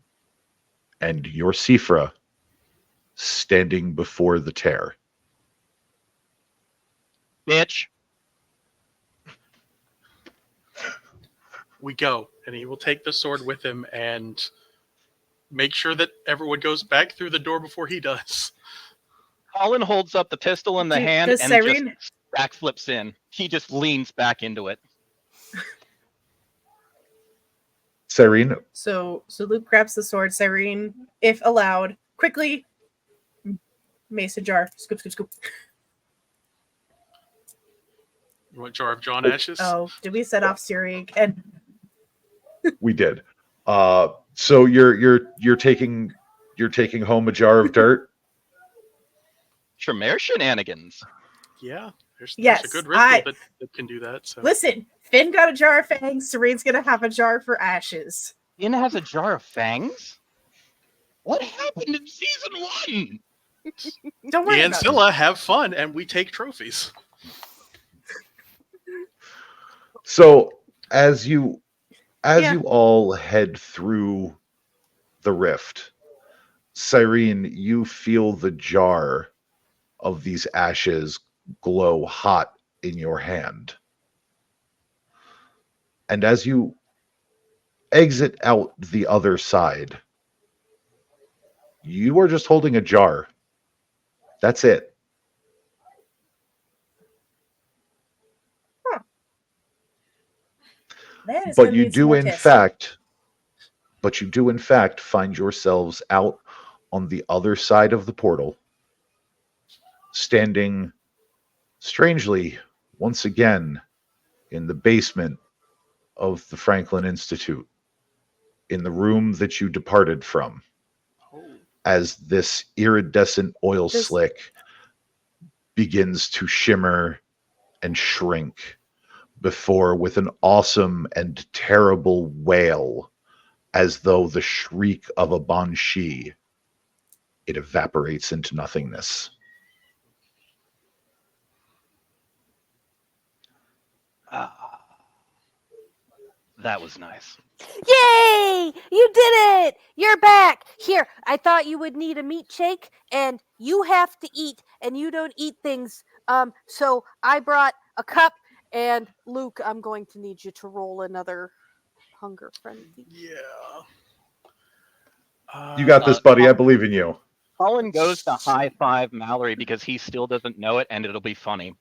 and your Sifra standing before the tear. Bitch. We go, and he will take the sword with him and make sure that everyone goes back through the door before he does. Colin holds up the pistol in the hand Does and Cyrene... just backflips in. He just leans back into it. Cyrene, So Luke grabs the sword. Cyrene, if allowed, quickly mason jar. Scoop, scoop, scoop. You want jar of John Ashes? Oh, did we set off Syrig? And we did. So you're taking home a jar of dirt. Tremere shenanigans. Yeah, there's Yes, a good ritual that can do that. So listen, Finn got a jar of fangs. Serene's gonna have a jar for ashes. Finn has a jar of fangs? What happened in season 1? Don't the worry about it. Ancilla have fun, and we take trophies. So as you all head through the rift, Cyrene, you feel the jar of these ashes glow hot in your hand. And as you exit out the other side, you are just holding a jar. That's it. But you do in fact find yourselves out on the other side of the portal, standing strangely once again in the basement of the Franklin Institute, in the room that you departed from, as this iridescent oil slick begins to shimmer and shrink before, with an awesome and terrible wail, as though the shriek of a banshee, it evaporates into nothingness. That was nice. Yay! You did it! You're back! Here, I thought you would need a meat shake, and you have to eat, and you don't eat things. So I brought a cup, and Luke, I'm going to need you to roll another hunger frenzy. Yeah. You got this, buddy. I believe in you. Colin goes to high five Mallory because he still doesn't know it, and it'll be funny.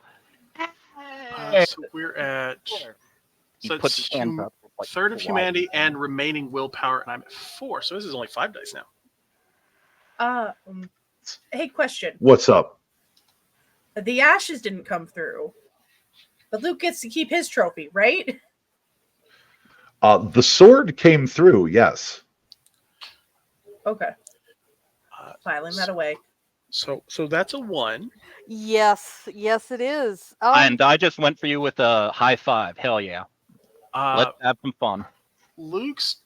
So we're at He so puts it's his hands up. Like, third of why? humanity and remaining willpower, and I'm at 4. So this is only 5 dice now. Hey, question. What's up? The ashes didn't come through, but Luke gets to keep his trophy, right? The sword came through, yes. Okay, Uh, filing that away. so that's a 1. Yes, yes, it is. And I just went for you with a high five. Hell yeah. Let's have some fun. Luke's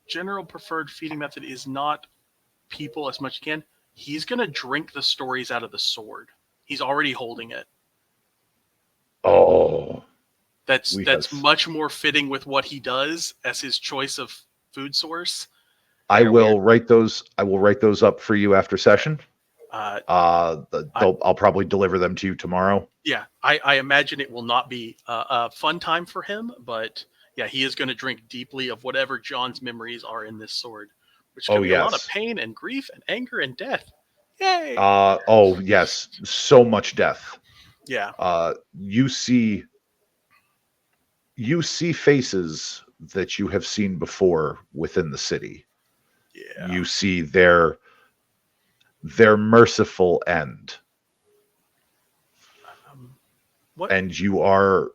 general preferred feeding method is not people as much as he can. He's gonna drink the stories out of the sword. He's already holding it. Oh, That's Yes. much more fitting with what he does as his choice of food source. I will write those. I will write those up for you after session. I'll probably deliver them to you tomorrow. Yeah, I imagine it will not be a fun time for him, but yeah, he is going to drink deeply of whatever John's memories are in this sword, which can be a lot of pain and grief and anger and death. Yay! Oh yes, so much death. Yeah. You see faces that you have seen before within the city. Yeah. You see their merciful end. What? And you are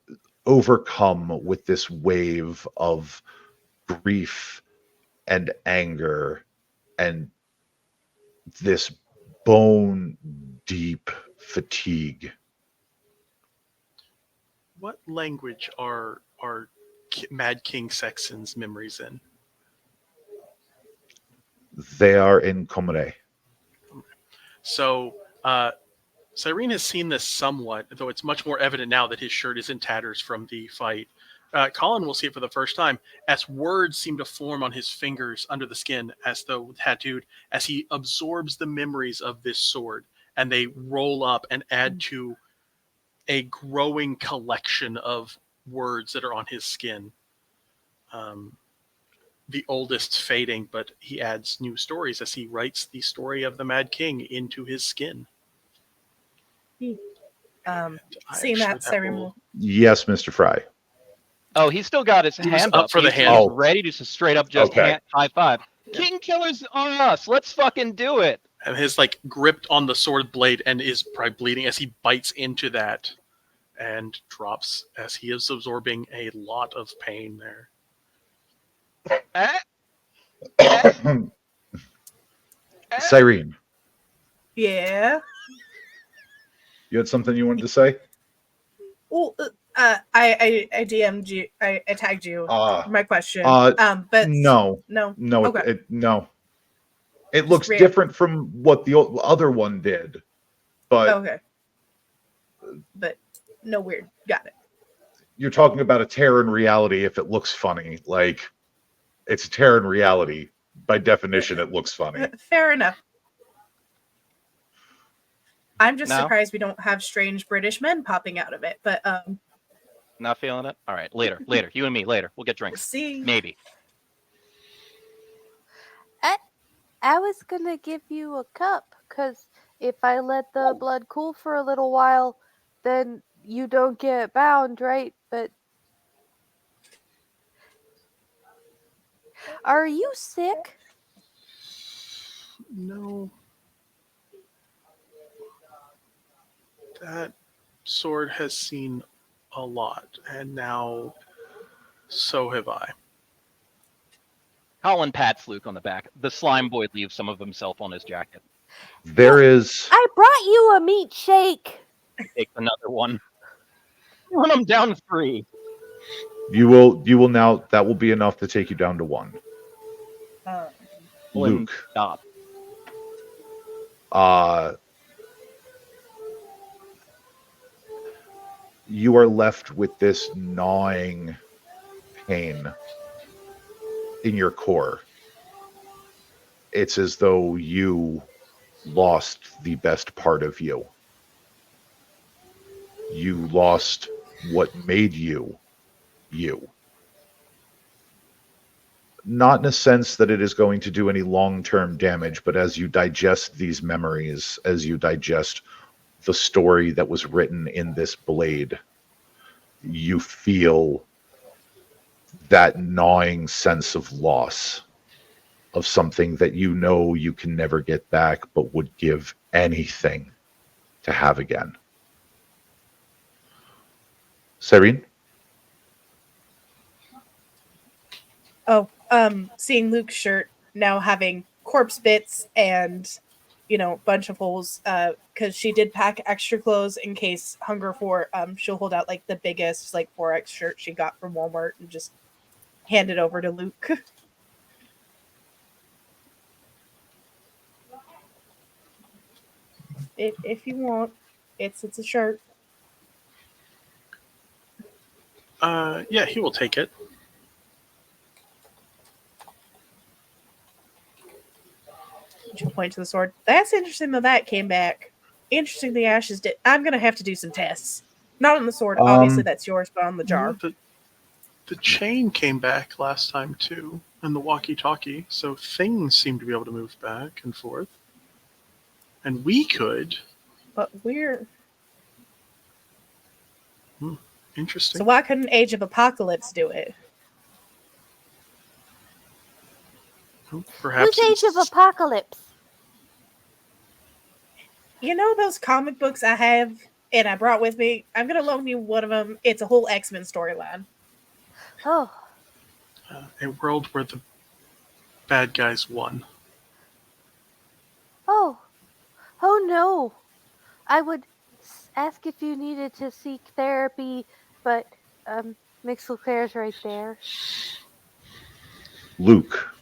overcome with this wave of grief and anger and this bone deep fatigue. What language are Mad King Sexton's memories in? They are in Comore. So, Cyrene has seen this somewhat, though it's much more evident now that his shirt is in tatters from the fight. Colin will see it for the first time as words seem to form on his fingers under the skin, as though tattooed, as he absorbs the memories of this sword, and they roll up and add to a growing collection of words that are on his skin. The oldest fading, but he adds new stories as he writes the story of the Mad King into his skin. Seeing that, Cyrene. Yes, Mr. Fry. Oh, he's still got his He was hand up up. for the He's hand. ready to just straight up just Okay. high five. Yeah. King Killer's on us. Let's fucking do it. And his gripped on the sword blade and is probably bleeding as he bites into that and drops as he is absorbing a lot of pain there. Cyrene, Yeah. you had something you wanted to say? Well, I DM'd you. I tagged you. My question. But no. Okay. No. It looks Rare. different from what the other one did, but Okay. But no weird. Got it. you're talking about a tear in reality. If it looks funny, it's a tear in reality. By definition, it looks funny. Fair enough. I'm just No? surprised we don't have strange British men popping out of it. But Not feeling it? All right, later. You and me, later. We'll get we'll drinks. see. Maybe. I was gonna give you a cup, because if I let the blood cool for a little while, then you don't get bound, right? But are you sick? No. That sword has seen a lot, and now so have I. Colin pats Luke on the back. The slime boy leaves some of himself on his jacket. There is. I brought you a meat shake. Takes another one. Run him down 3. You will now. That will be enough to take you down to 1. Luke. Stop. You are left with this gnawing pain in your core, it's as though you lost the best part of you. You lost what made you you. Not in a sense that it is going to do any long-term damage, but as you digest these memories, as you digest the story that was written in this blade, you feel that gnawing sense of loss, of something that you know you can never get back, but would give anything to have again. Cyrene? Oh, seeing Luke's shirt now having corpse bits and, a bunch of holes, because she did pack extra clothes in case hunger for, she'll hold out like the biggest, like 4X shirt she got from Walmart and just hand it over to Luke. if you want, it's a shirt. Yeah, he will take it. She'll point to the sword. That's interesting that came back. Interesting the ashes did. I'm going to have to do some tests. Not on the sword, obviously that's yours, but on the jar. The chain came back last time too, and the walkie-talkie, so things seem to be able to move back and forth. And we could. But we're... Interesting. So why couldn't Age of Apocalypse do it? Perhaps Who's Age of Apocalypse? You know those comic books I have and I brought with me? I'm going to loan you one of them. It's a whole X-Men storyline. Oh, a world where the bad guys won. oh no. I would ask if you needed to seek therapy, but Mixel Claire's right there. Luke.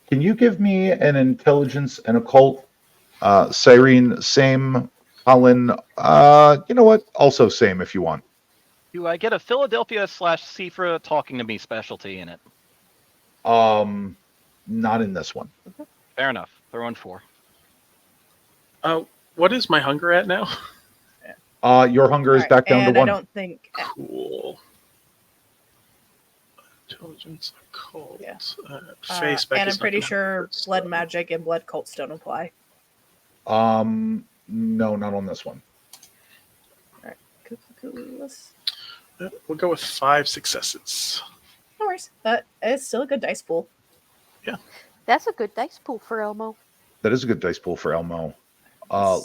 Can you give me an intelligence and occult? Cyrene, same. Colin, you know what? Also same if you want. Do I get a Philadelphia/Seafra talking to me specialty in it? Not in this one. Fair enough. Throw in 4. What is my hunger at now? Your hunger is back down to 1. I don't think... Cool. Intelligence, occult. Yeah. Face back. And I'm pretty sure blood magic and blood cults don't apply. No, not on this one. All right. Cool. We'll go with 5 successes. No worries. But it's still a good dice pool. Yeah. That's a good dice pool for Elmo. That is a good dice pool for Elmo.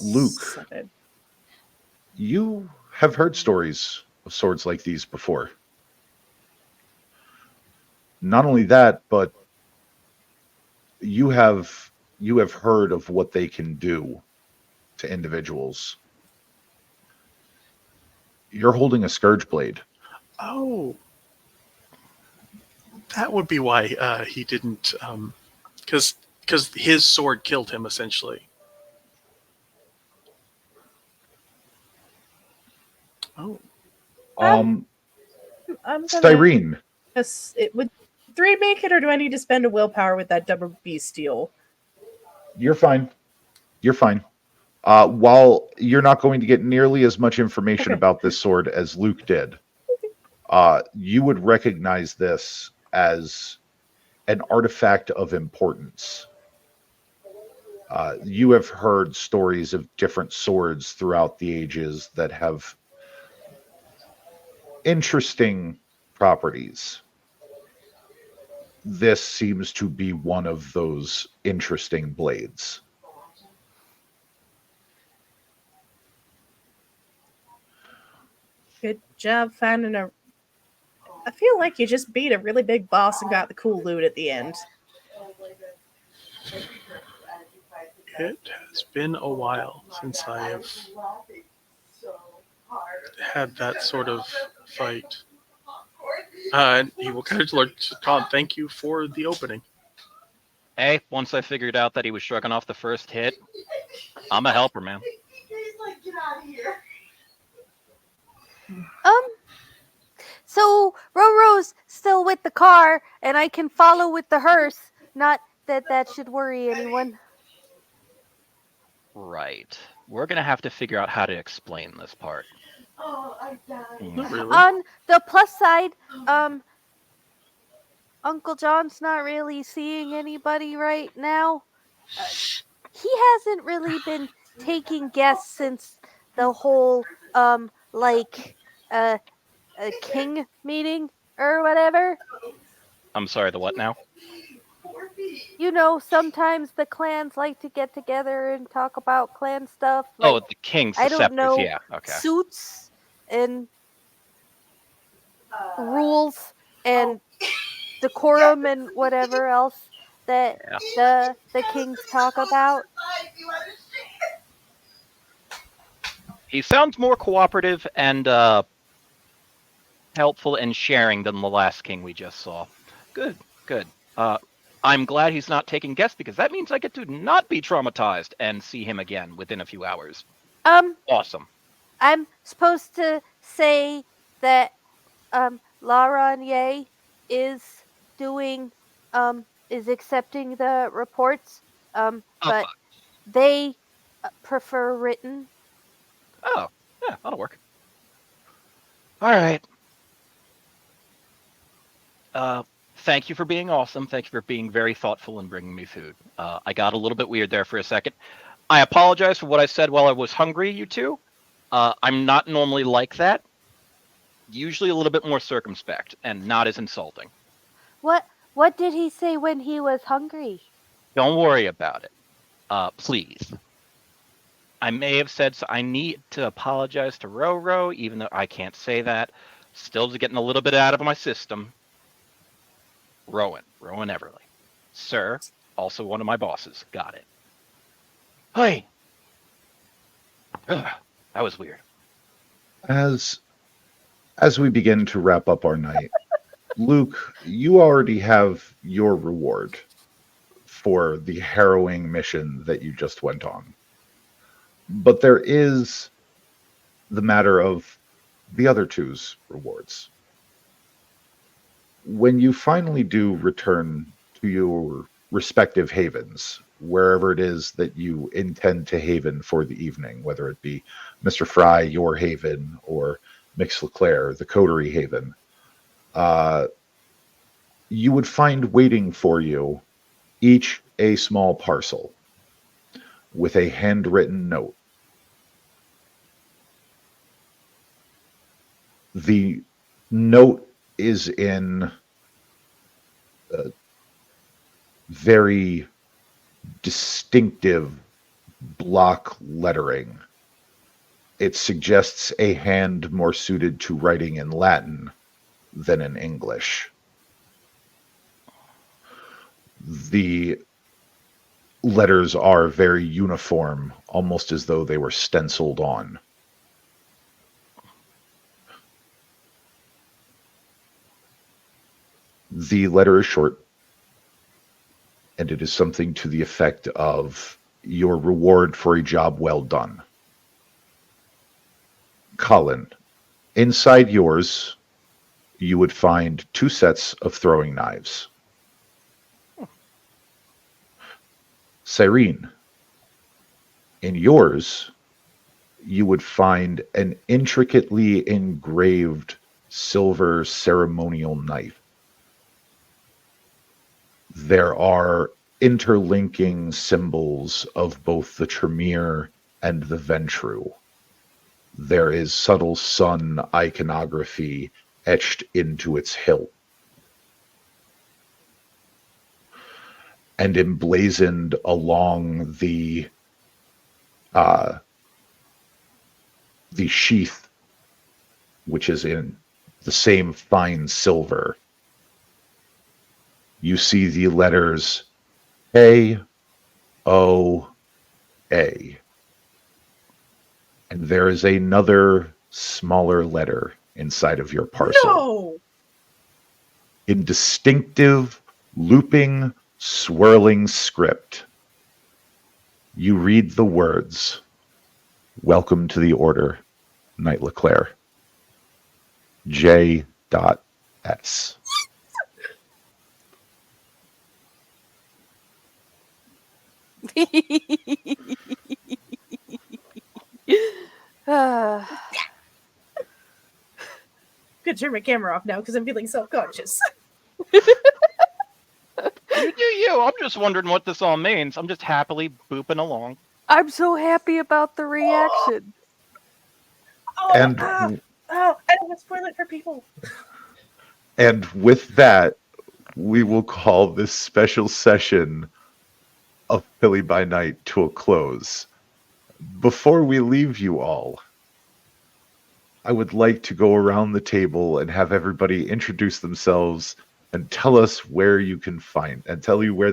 Luke, 7. you have heard stories of swords like these before. Not only that, but you have heard of what they can do to individuals. You're holding a scourge blade. Oh, that would be why he didn't, because his sword killed him essentially. Oh, I'm gonna... Styrene. Would 3 make it, or do I need to spend a willpower with that double B steel? You're fine. You're fine. While you're not going to get nearly as much information about this sword as Luke did, you would recognize this as an artifact of importance. You have heard stories of different swords throughout the ages that have interesting properties. This seems to be one of those interesting blades. Good job finding a... I feel like you just beat a really big boss and got the cool loot at the end. it has been a while since I have had that sort of fight. And he will kind of look to Tom, thank you for the opening. Hey, once I figured out that he was shrugging off the first hit, I'm a helper, man. So Roro's still with the car, and I can follow with the hearse. Not that that should worry anyone. Right. We're gonna have to figure out how to explain this part. Not really. On the plus side, Uncle John's not really seeing anybody right now. He hasn't really been taking guests since the whole like a king meeting or whatever. I'm sorry, the what now? You know, sometimes the clans like to get together and talk about clan stuff. Oh, Like, the kings, the I don't scepters. know, Yeah. Okay. suits and rules and decorum and whatever else that Yeah. the kings talk about. He sounds more cooperative and helpful and sharing than the last king we just saw. Good. Good. I'm glad he's not taking guests because that means I get to not be traumatized and see him again within a few hours. Awesome. I'm supposed to say that Lara is doing is accepting the reports, Oh, but they prefer written. oh, yeah, that'll work. All right. Thank you for being awesome. Thank you for being very thoughtful and bringing me food. I got a little bit weird there for a second. I apologize for what I said while I was hungry, you two. I'm not normally like that. Usually a little bit more circumspect and not as insulting. What did he say when he was hungry? Don't worry about it. Please. I may have said so. I need to apologize to Roro, even though I can't say that. Still just getting a little bit out of my system. Rowan Everly. Sir, also one of my bosses. Got it. Hey. Ugh, that was weird. As we begin to wrap up our night, Luke, you already have your reward for the harrowing mission that you just went on. But there is the matter of the other two's rewards. When you finally do return to your respective havens, wherever it is that you intend to haven for the evening, whether it be Mr. Fry, your haven, or Mix LeClaire, the coterie haven, you would find waiting for you each a small parcel with a handwritten note. The note is in very distinctive block lettering. It suggests a hand more suited to writing in Latin than in English. The letters are very uniform, almost as though they were stenciled on. The letter is short, and it is something to the effect of your reward for a job well done. Colin, inside yours, you would find 2 sets of throwing knives. Cyrene, in yours, you would find an intricately engraved silver ceremonial knife. There are interlinking symbols of both the Tremere and the Ventru. There is subtle sun iconography etched into its hilt. And emblazoned along the sheath, which is in the same fine silver, you see the letters A-O-A. And there is another smaller letter inside of your parcel. No! In distinctive, looping, swirling script, you read the words, "Welcome to the Order, Knight LeClaire. J. Ah, Good, turn my camera off now because I'm feeling self-conscious. You do you. I'm just wondering what this all means. I'm just happily booping along. I'm so happy about the reaction. Oh, And I don't want to spoil it for people. and with that, we will call this special session of Philly by Night to a close. Before we leave you all, I would like to go around the table and have everybody introduce themselves and tell us where you can find and tell you where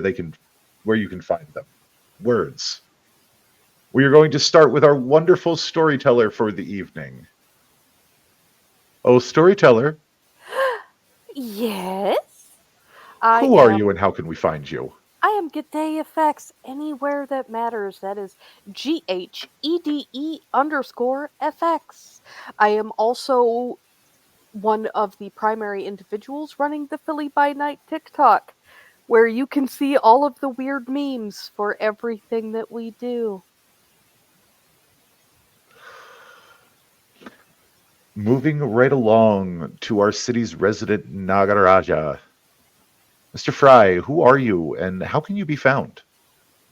you can find them. Words. We are going to start with our wonderful storyteller for the evening. Oh, storyteller, Yes. who are you and how can we find you? I am G'day Effects anywhere that matters. That is GHEDE_FX. I am also one of the primary individuals running the Philly by Night TikTok, where you can see all of the weird memes for everything that we do. Moving right along to our city's resident Nagaraja. Mr. Fry, who are you and how can you be found?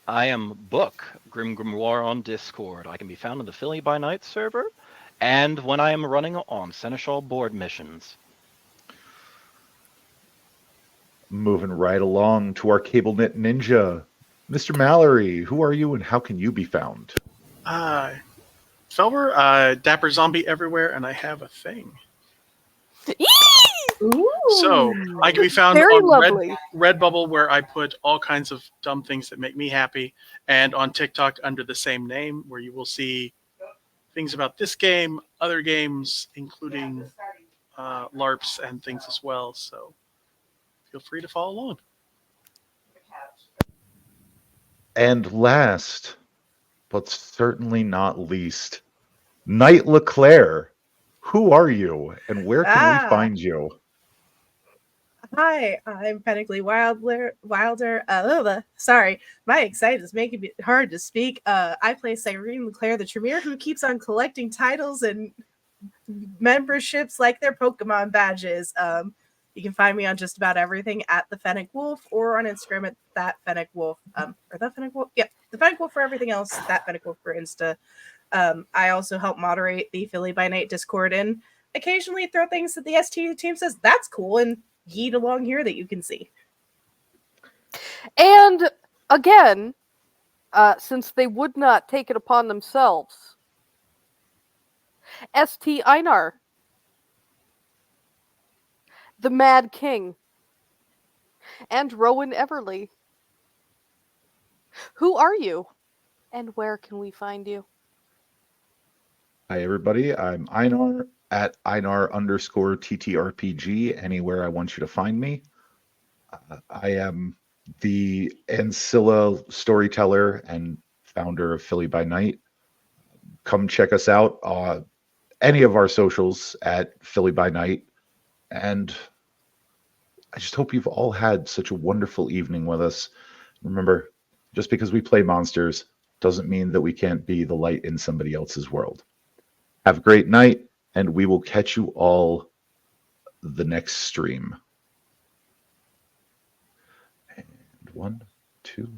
I am Book, Grim Grimoire on Discord. I can be found in the Philly by Night server, and when I am running on Seneschal board missions. Moving right along to our cable knit ninja. Mr. Mallory, who are you and how can you be found? Felber, Dapper Zombie everywhere, and I have a thing. Ooh. So I can be found Very on lovely. Redbubble, where I put all kinds of dumb things that make me happy, and on TikTok under the same name, where you will see things about this game, other games, including LARPs and things as well. So feel free to follow along. And last, but certainly not least, Knight LeClaire. Who are you and where can we find you? Hi, I'm Penningly Wilder. Sorry, my anxiety is making it hard to speak. I play Cyrene LeClaire, the Tremere, who keeps on collecting titles and memberships like their Pokemon badges. You can find me on just about everything at the Fennec Wolf or on Instagram at that Fennec Wolf. Or that Fennec Wolf? Yeah, the Fennec Wolf for everything else, that Fennec Wolf for Insta. I also help moderate the Philly by Night Discord and occasionally throw things that the ST team says that's cool and yeet along here that you can see. And again, since they would not take it upon themselves, St. Einar, the Mad King, and Rowan Everly. Who are you? And where can we find you? Hi, everybody. I'm Einar at Einar_TTRPG. Anywhere I want you to find me. I am the Ancilla storyteller and founder of Philly by Night. Come check us out. Any of our socials at Philly by Night. And I just hope you've all had such a wonderful evening with us. Remember, just because we play monsters doesn't mean that we can't be the light in somebody else's world. Have a great night, and we will catch you all the next stream. And 1, 2.